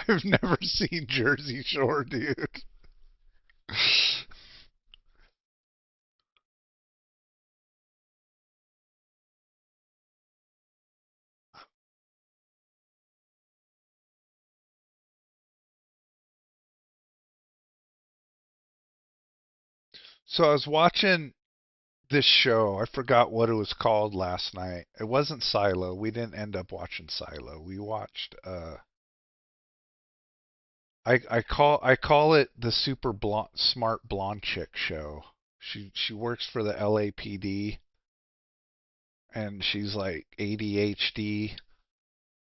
I've never seen Jersey Shore, dude. So I was watching this show. I forgot what it was called last night. It wasn't Silo. We didn't end up watching Silo. We watched I call it the super smart blonde chick show. She works for the LAPD and she's like ADHD.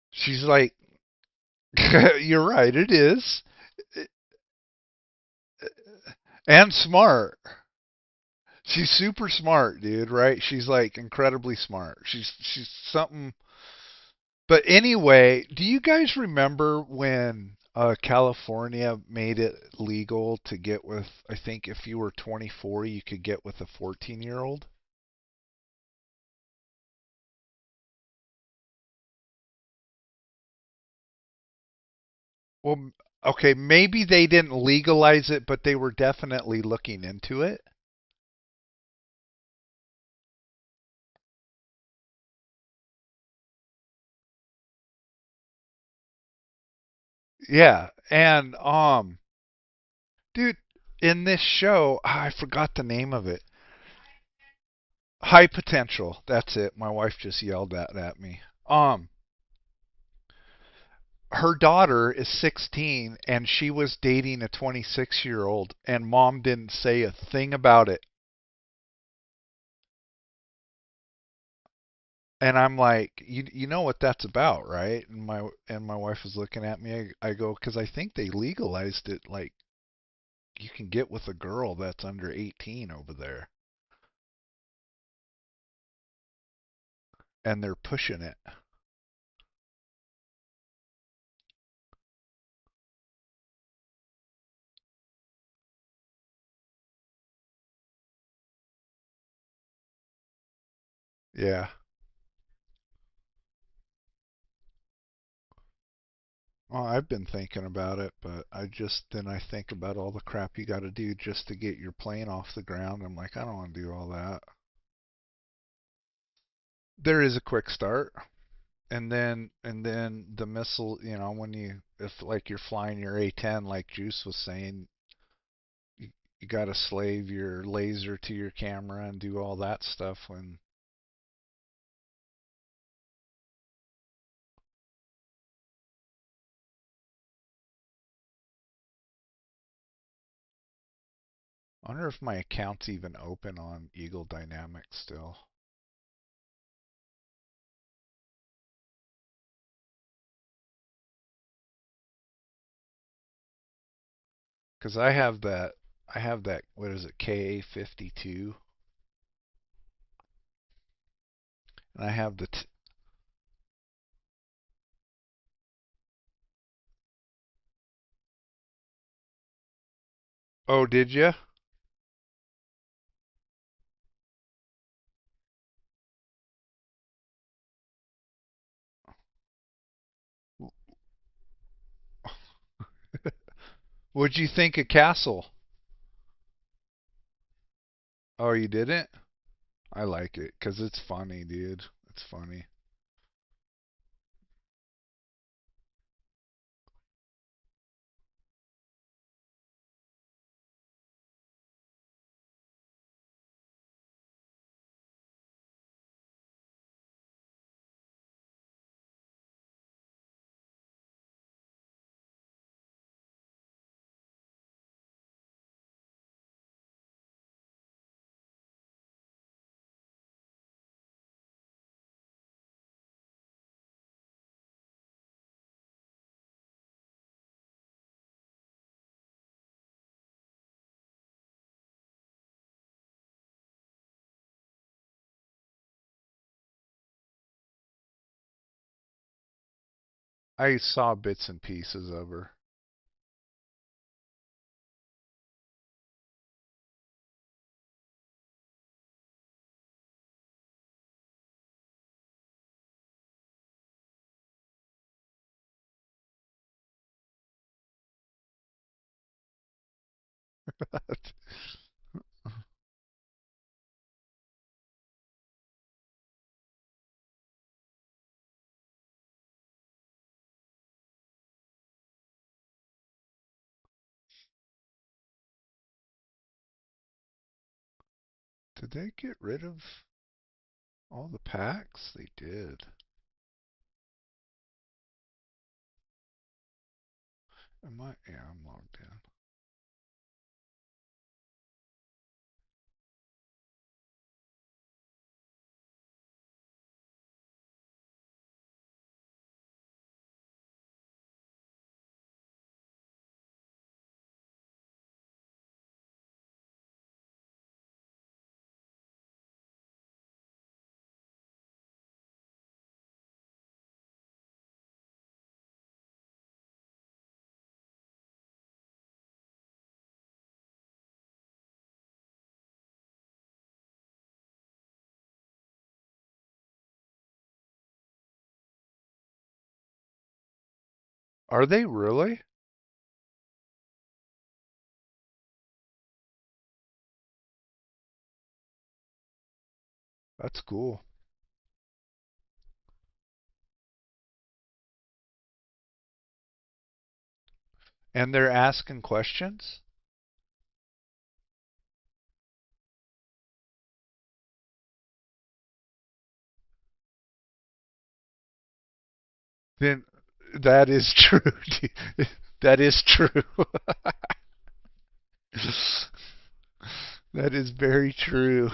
She's like you're right, it is. And smart. She's super smart, dude, right? She's like incredibly smart. She's something. But anyway, do you guys remember when California made it legal to get with, I think if you were 24, you could get with a 14-year-old? Well, okay, maybe they didn't legalize it, but they were definitely looking into it. Yeah, and dude, in this show, I forgot the name of it. High potential. That's it. My wife just yelled that at me. Her daughter is 16 and she was dating a 26-year-old and mom didn't say a thing about it. And I'm like, you know what that's about, right? And my wife was looking at me. I go, because I think they legalized it. Like, you can get with a girl that's under 18 over there, and they're pushing it. Yeah. Well, I've been thinking about it, but I think about all the crap you got to do just to get your plane off the ground. I'm like, I don't want to do all that. There is a quick start, and then the missile, when if like you're flying your A-10 like Juice was saying, you got to slave your laser to your camera and do all that stuff when I wonder if my account's even open on Eagle Dynamics still. Because I have that, what is it, KA52, and I have the oh, did you? What'd you think of Castle? Oh, you didn't? I like it because it's funny, dude. It's funny. I saw bits and pieces of her. Did they get rid of all the packs? They did. Yeah, I'm logged in. Are they really? That's cool. And they're asking questions? Then that is true. That is true. That is very true.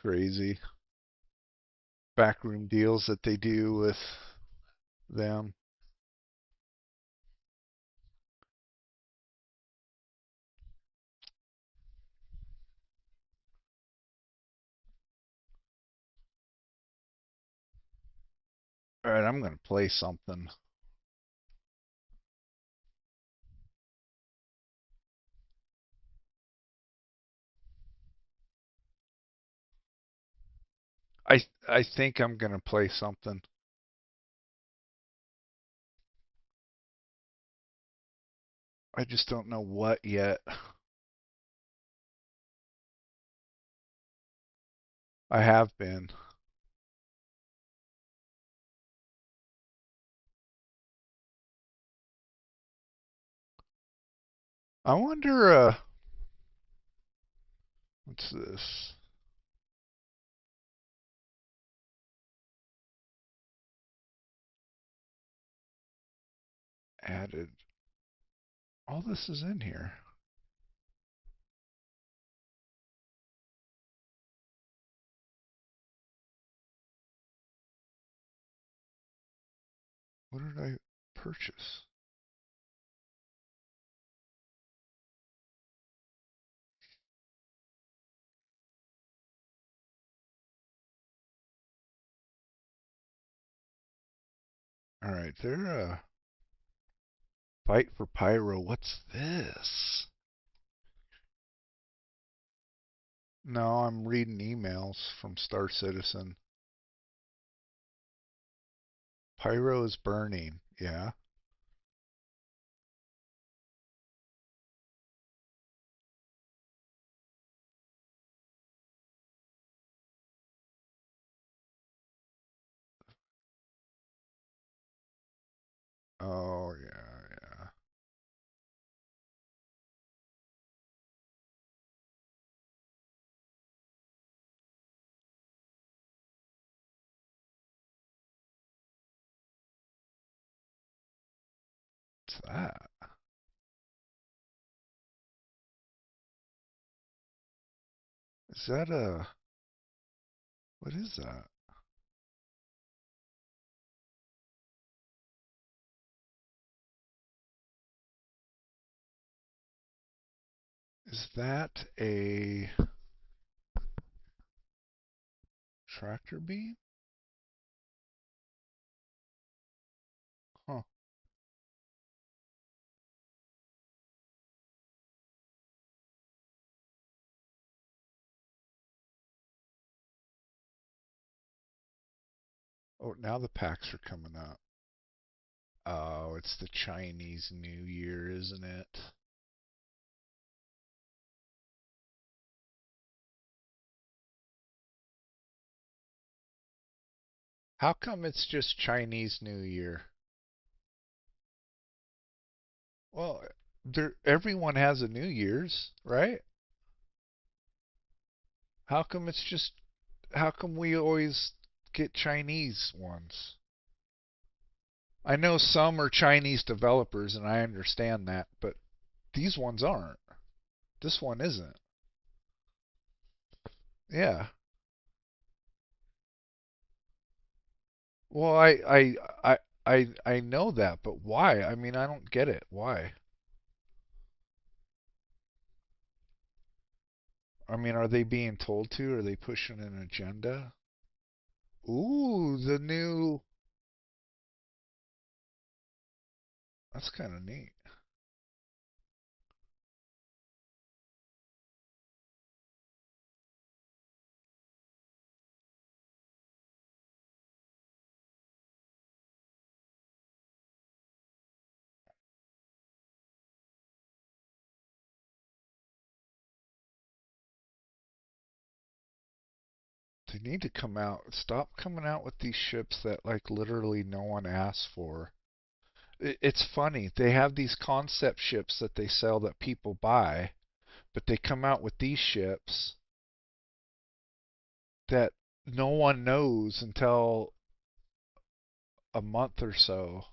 Crazy backroom deals that they do with them. All right, I'm going to play something. I think I'm going to play something. I just don't know what yet. I have been. I wonder, what's this? Added. All this is in here. What did I purchase? All right, they're fight for Pyro. What's this? No, I'm reading emails from Star Citizen. Pyro is burning. Yeah. Oh, yeah, yeah. What's that? Is that a... What is that? Is that a tractor beam? Huh. Oh, now the packs are coming up. Oh, it's the Chinese New Year, isn't it? How come it's just Chinese New Year? Well, everyone has a New Year's, right? How come it's just, how come we always get Chinese ones? I know some are Chinese developers and I understand that, but these ones aren't. This one isn't. Yeah. Well, I know that, but why? I mean, I don't get it. Why? I mean, are they being told to? Are they pushing an agenda? Ooh, the new. That's kind of neat. They need to come out. Stop coming out with these ships that like literally no one asked for. It's funny. They have these concept ships that they sell that people buy, but they come out with these ships that no one knows until a month or so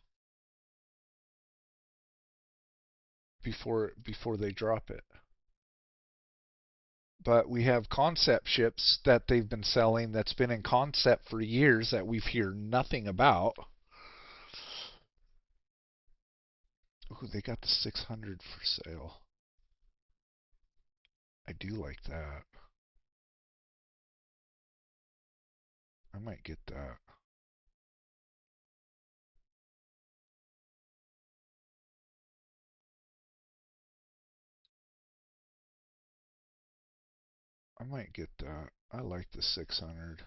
before they drop it. But we have concept ships that they've been selling that's been in concept for years that we've heard nothing about. Ooh, they got the 600 for sale. I do like that. I might get that. I might get that. I like the 600.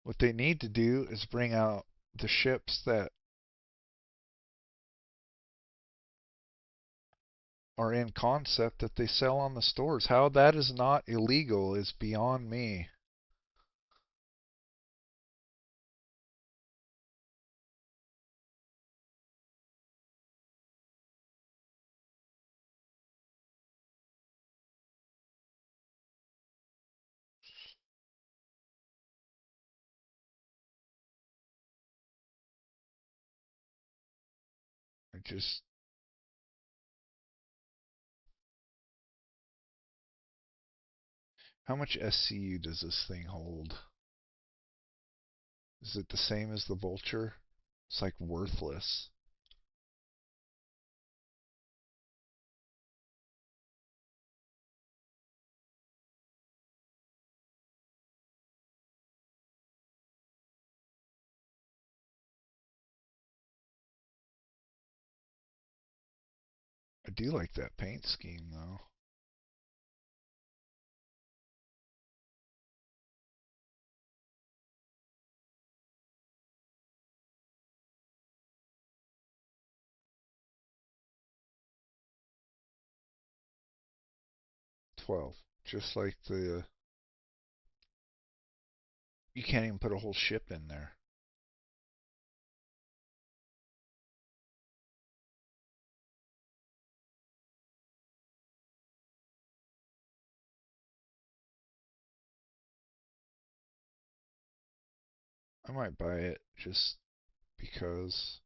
What they need to do is bring out the ships that are in concept that they sell on the stores. How that is not illegal is beyond me. I just... How much SCU does this thing hold? Is it the same as the Vulture? It's like worthless. I do like that paint scheme though. $12. Just like the... You can't even put a whole ship in there. I might buy it just because,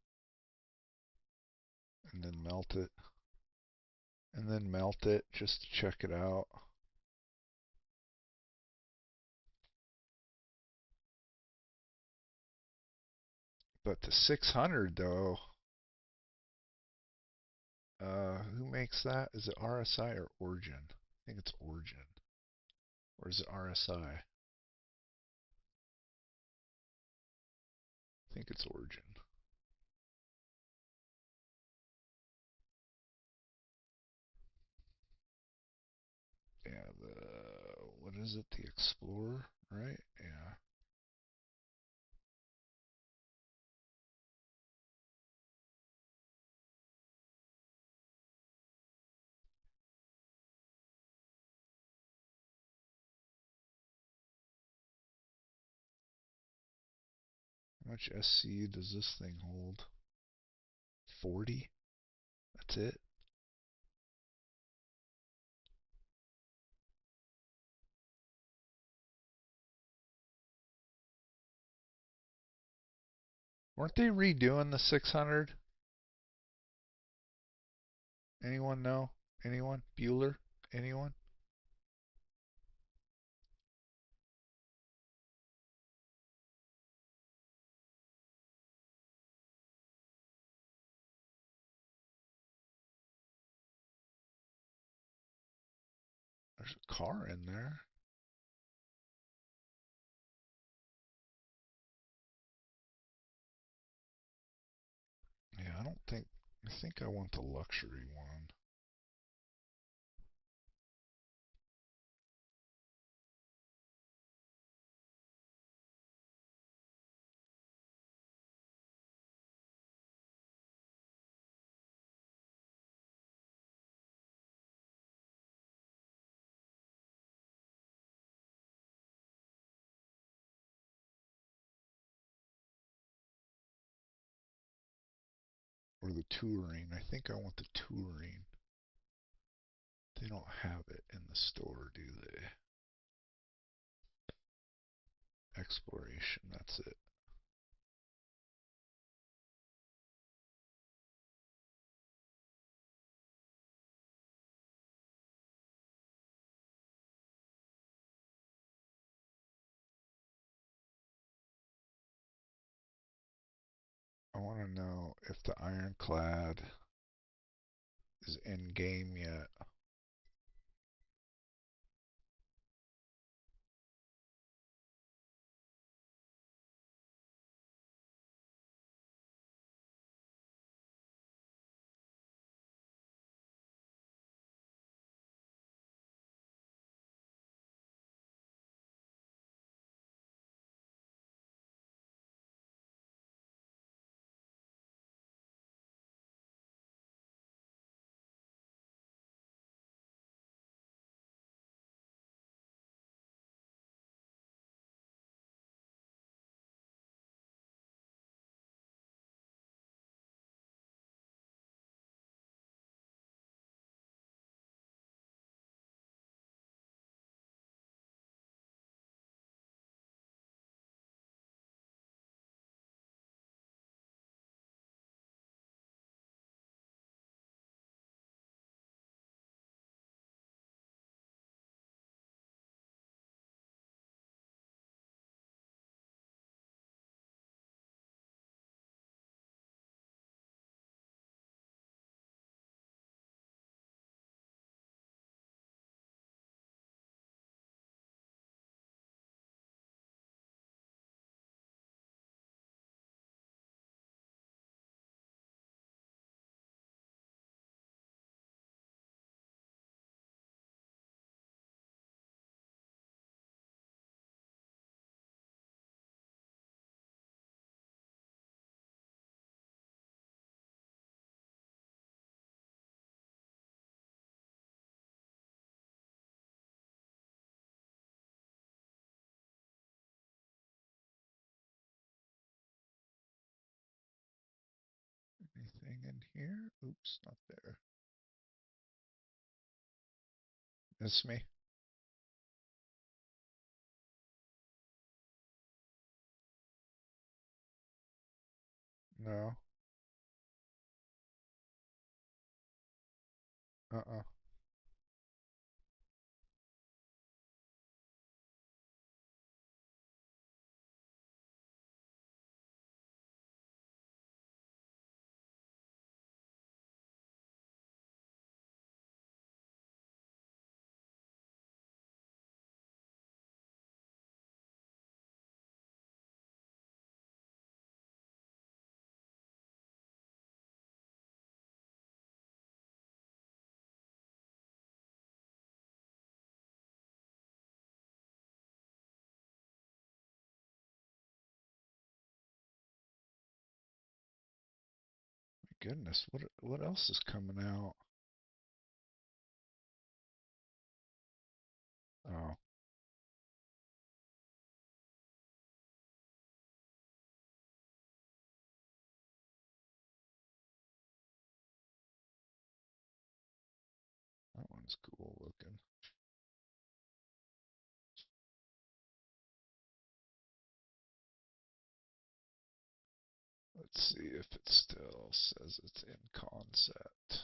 and then melt it, and then melt it just to check it out. But the 600 though, who makes that? Is it RSI or Origin? I think it's Origin. Or is it RSI? I think it's Origin. Yeah, what is it? The Explorer, right? Yeah. How much SCU does this thing hold? 40? That's it? Weren't they redoing the 600? Anyone know? Anyone? Bueller? Anyone? There's a car in there. Yeah, I think I want the luxury one. or the touring. I think I want the touring. They don't have it in the store, do they? Exploration, that's it. I want to know if the Ironclad is in game yet. Anything in here? Oops, not there. That's me. No. Uh-uh. My goodness, what else is coming out? Oh. That one's cool looking. Let's see if it still says it's in concept.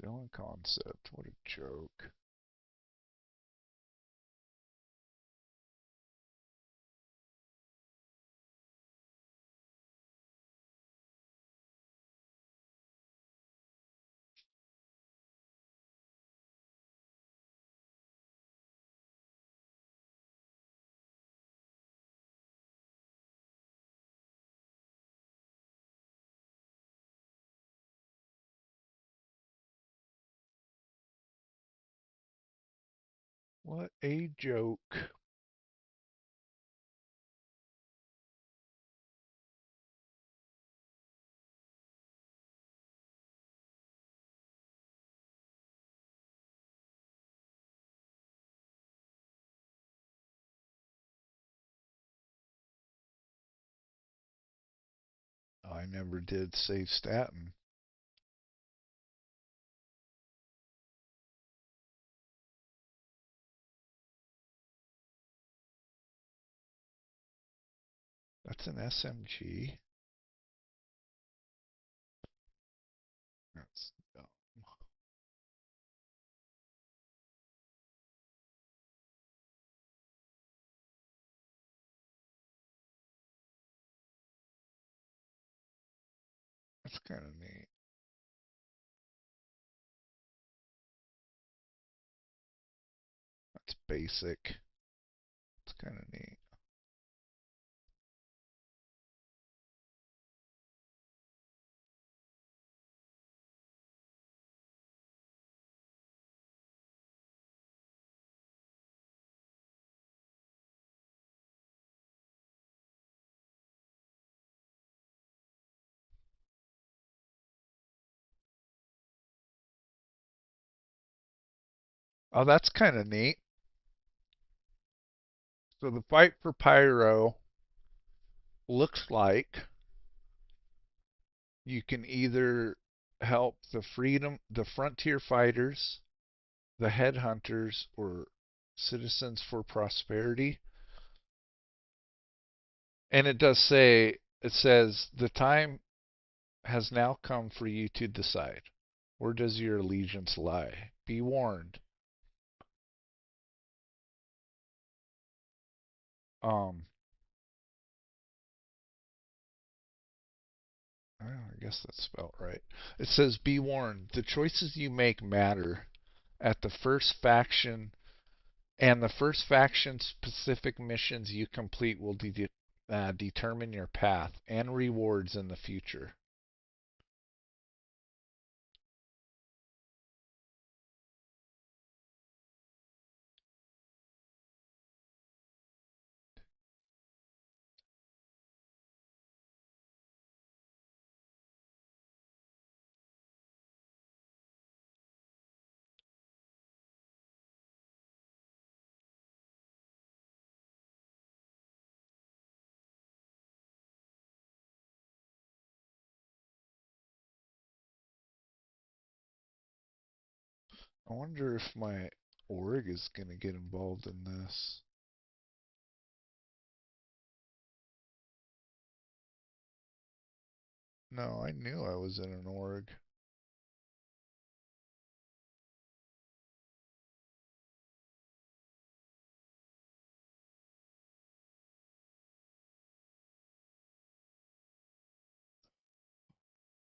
Still in concept. What a joke. What a joke. I never did save statin. That's an SMG. That's dumb. That's kind of neat. That's basic. It's kind of neat. Oh, that's kind of neat. So the fight for Pyro looks like you can either help the frontier fighters, the headhunters, or citizens for prosperity. And it does say, it says, the time has now come for you to decide. Where does your allegiance lie? Be warned. I guess that's spelled right. It says, be warned. The choices you make matter at the first faction, and the first faction specific missions you complete will determine your path and rewards in the future. I wonder if my org is going to get involved in this. No, I knew I was in an org.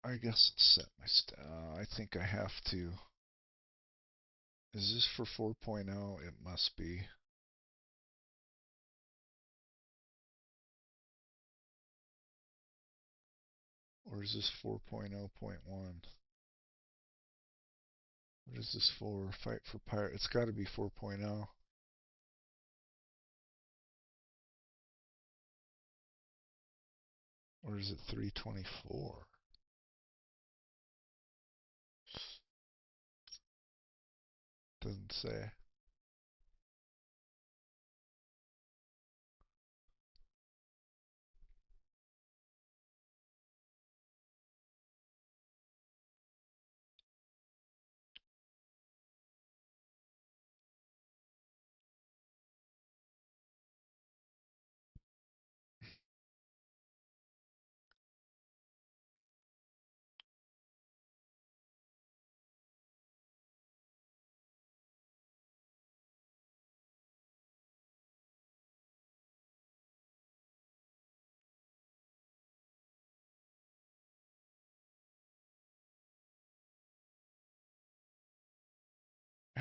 I guess I'll set my I think I have to. Is this for 4.0? It must be. Or is this 4.0.1? What is this for? Fight for Pirate. It's got to be 4.0. Or is it 324? Doesn't say.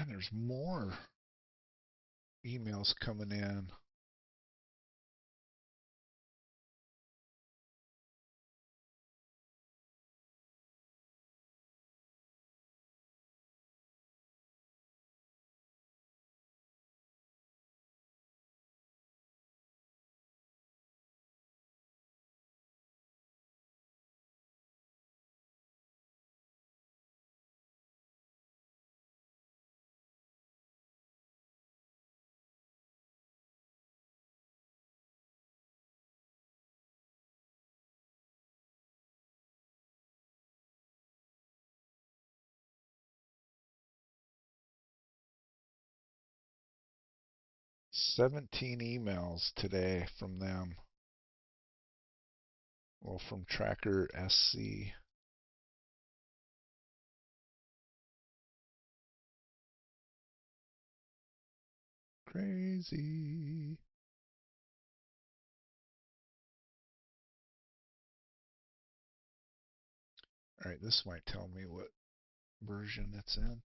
And there's more emails coming in. "17 emails today from them." Well, from Tracker SC. Crazy. All right, this might tell me what version it's in.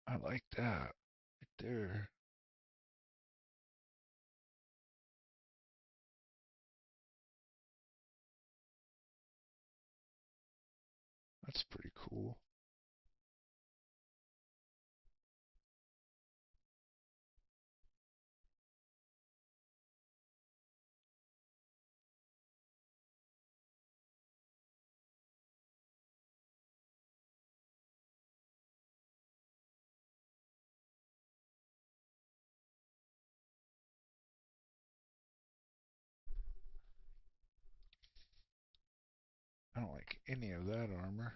I like that right there. That's pretty cool. I don't like any of that armor.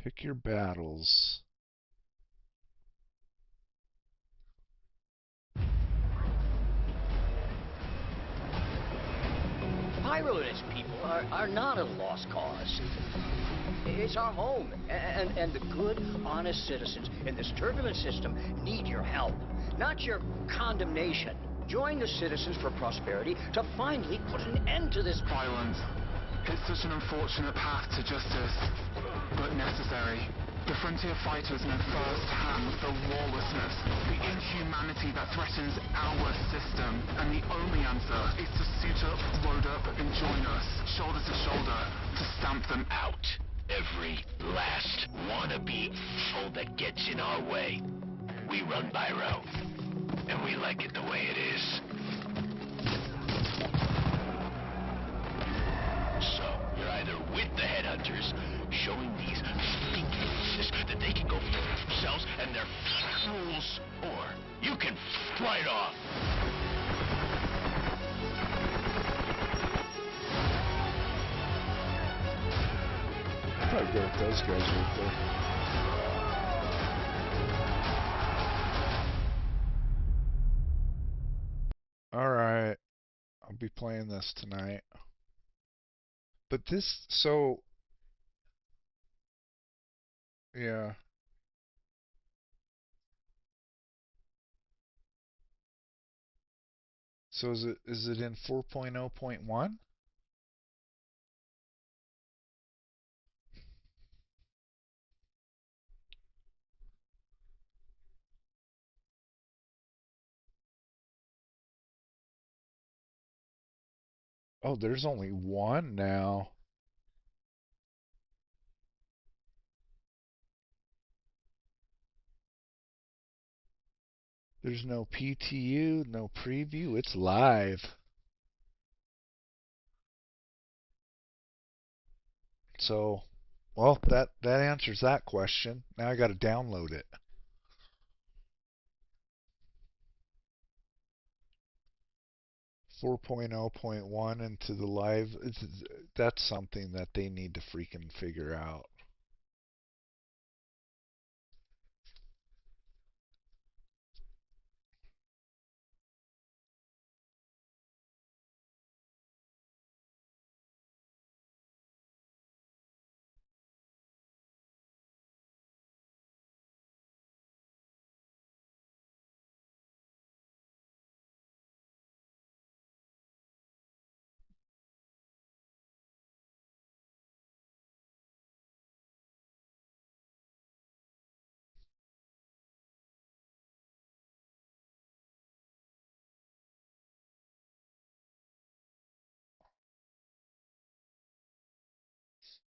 Pick your battles. Pyrolis people are not a lost cause. It's our home, and the good, honest citizens in this turbulent system need your help, not your condemnation. Join the Citizens for Prosperity to finally put an end to this violence. It's such an unfortunate path to justice, but necessary. The frontier fighters know firsthand the lawlessness, the inhumanity that threatens our system, and the only answer is to suit up, load up, and join us, shoulder to shoulder, to stamp them out. Every last wannabe fool that gets in our way. We run Byro, and we like it the way it is. So, you're either with the headhunters, showing these figures that they can go for themselves and their fools, or you can right off. Probably go with those guys right there. Alright. I'll be playing this tonight. But this, so... Yeah. So is it in 4.0.1? Oh, there's only one now. There's no PTU, no preview. It's live. So, well, that answers that question. Now I got to download it. .4.0.1 into the live. That's something that they need to freaking figure out.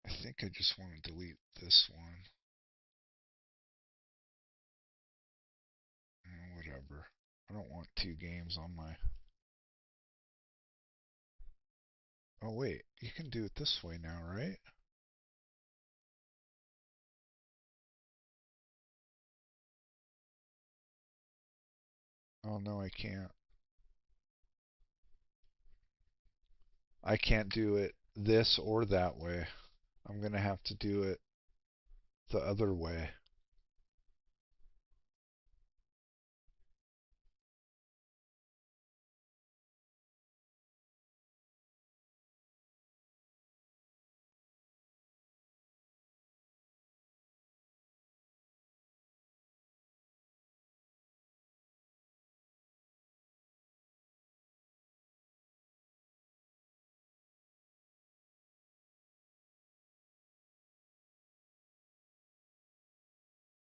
I think I just want to delete this one. Whatever. I don't want two games on my... Oh, wait. You can do it this way now, right? Oh, no, I can't. I can't do it this or that way. I'm going to have to do it the other way.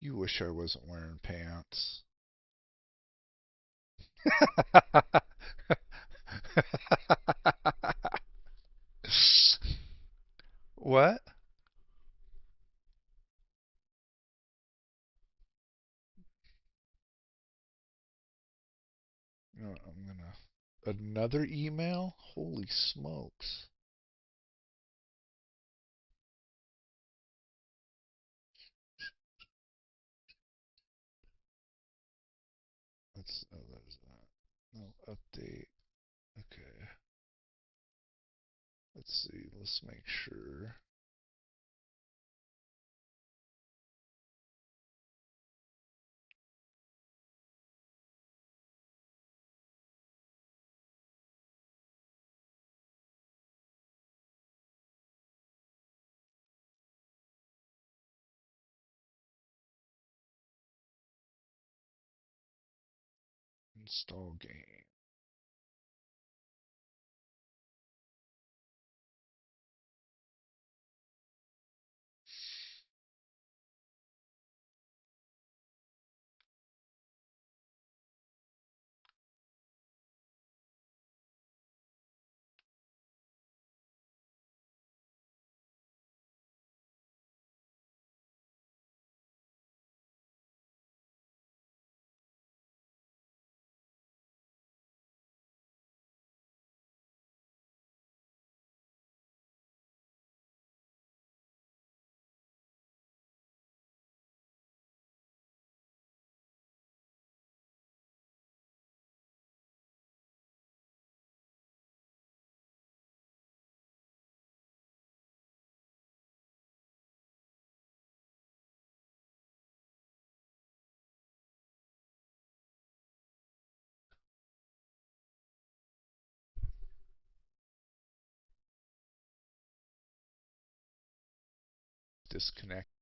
You wish I wasn't wearing pants. What? No, I'm gonna... Another email? Holy smokes. That's... Oh, that is that. No, update. Okay. Let's see. Let's make sure. Install game. Disconnect.